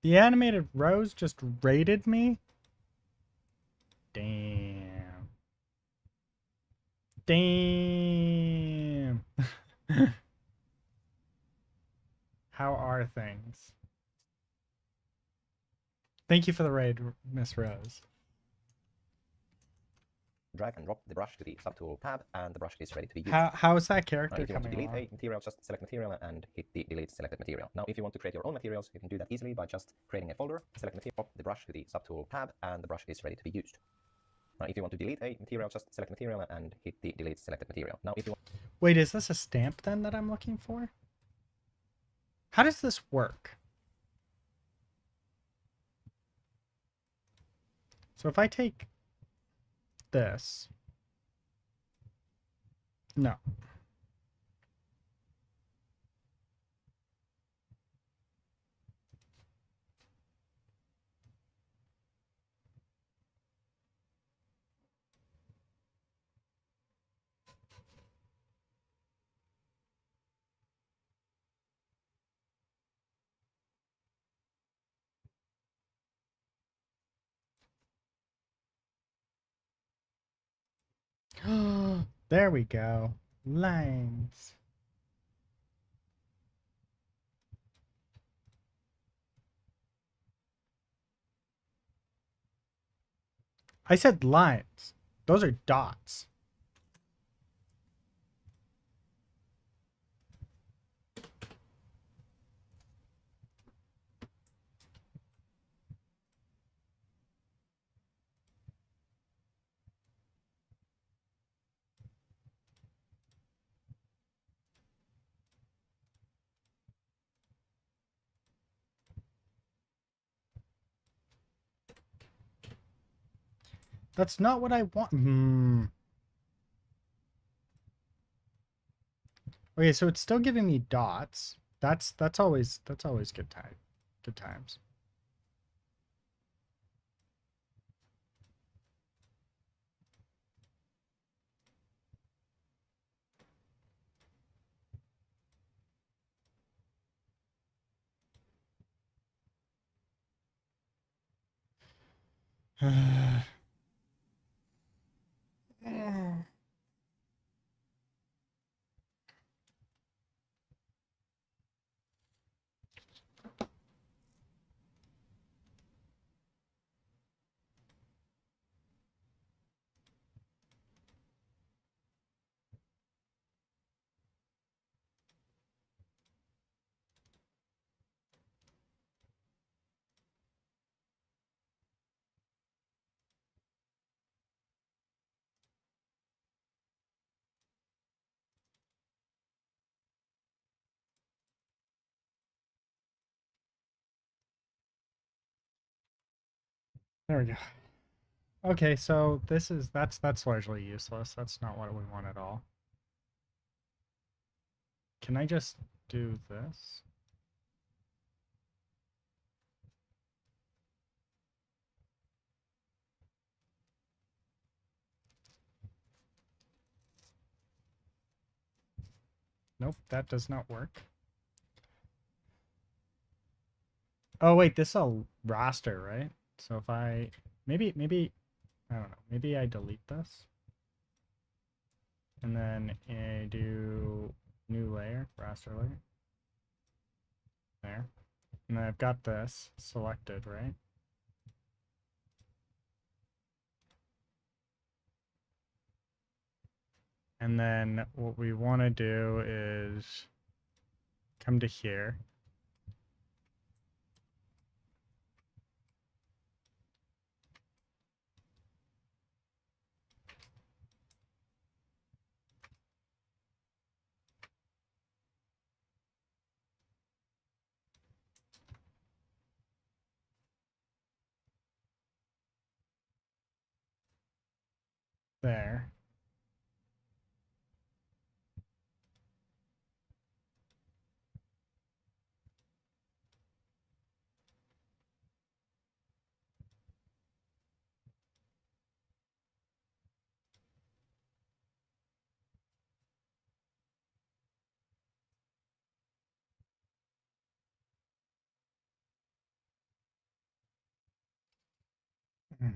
The animated rose just raided me? Damn. Damn. are things. Thank you for the raid, Miss Rose. Drag and drop the brush to the subtool tab, and the brush is ready to be used. How is that Now, character if you want to coming delete along? a material, just select material and hit the delete selected material. Now, if you want to create your own materials, you can do that easily by just creating a folder, select material, drop the brush to the subtool tab, and the brush is ready to be used. Now, if you want to delete a material, just select material and hit the delete selected material. Now, if you want Wait, is this a stamp then that I'm looking for? How does this work? So if I take this, no. There we go. Lines. I said lines. Those are dots. That's not what I want. Okay, so it's still giving me dots. That's always good time. Good times. There we go. Okay, so that's largely useless. That's not what we want at all. Can I just do this? Nope, that does not work. Oh wait, this is a raster, right? So if I maybe I don't know, maybe I delete this. And then I do new layer, raster layer. There. And then I've got this selected, right? And then what we want to do is come to here. There. Hmm.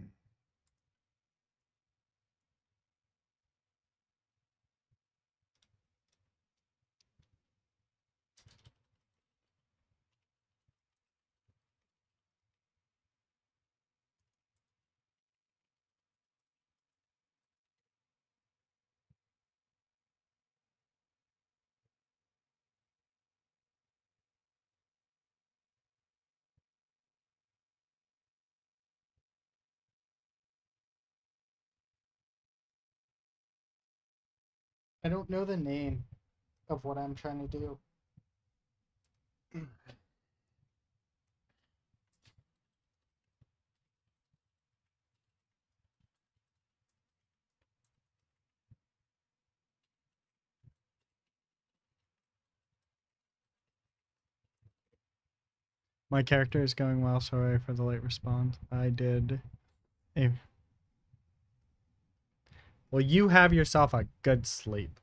I don't know the name of what I'm trying to do. My character is going well. Sorry for the late response. I did a. Well, you have yourself a good sleep.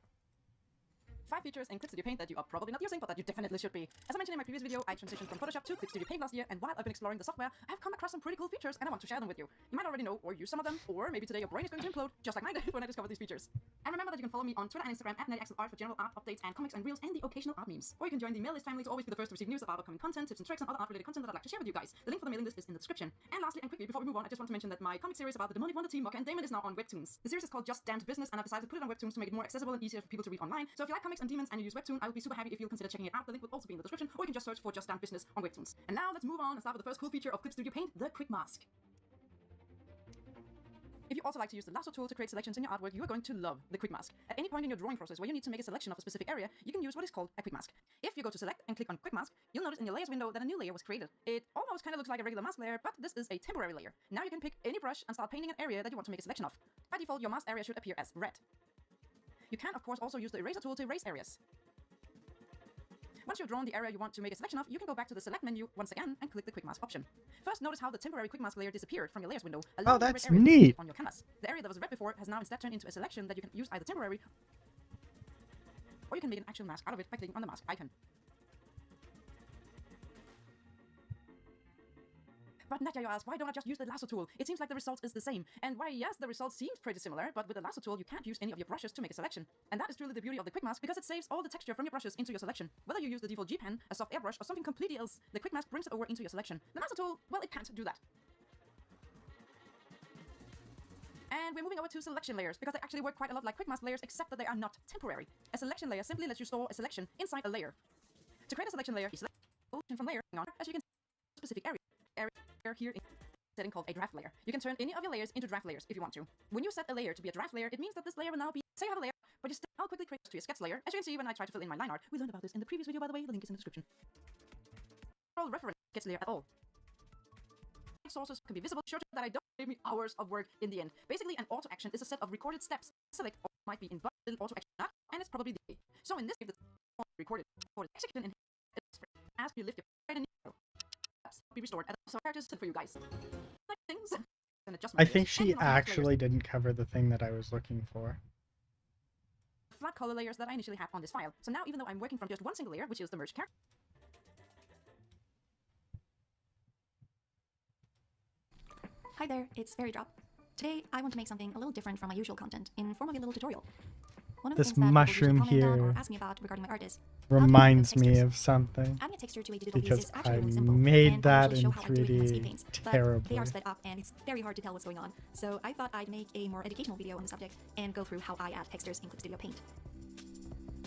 5 features in Clip Studio Paint that you are probably not using, but that you definitely should be. As I mentioned in my previous video, I transitioned from Photoshop to Clip Studio Paint last year, and while I've been exploring the software, I have come across some pretty cool features, and I want to share them with you. You might already know or use some of them, or maybe today your brain is going to implode, just like mine did when I discovered these features. And remember that you can follow me on Twitter and Instagram at @NetXLR for general art updates and comics and reels and the occasional art memes. Or you can join the mail list family to always be the first to receive news about upcoming content, tips and tricks, and other art-related content that I'd like to share with you guys. The link for the mailing list is in the description. And lastly, and quickly, before we move on, I just want to mention that my comic series about the demonic Wonder Team, Mocha and Damon is now on Webtoons. The series is called Just Damned Business, and I've decided to put it on Webtoons to make it more accessible and easier for people to read online. So if you like comics and demons and you use Webtoon, I would be super happy if you'll consider checking it out. The link will also be in the description, or you can just search for Just Damned Business on Webtoons. And now let's move on and start with the first cool feature of Clip Studio Paint, the Quick Mask. If you also like to use the lasso tool to create selections in your artwork, you are going to love the Quick Mask. At any point in your drawing process where you need to make a selection of a specific area, you can use what is called a Quick Mask. If you go to Select and click on Quick Mask, you'll notice in your Layers window that a new layer was created. It almost kind of looks like a regular mask layer, but this is a temporary layer. Now you can pick any brush and start painting an area that you want to make a selection of. By default, your mask area should appear as red. You can, of course, also use the Eraser tool to erase areas. Once you've drawn the area you want to make a selection of, you can go back to the Select menu once again and click the Quick Mask option. First, notice how the temporary Quick Mask layer disappeared from your Layers window, allowing the red that's area to neat. be on your canvas. The area that was red before has now instead turned into a selection that you can use either temporary, or you can make an actual mask out of it by clicking on the mask icon. But Natya, you ask, why don't I just use the lasso tool? It seems like the result is the same. And why, yes, the result seems pretty similar, but with the lasso tool, you can't use any of your brushes to make a selection. And that is truly the beauty of the Quick Mask, because it saves all the texture from your brushes into your selection. Whether you use the default G-pen, a soft airbrush, or something completely else, the Quick Mask brings it over into your selection. The lasso tool, well, it can't do that. And we're moving over to selection layers, because they actually work quite a lot like Quick Mask layers, except that they are not temporary. A selection layer simply lets you store a selection inside a layer. To create a selection layer, you select from layer on, as you can see, specific area here in setting called a draft layer. You can turn any of your layers into draft layers if you want to. When you set a layer to be a draft layer, it means that this layer will now be, say you have a layer, but you still, I'll quickly create to a sketch layer. As you can see when I try to fill in my line art, we learned about this in the previous video, by the way, the link is in the description. Reference sketch layer at all. Sources can be visible, sure that I don't save me hours of work in the end. Basically, an auto action is a set of recorded steps. Select all might be in little auto action, and it's probably the so in this case, the recorded or executed in as you lift your right and be restored and so characters for you guys. Like things and adjustment. I think she actually didn't cover the thing that I was looking for. Flat color layers that I initially had on this file. So now, even though I'm working from just one single layer, which is the merge character. Hi there, it's Fairy Drop. Today, I want to make something a little different from my usual content in form of a little tutorial. One of the This things that mushroom people usually comment on here or ask me about regarding my art is reminds me of something, adding a texture to a digital piece because is actually I really simple, made and that I'll in show how I do it in 3D Paints, but terribly. they are split up and it's very hard to tell what's going on. So I thought I'd make a more educational video on the subject and go through how I add textures in Clip Studio Paint.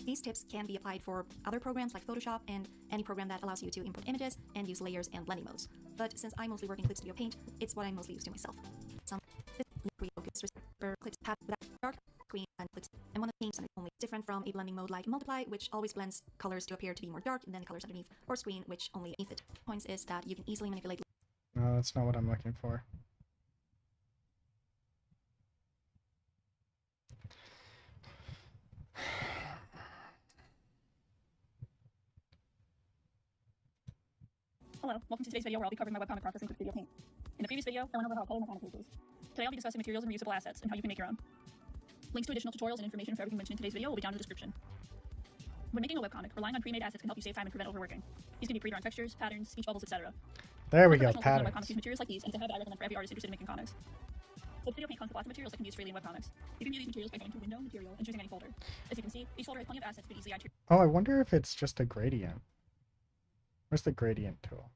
These tips can be applied for other programs like Photoshop and any program that allows you to import images and use layers and blending modes. But since I mostly work in Clip Studio Paint, it's what I mostly use to myself. Some clips have that dark screen and clips, and one of the things that is only different from a blending mode like Multiply, which always blends colors to appear to be more dark than colors underneath, or Screen, which only underneath it. Points is that you can easily manipulate. No, that's not what I'm looking for. Hello, welcome to today's video where I'll be covering my webcomic process in Clip Studio Paint. In the previous video, I went over how color mechanics is. Today I'll be discussing materials and reusable assets and how you can make your own. Links to additional tutorials and information for everything mentioned in today's video will be down in the description. When making a webcomic, relying on pre-made assets can help you save time and prevent overworking. These can be pre-drawn textures, patterns, speech bubbles, etc. There we go, Webcomics patterns. use materials like these, and it's a habit I recommend for every artist interested in making comics. Clip Studio Paint comes with lots of materials that can be used freely in webcomics. You can view these materials by going to Window, Material, and choosing any folder. As you can see, each folder has plenty of assets you can easily add to. Oh, I wonder if it's just a gradient. Where's the gradient tool?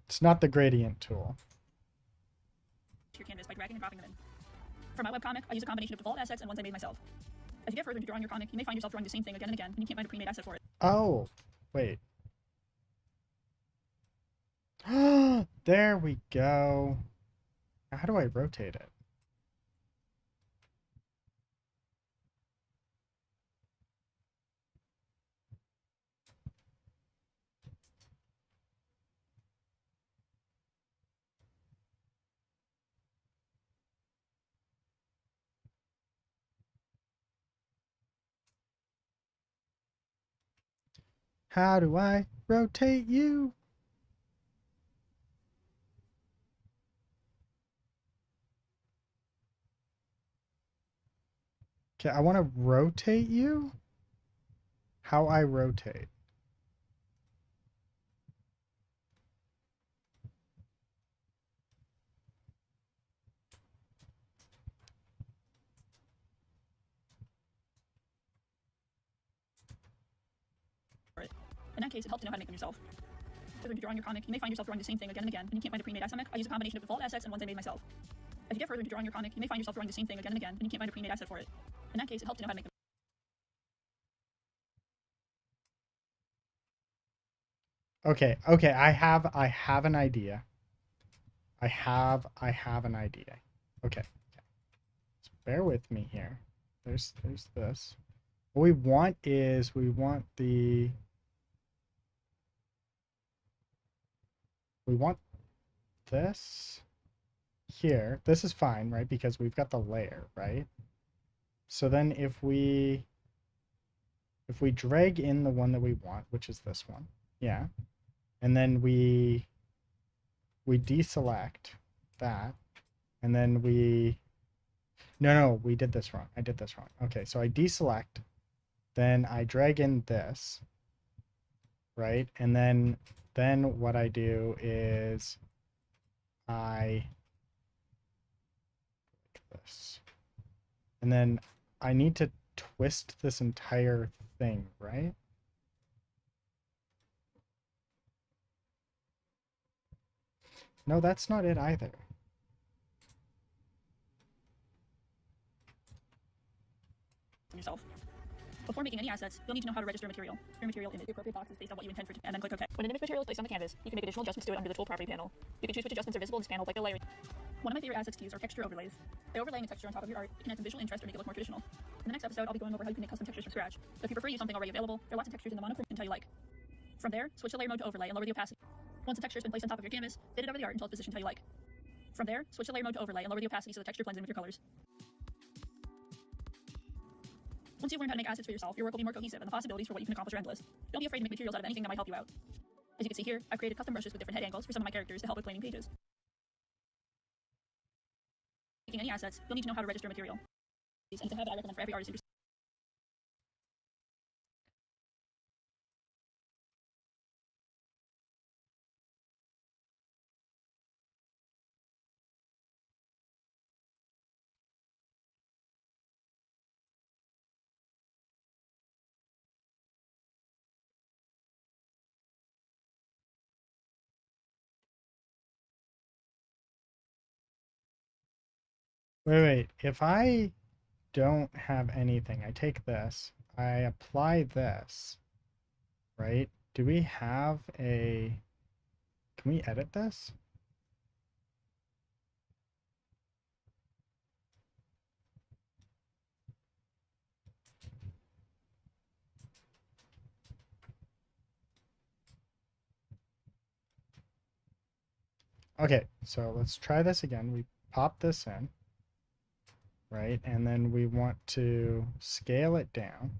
It's not the gradient tool. To your canvas by dragging and dropping them in. For my webcomic, I use a combination of default assets and ones I made myself. As you get further into drawing your comic, you may find yourself drawing the same thing again and again, and you can't find a pre-made asset for it. Oh, wait. There we go. How do I rotate it? How do I rotate you? Okay, I want to rotate you. How I rotate. In that case, it helps to know how to make them yourself. Further into drawing your comic, you may find yourself drawing the same thing again and again, and you can't find a pre-made asset. I use a combination of default assets and ones I made myself. As you get further into drawing your comic, you may find yourself drawing the same thing again and again, and you can't find a pre-made asset for it. In that case, it helps to know how to make them. Okay, I have an idea. I have an idea. Okay. So bear with me here. There's this. What we want is we want this here. This is fine, right? Because we've got the layer, right? So then if we drag in the one that we want, which is this one, yeah, and then we deselect that, and then no, we did this wrong. I did this wrong. Okay, so I deselect, then I drag in this, right? And then what I do is I like this. And then I need to twist this entire thing, right? No, that's not it either. Yourself. Before making any assets, you'll need to know how to register a material. Your material image, the appropriate boxes based on what you intend for it, and then click OK. When an image material is placed on the canvas, you can make additional adjustments to it under the tool property panel. You can choose which adjustments are visible in this panel, like the layer. One of my favorite assets to use are texture overlays. By overlaying a texture on top of your art, it can add some visual interest or make it look more traditional. In the next episode, I'll be going over how you can make custom textures from scratch. So if you prefer to use something already available, there are lots of textures in the monochrome until you like. From there, switch the layer mode to overlay and lower the opacity. Once the texture has been placed on top of your canvas, fit it over the art until it's positioned how you like. From there, switch the layer mode to overlay and lower the opacity so the texture blends in with your colors. Once you've learned how to make assets for yourself, your work will be more cohesive and the possibilities for what you can accomplish are endless. Don't be afraid to make materials out of anything that might help you out. As you can see here, I've created custom brushes with different head angles for some of my characters to help with planing pages. Making any assets, you'll need to know how to register a material. And to have it, I recommend for every artist interested. Wait. If I don't have anything, I take this, I apply this, right? Do we have a... Can we edit this? Okay, so let's try this again. We pop this in, right? And then we want to scale it down.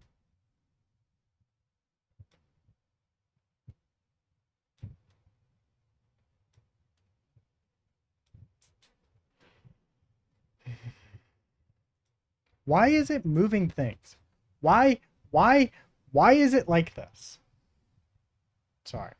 Why is it moving things? Why is it like this? Sorry.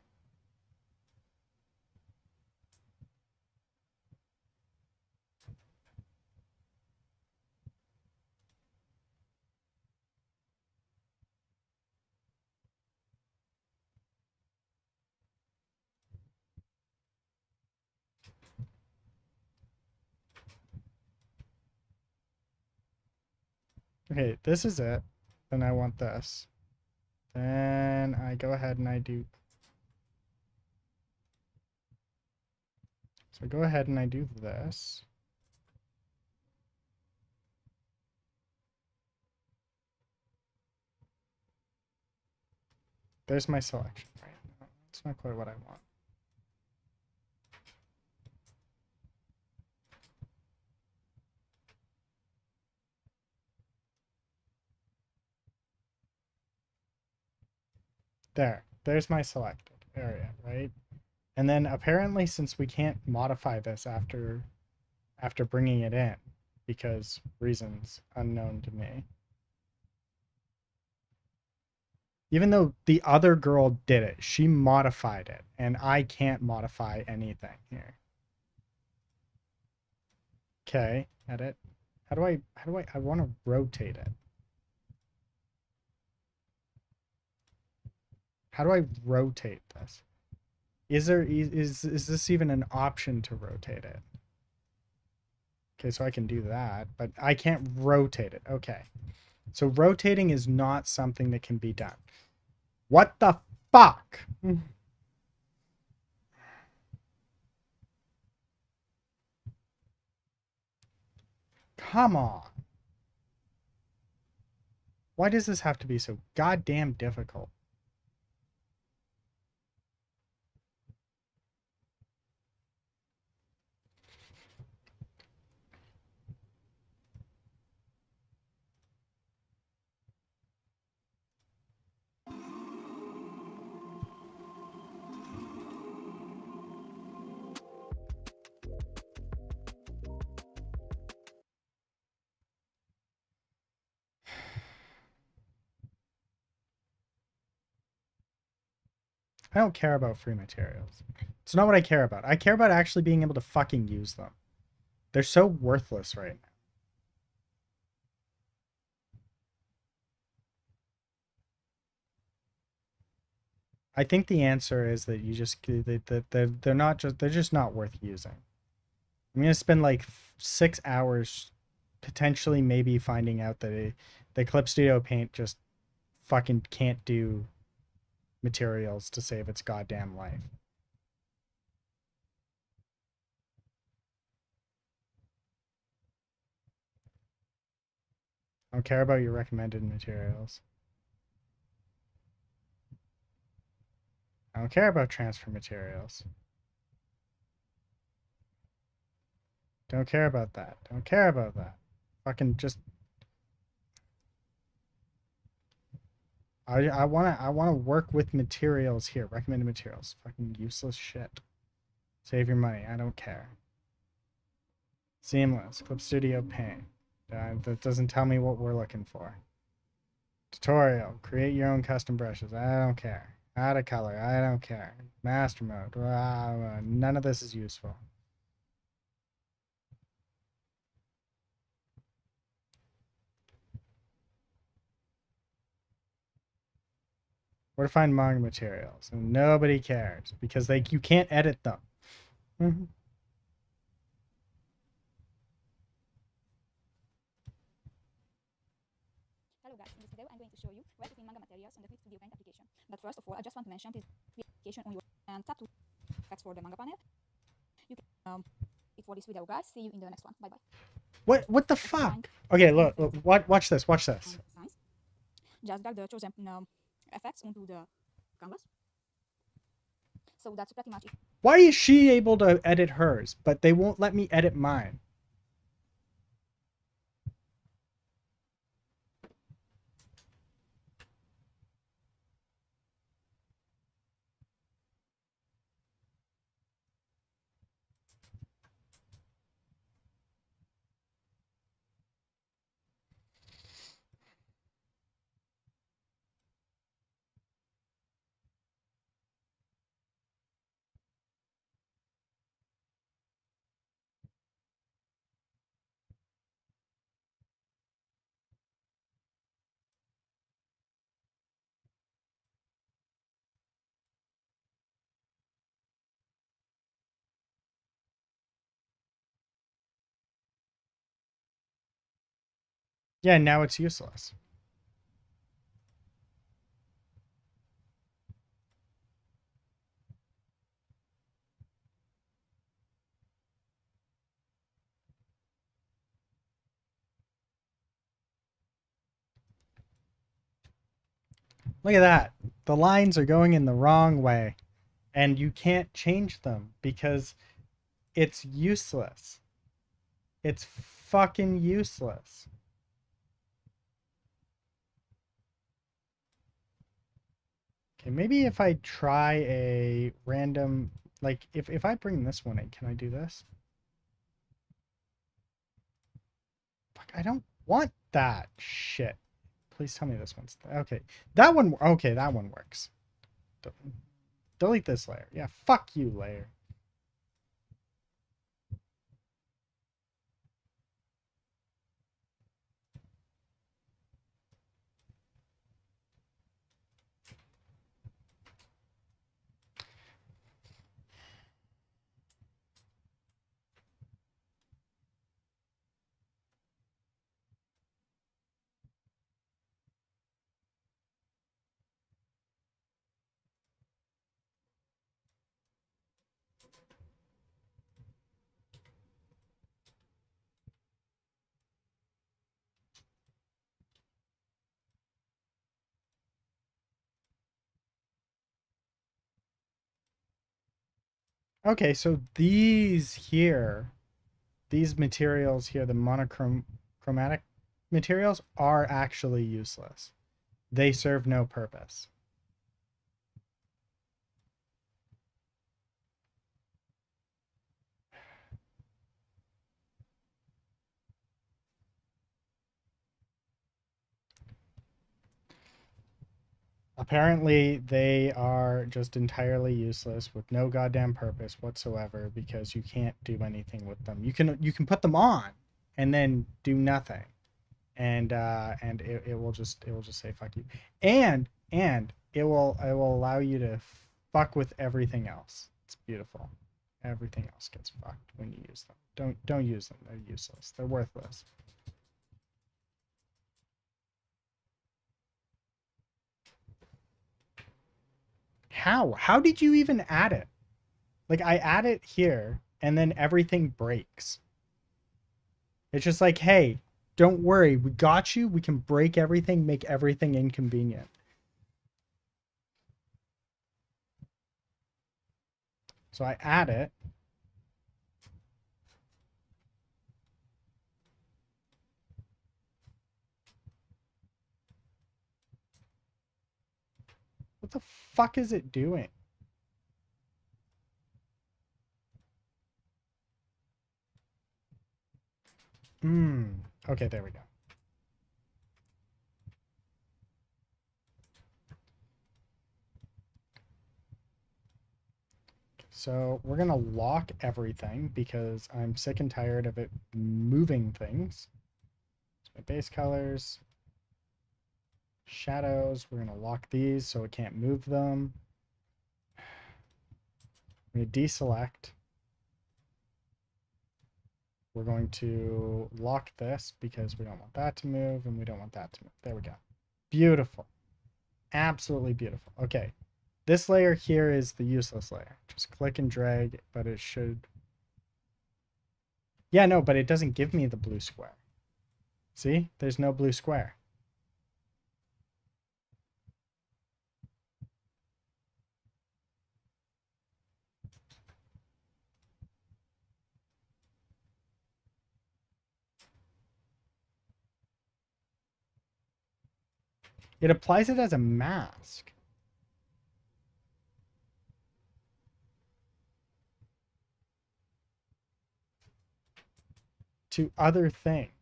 Okay, this is it. Then I want this. Then I go ahead and I do. So I go ahead and I do this. There's my selection, right? No, that's not quite what I want. There's my selected area, right? And then apparently, since we can't modify this after bringing it in, because reasons unknown to me, even though the other girl did it, she modified it, and I can't modify anything here. Okay, edit. How do I want to rotate it? How do I rotate this? Is this even an option to rotate it? Okay, so I can do that, but I can't rotate it. Okay. So rotating is not something that can be done. What the fuck? Come on. Why does this have to be so goddamn difficult? I don't care about free materials. It's not what I care about. I care about actually being able to fucking use them. They're so worthless right now. I think the answer is that you just they're just not worth using. I'm gonna spend like 6 hours potentially maybe finding out that the Clip Studio Paint just fucking can't do materials to save its goddamn life. I don't care about your recommended materials. I don't care about transfer materials. Don't care about that. Don't care about that. Fucking just I wanna work with materials here. Recommended materials. Fucking useless shit. Save your money. I don't care. Seamless. Clip Studio Paint. That doesn't tell me what we're looking for. Tutorial. Create your own custom brushes. I don't care. Add a color. I don't care. Master mode. None of this is useful. Where to find manga materials? And nobody cares because you can't edit them. Hello guys, in this video I'm going to show you where to find manga materials in the Clip Studio Paint application. But first of all, I just want to mention this application on your and tap to text for the manga panel. You can it for this video guys. See you in the next one. Bye bye. What the fuck? Okay, look, watch this. Just drag the chosen effects onto the canvas. So that's pretty much it. Why is she able to edit hers, but they won't let me edit mine? Yeah, now it's useless. Look at that. The lines are going in the wrong way. And you can't change them because it's useless. It's fucking useless. Okay, maybe if I try a random, like, if I bring this one in, can I do this? Fuck, I don't want that shit. Please tell me this one's, okay. That one, okay, that one works. Delete this layer. Yeah, fuck you, layer. Okay, so these here, these materials here, the monochromatic materials, are actually useless. They serve no purpose. Apparently, they are just entirely useless with no goddamn purpose whatsoever because you can't do anything with them. You can put them on and then do nothing. And it will just say fuck you. And it will allow you to fuck with everything else. It's beautiful. Everything else gets fucked when you use them. Don't use them. They're useless. They're worthless. How did you even add it? Like, I add it here and then everything breaks. It's just like, hey, don't worry, we got you. We can break everything, make everything inconvenient. So I add it. What the fuck is it doing? Okay, there we go. So we're going to lock everything because I'm sick and tired of it moving things. So my base colors, shadows, we're going to lock these so it can't move them. I'm going to deselect. We're going to lock this because we don't want that to move and we don't want that to move. There we go. Beautiful. Absolutely beautiful. Okay. This layer here is the useless layer. Just click and drag, but it should... Yeah, no, but it doesn't give me the blue square. See? There's no blue square. It applies it as a mask. To other things.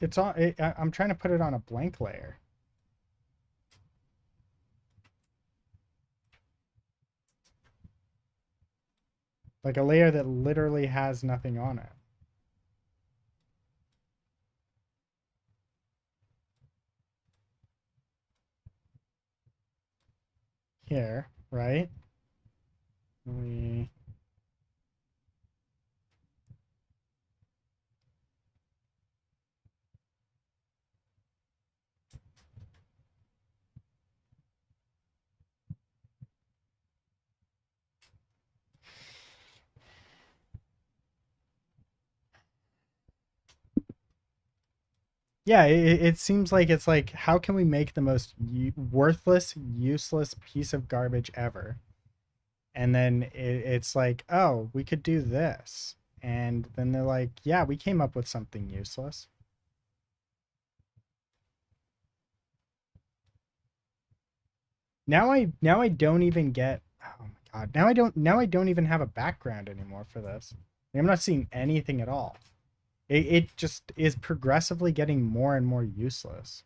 it's on. I'm trying to put it on a blank layer. Like a layer that literally has nothing on it. Here, right? We Yeah, it seems like it's like, how can we make the most worthless, useless piece of garbage ever? And then it's like, oh, we could do this. And then they're like, yeah, we came up with something useless. Now I don't even get, oh my god. Now I don't even have a background anymore for this. I'm not seeing anything at all. It just is progressively getting more and more useless.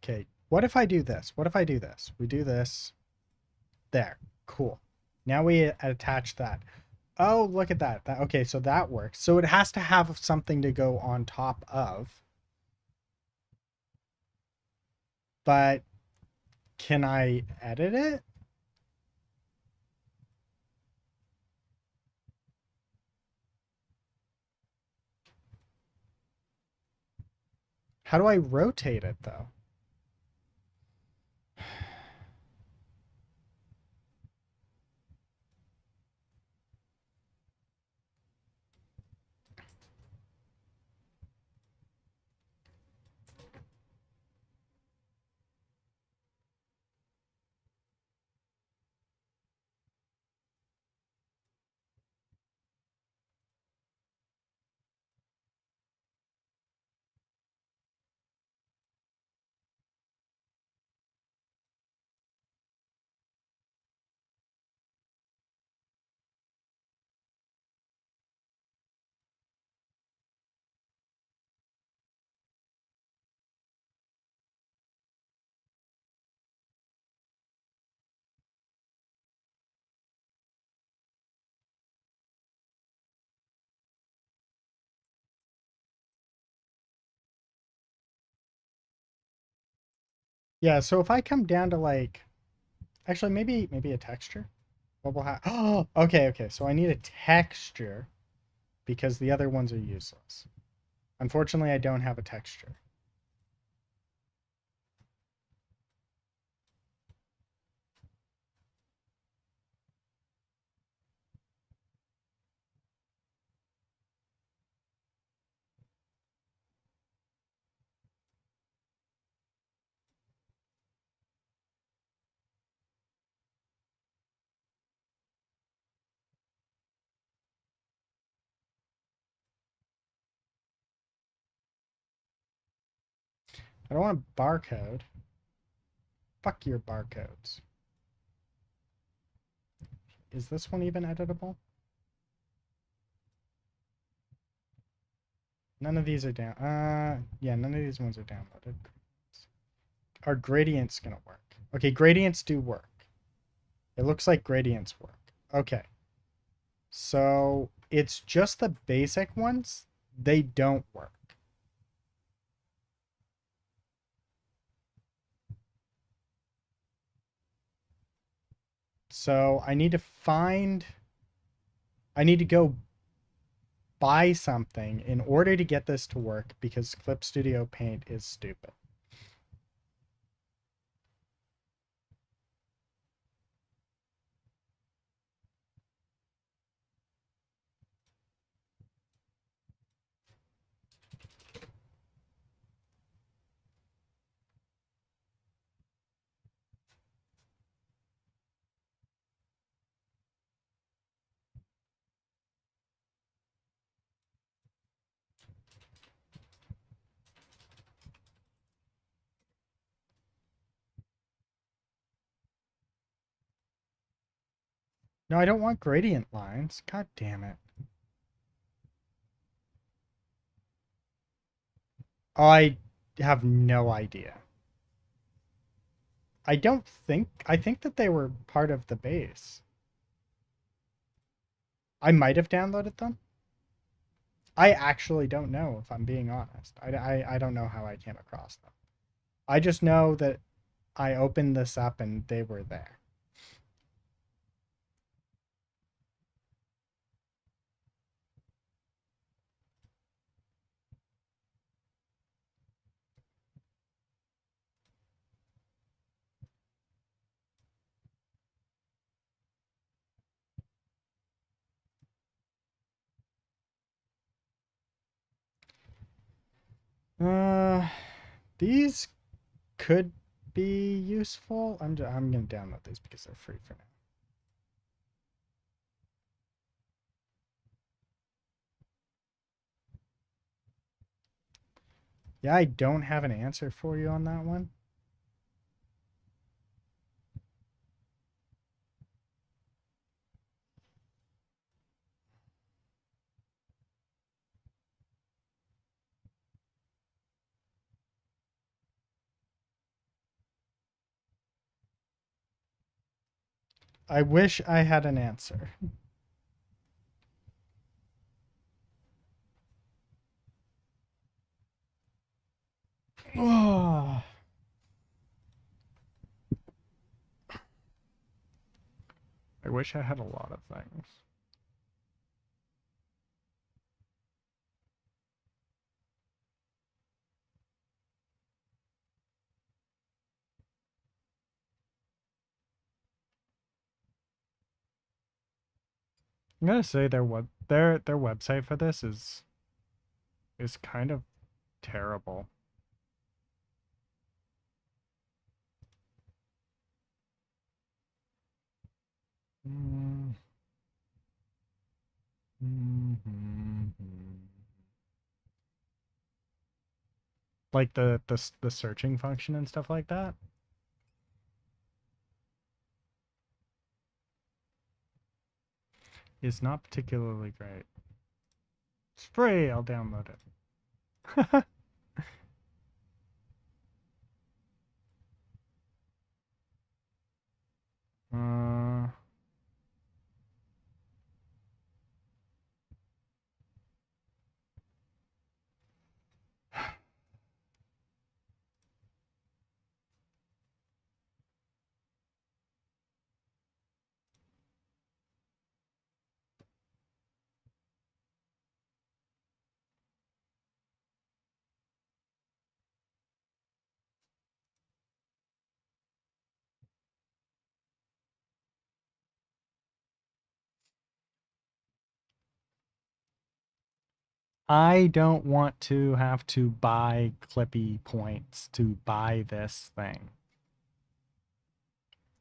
Okay, what if I do this? What if I do this? We do this. There. Cool. Now we attach that. Oh, look at that. Okay, so that works. So it has to have something to go on top of. But can I edit it? How do I rotate it though? Yeah, so if I come down to like, actually maybe a texture. What will happen? Oh, okay. So I need a texture because the other ones are useless. Unfortunately, I don't have a texture. I don't want a barcode. Fuck your barcodes. Is this one even editable? None of these are down. Yeah, none of these ones are downloaded. Are gradients gonna work? Okay, gradients do work. It looks like gradients work. Okay. So it's just the basic ones. They don't work. So I need to go buy something in order to get this to work because Clip Studio Paint is stupid. No, I don't want gradient lines. God damn it. I have no idea. I think that they were part of the base. I might have downloaded them. I actually don't know, if I'm being honest. I don't know how I came across them. I just know that I opened this up and they were there. These could be useful. I'm gonna download these because they're free for now. Yeah, I don't have an answer for you on that one. I wish I had an answer. Oh. I wish I had a lot of things. I'm gonna say their website for this is kind of terrible. Mm. Like the searching function and stuff like that. Is not particularly great. It's free, I'll download it. uh, I don't want to have to buy Clippy points to buy this thing.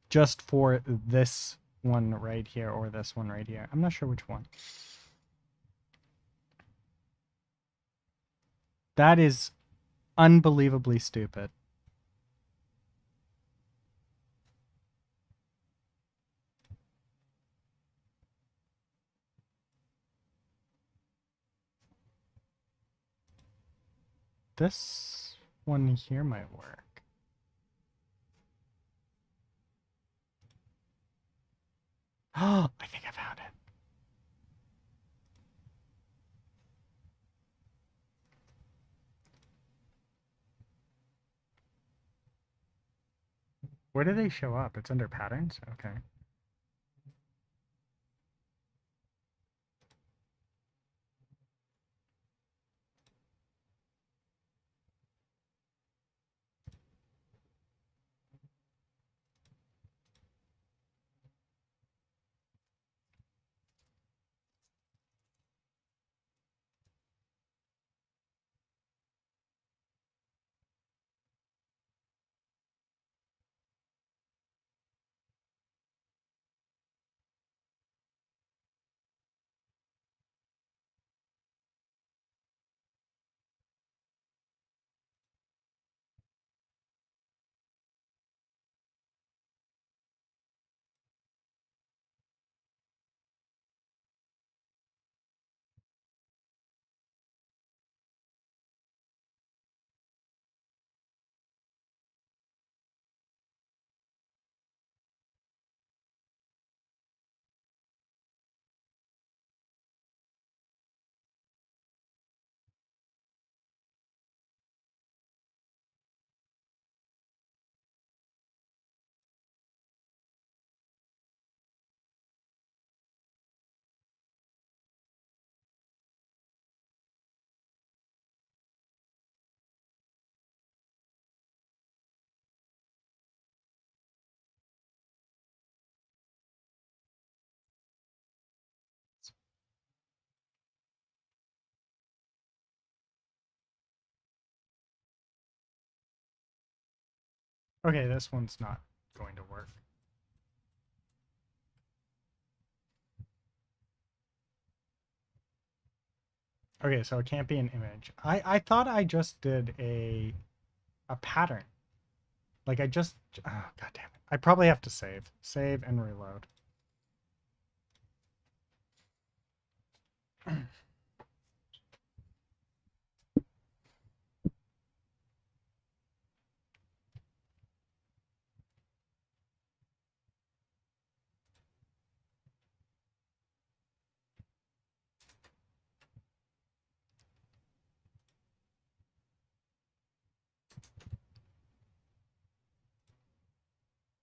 Just for this one right here or this one right here. I'm not sure which one. That is unbelievably stupid. This one here might work. Oh, I think I found it. Where do they show up? It's under patterns? Okay. Okay, this one's not going to work. Okay, so it can't be an image. I thought I just did a pattern. Like I just, oh, God damn it. I probably have to save. Save and reload.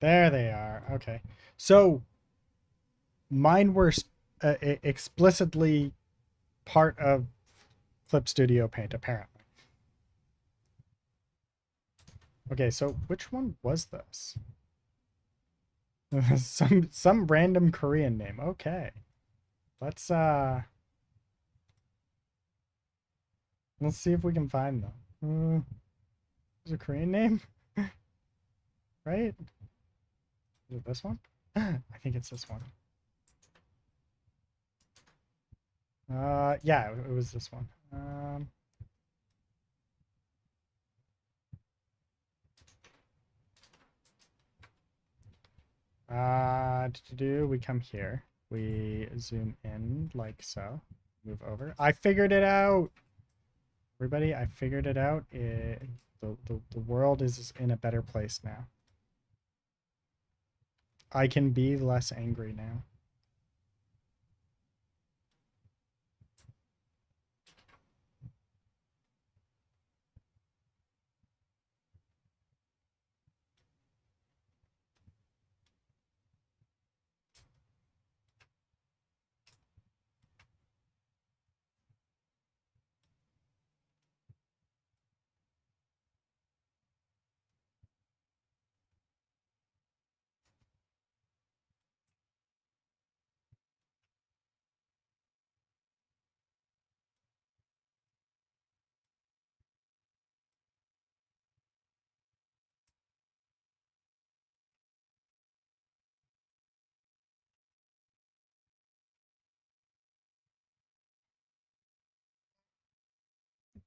There they are. Okay. So mine were explicitly part of Clip Studio Paint, apparently. Okay, so which one was this? some random Korean name. Okay. Let's see if we can find them. Is it a Korean name? Right? Is it this one? I think it's this one. Yeah, it was this one. We come here. We zoom in like so. Move over. I figured it out. Everybody, I figured it out. The world is in a better place now. I can be less angry now.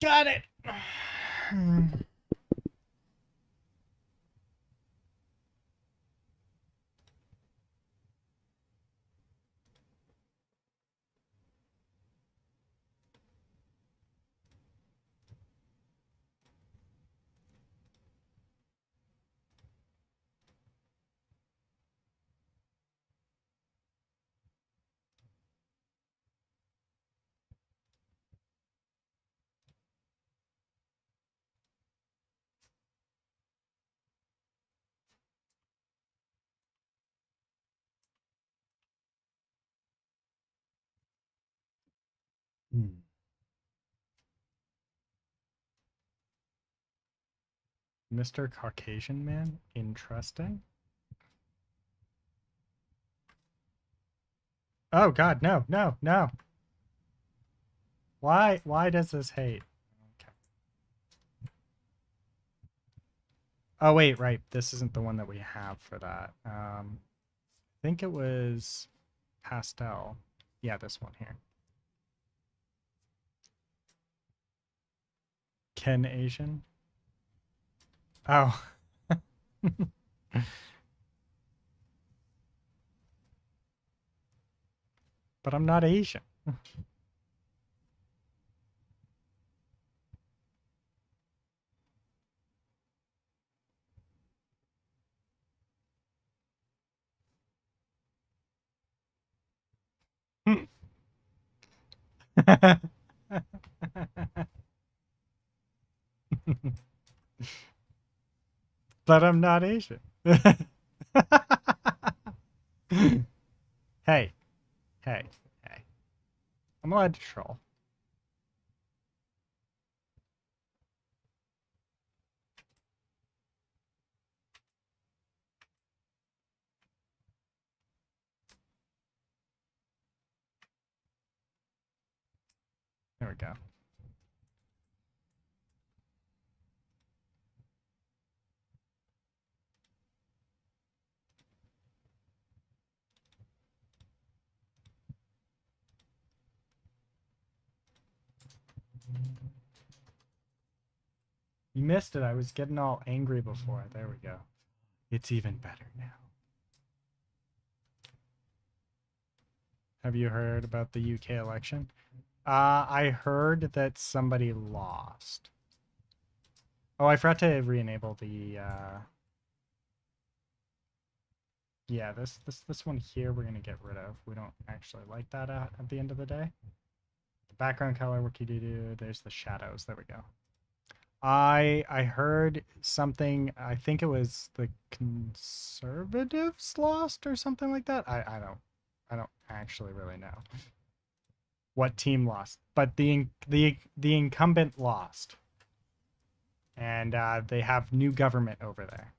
Got it. Mr. Caucasian Man? Interesting. Oh God, no, no, no. Why does this hate? Okay. Oh wait, right. This isn't the one that we have for that. I think it was pastel. Yeah, this one here. Ken Asian? Oh. But I'm not Asian. But I'm not Asian. Hey, hey, hey. I'm allowed to troll. There we go. You missed it. I was getting all angry before. There we go. It's even better now. Have you heard about the UK election? I heard that somebody lost. Oh, I forgot to re-enable the yeah, this one here we're gonna get rid of. We don't actually like that at the end of the day. The background color, wiki-doo-doo, there's the shadows. There we go. I heard something, I think it was the Conservatives lost or something like that. I don't actually really know what team lost, but the incumbent lost. And they have new government over there.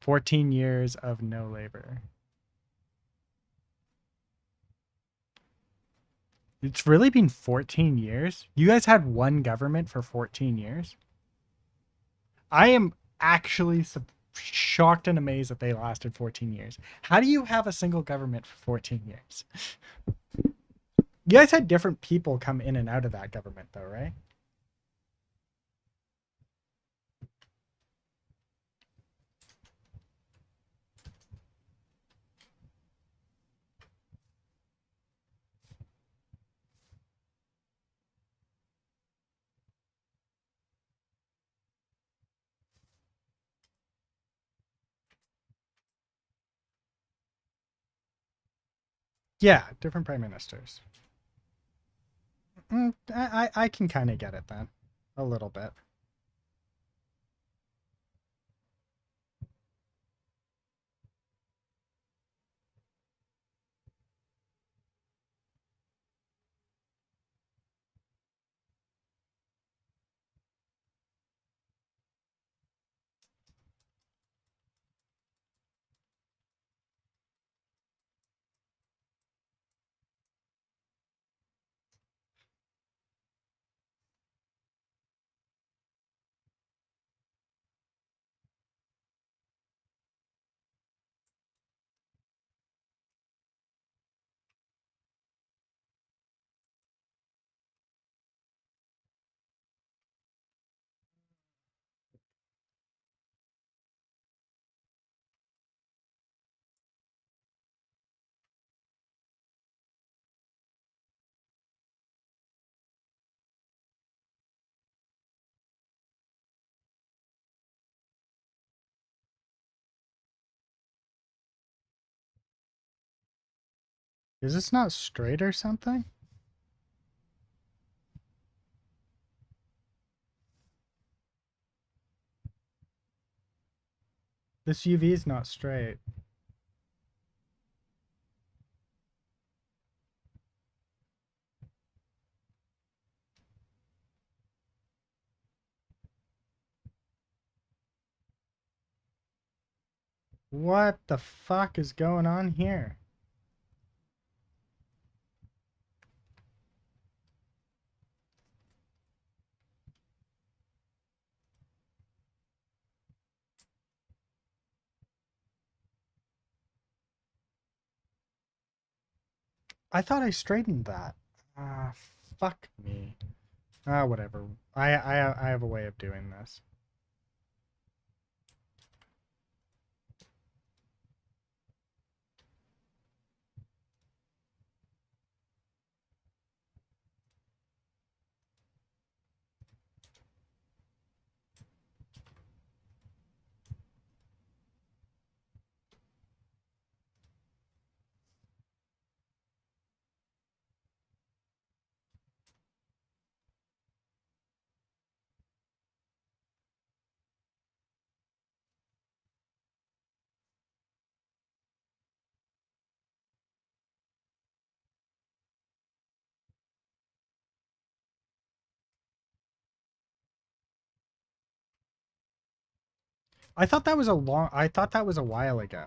14 years of no labor. It's really been 14 years? You guys had one government for 14 years? I am actually shocked and amazed that they lasted 14 years. How do you have a single government for 14 years? You guys had different people come in and out of that government though, right? Yeah, different prime ministers. I can kind of get it then. A little bit. Is this not straight or something? This UV is not straight. What the fuck is going on here? I thought I straightened that. Ah, fuck me. Ah, whatever. I have a way of doing this. I thought that was a while ago.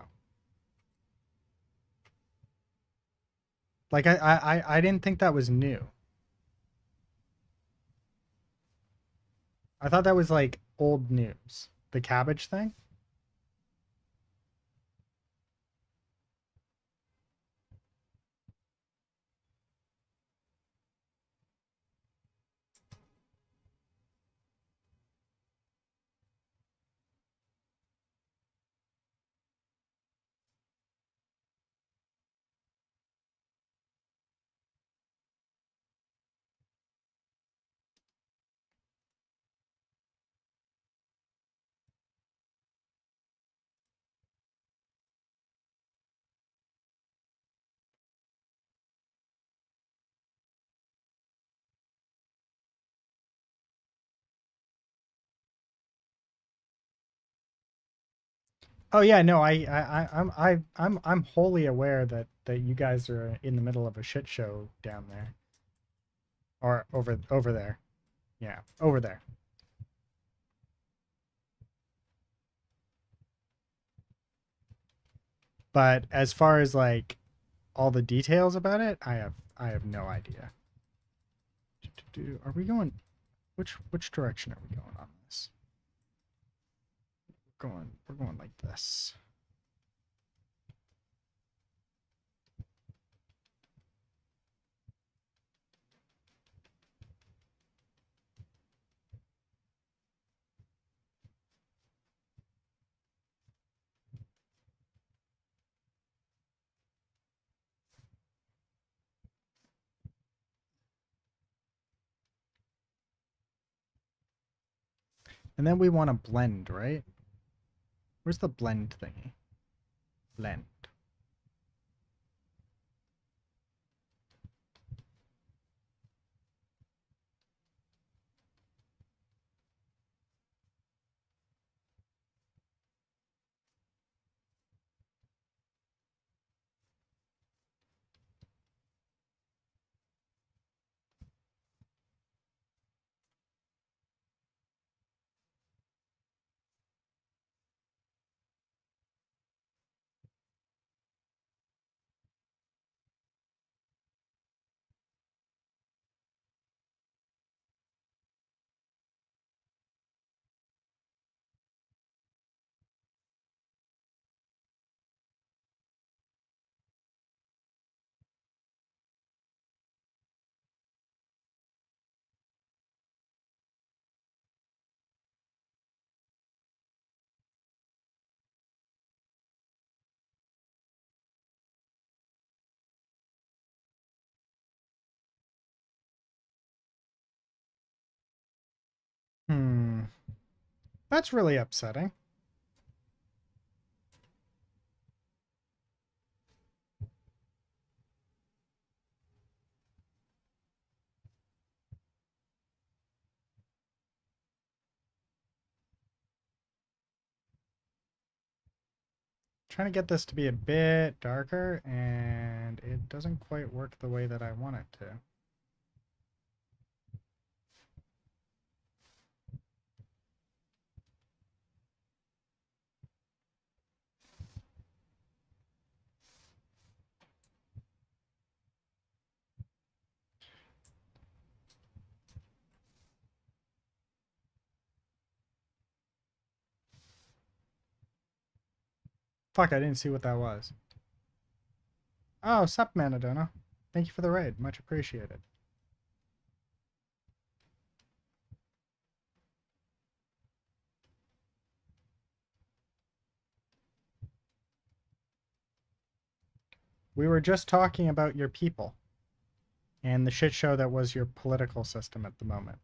Like I didn't think that was new. I thought that was like old news. The cabbage thing? Oh yeah, no, I'm wholly aware that you guys are in the middle of a shit show down there, or over there. Yeah, over there. But as far as like all the details about it, I have no idea. Are we going? Which direction are we going on this? We're going like this. And then we want to blend, right? Where's the blend thingy? Blend. Hmm. That's really upsetting. Trying to get this to be a bit darker, and it doesn't quite work the way that I want it to. Fuck, I didn't see what that was. Oh, sup, Manadona. Thank you for the raid. Much appreciated. We were just talking about your people and the shit show that was your political system at the moment.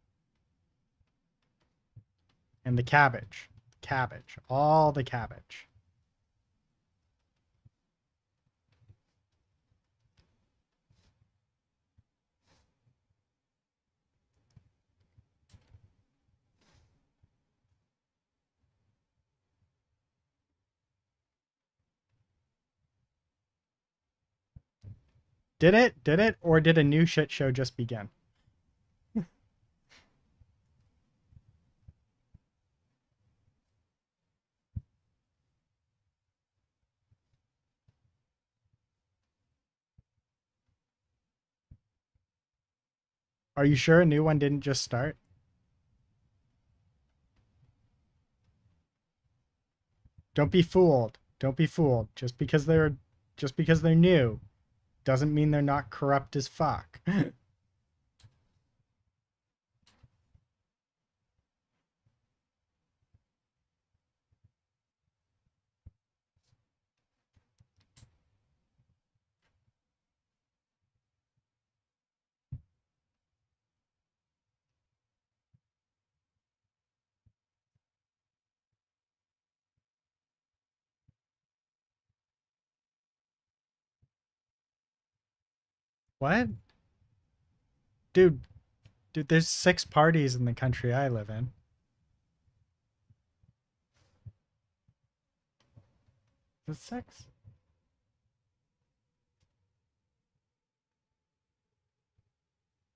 And the cabbage. Cabbage. All the cabbage. Did it? Did it? Or did a new shit show just begin? Are you sure a new one didn't just start? Don't be fooled. Don't be fooled. Just because they're new doesn't mean they're not corrupt as fuck. What? Dude, there's 6 parties in the country I live in. Is it 6?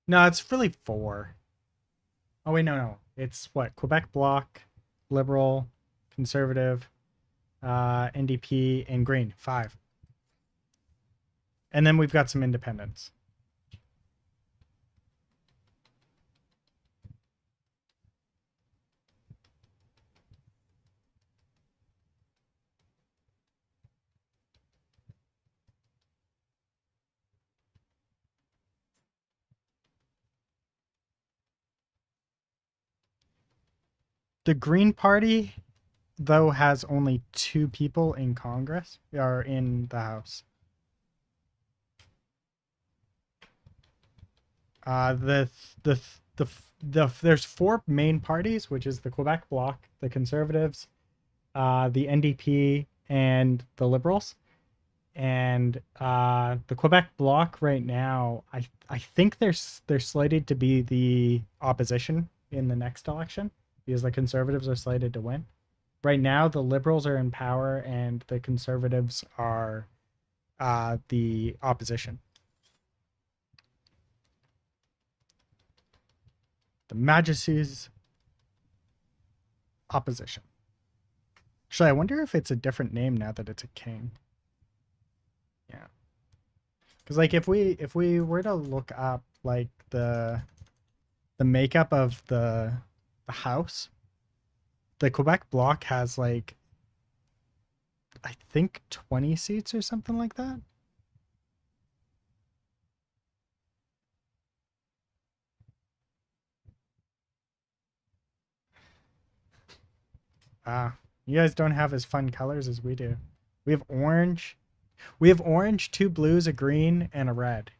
No, it's really 4. Oh wait, no. It's what? Quebec Bloc, Liberal, Conservative, NDP, and Green. 5. And then we've got some independents. The Green Party, though, has only 2 people in Congress or in the House. The there's 4 main parties, which is the Quebec Bloc, the Conservatives, the NDP, and the Liberals. And the Quebec Bloc right now, I think they're slated to be the opposition in the next election because the Conservatives are slated to win. Right now, the Liberals are in power and the Conservatives are the opposition. The Majesty's opposition. Actually, I wonder if it's a different name now that it's a king. Yeah. Because like if we were to look up like the makeup of the house, the Quebec Bloc has like I think 20 seats or something like that. You guys don't have as fun colors as we do. We have orange. We have orange, 2 blues, a green, and a red.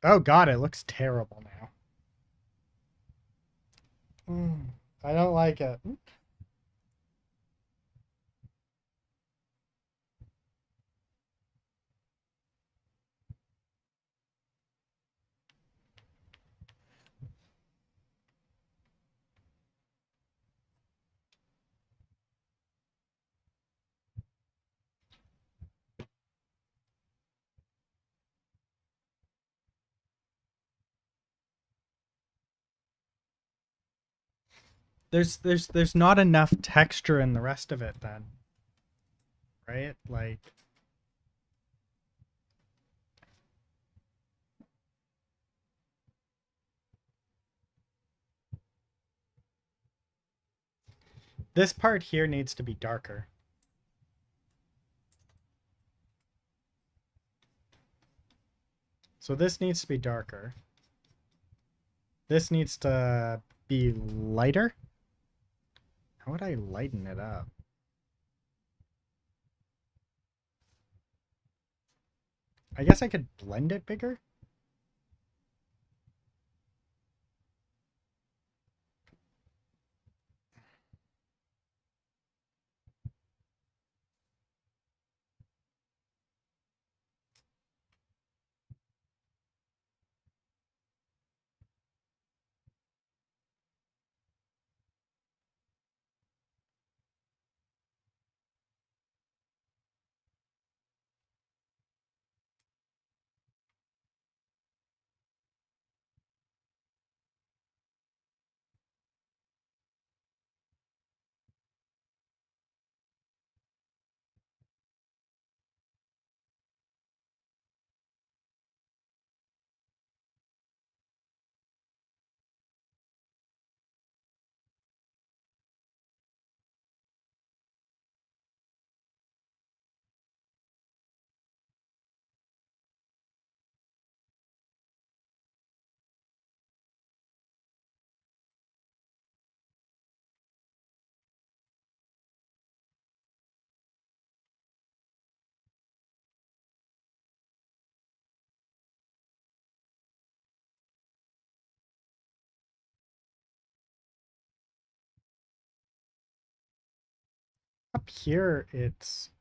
Oh god, it looks terrible now. I don't like it. There's not enough texture in the rest of it then. Right? Like this part here needs to be darker. So this needs to be darker. This needs to be lighter. How would I lighten it up? I guess I could blend it bigger. up here it's,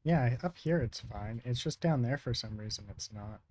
yeah, up here it's fine. It's just down there for some reason it's not.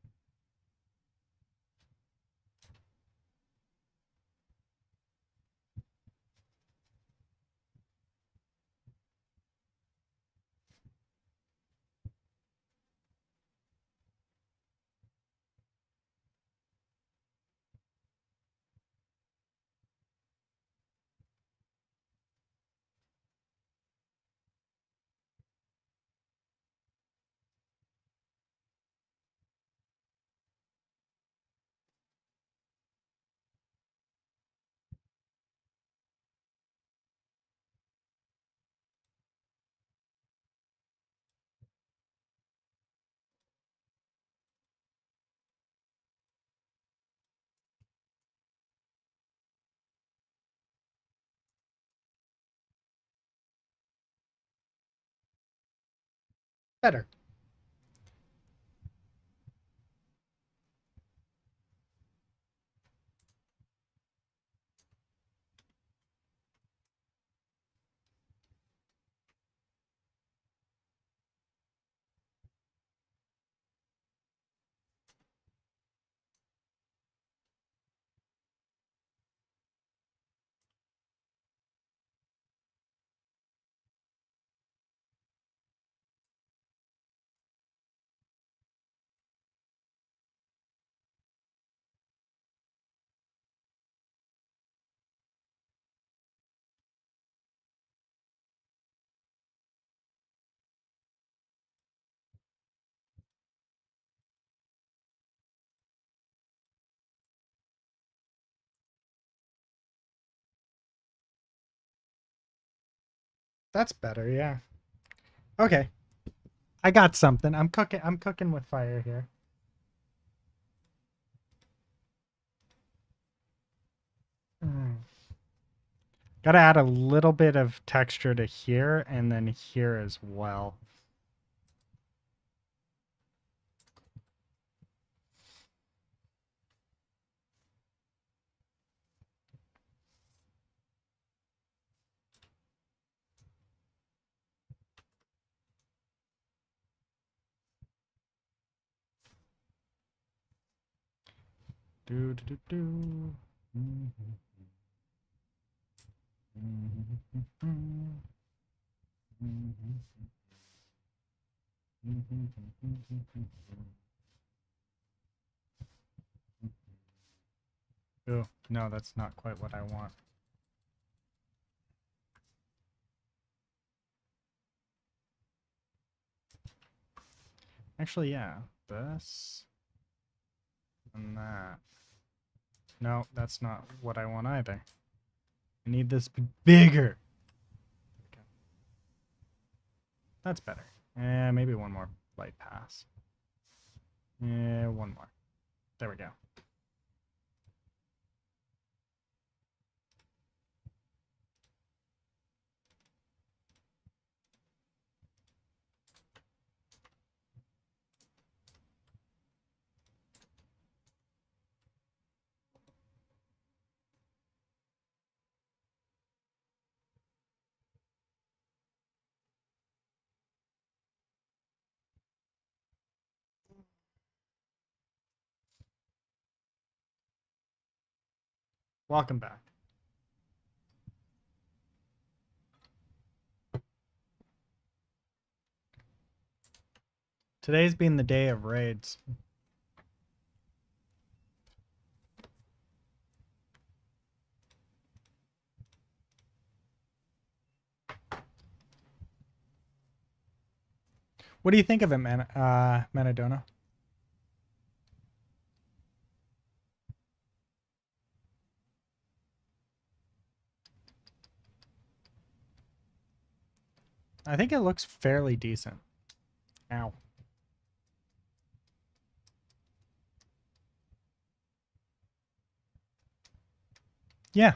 Better. That's better, yeah. Okay. I got something. I'm cooking with fire here. Gotta add a little bit of texture to here and then here as well. Do do do do. Oh, no, that's not quite what I want. Actually, yeah. This and that. No, that's not what I want either. I need this bigger. Okay. That's better. Maybe one more light pass. One more. There we go. Welcome back. Today's been the day of raids. What do you think of it, Manadona? I think it looks fairly decent. Ow. Yeah.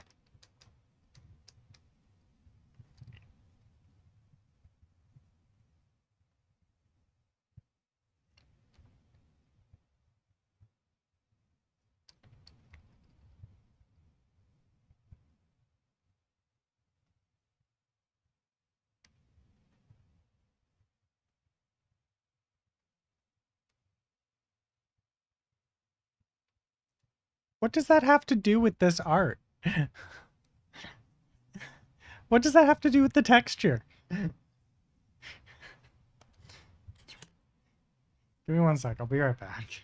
What does that have to do with this art? What does that have to do with the texture? Give me one sec. I'll be right back.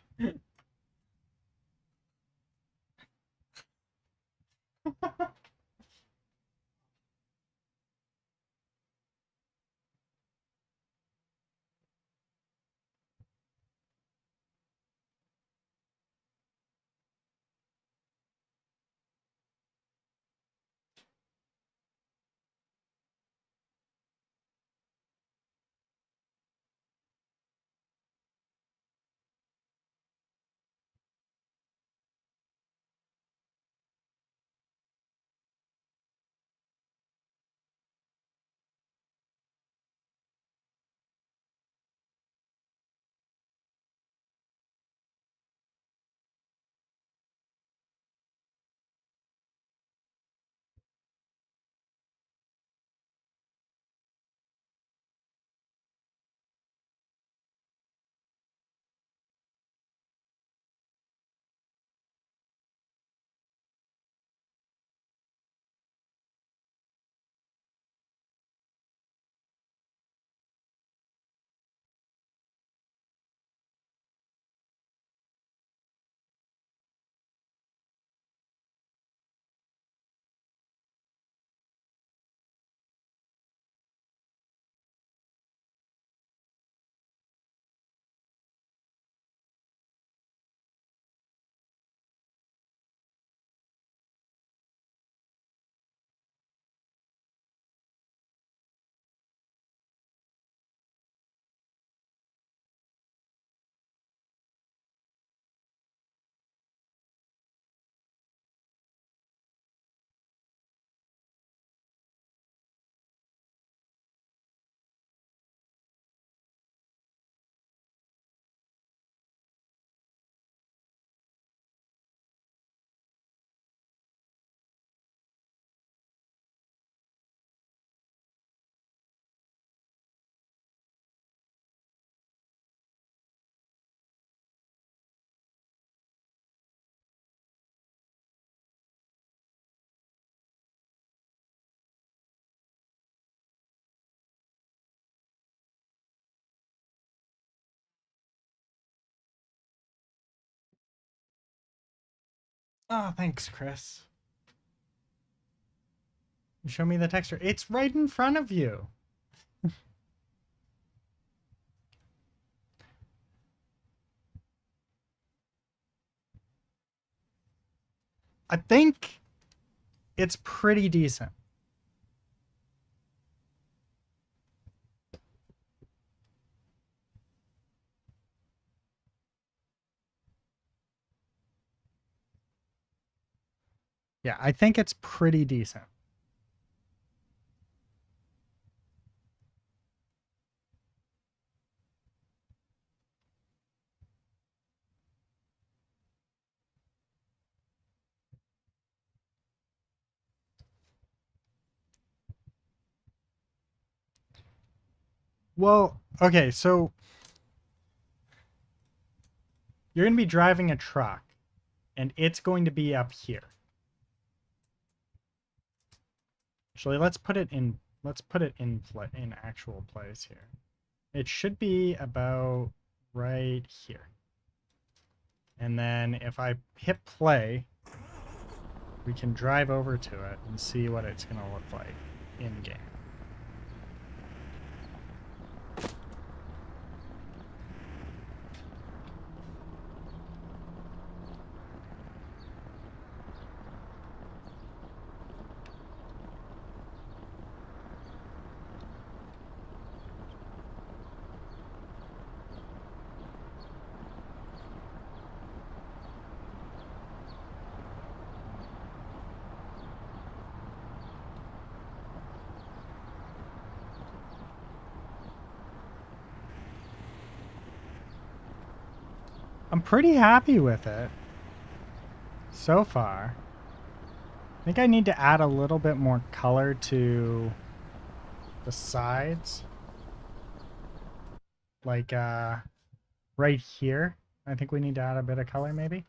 Oh, thanks, Chris. Show me the texture. It's right in front of you. I think it's pretty decent. Yeah, I think it's pretty decent. Well, okay, so you're going to be driving a truck, and it's going to be up here. Actually, let's put it in actual place here. It should be about right here. And then if I hit play, we can drive over to it and see what it's going to look like in game. I'm pretty happy with it so far. I think I need to add a little bit more color to the sides. Like right here. I think we need to add a bit of color maybe.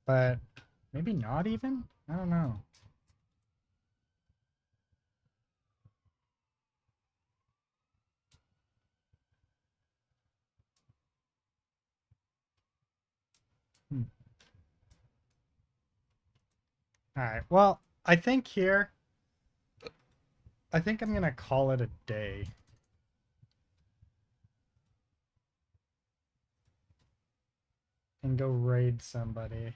But Maybe not even? I don't know. All right. Well, I think I'm going to call it a day. And go raid somebody.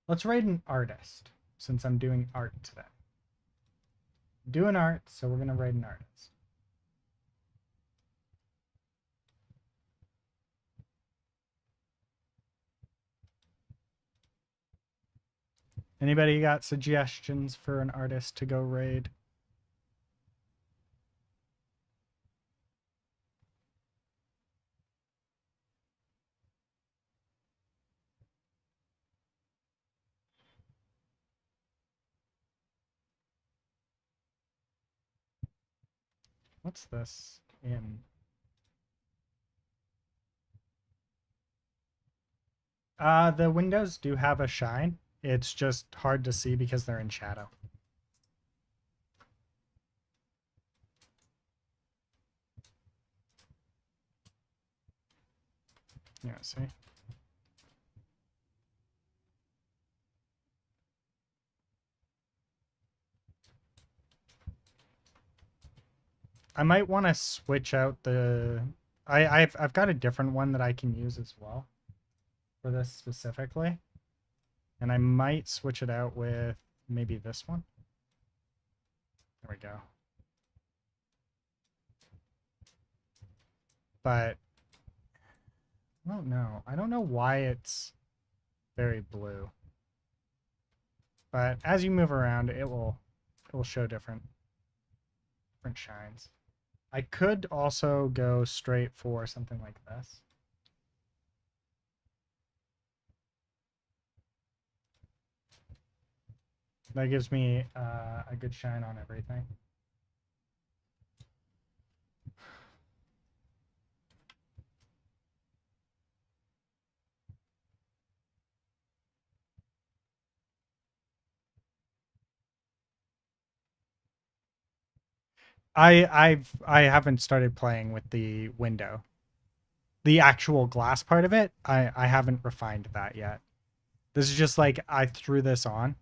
Let's raid an artist, since I'm doing art today. Doing art, so we're going to raid an artist. Anybody got suggestions for an artist to go raid? What's this in? The windows do have a shine. It's just hard to see because they're in shadow. Yeah, see? I might want to switch out the... I've got a different one that I can use as well for this specifically. And I might switch it out with maybe this one. There we go. But I don't know. I don't know why it's very blue. But as you move around, it will show different shines. I could also go straight for something like this. That gives me a good shine on everything. I haven't started playing with the window. The actual glass part of it, I haven't refined that yet. This is just like I threw this on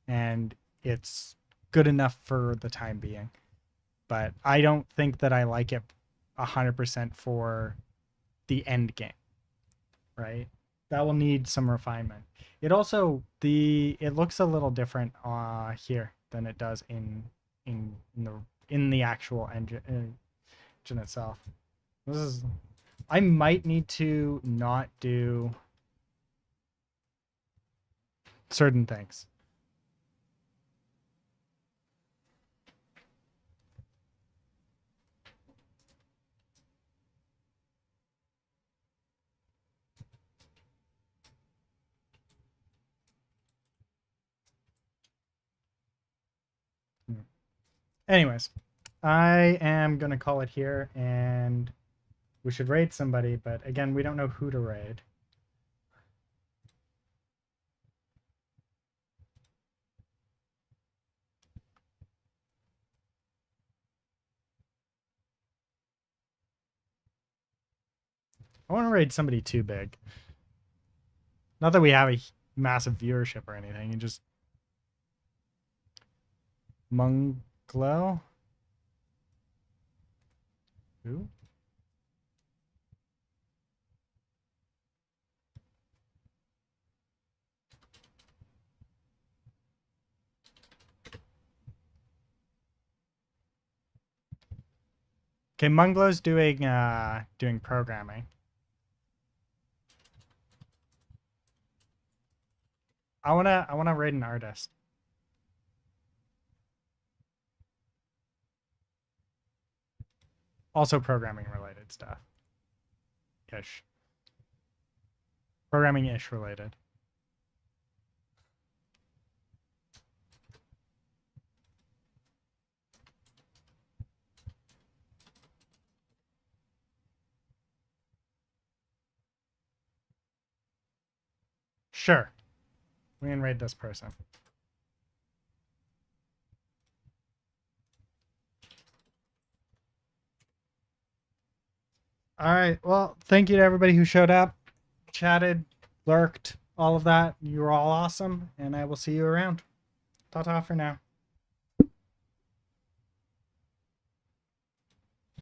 and it's good enough for the time being. But I don't think that I like it 100% for the end game. Right? That will need some refinement. It also it looks a little different here than it does in the actual engine itself. This is I might need to not do certain things. Anyways, I am going to call it here, and we should raid somebody, but again, we don't know who to raid. I want to raid somebody too big. Not that we have a massive viewership or anything, just Munglow? Who? Okay, Munglow's doing programming. I wanna raid an artist. Also programming related stuff. Ish. Programming ish related. Sure. We can raid this person. All right. Well, thank you to everybody who showed up, chatted, lurked, all of that. You were all awesome, and I will see you around. Ta-ta for now.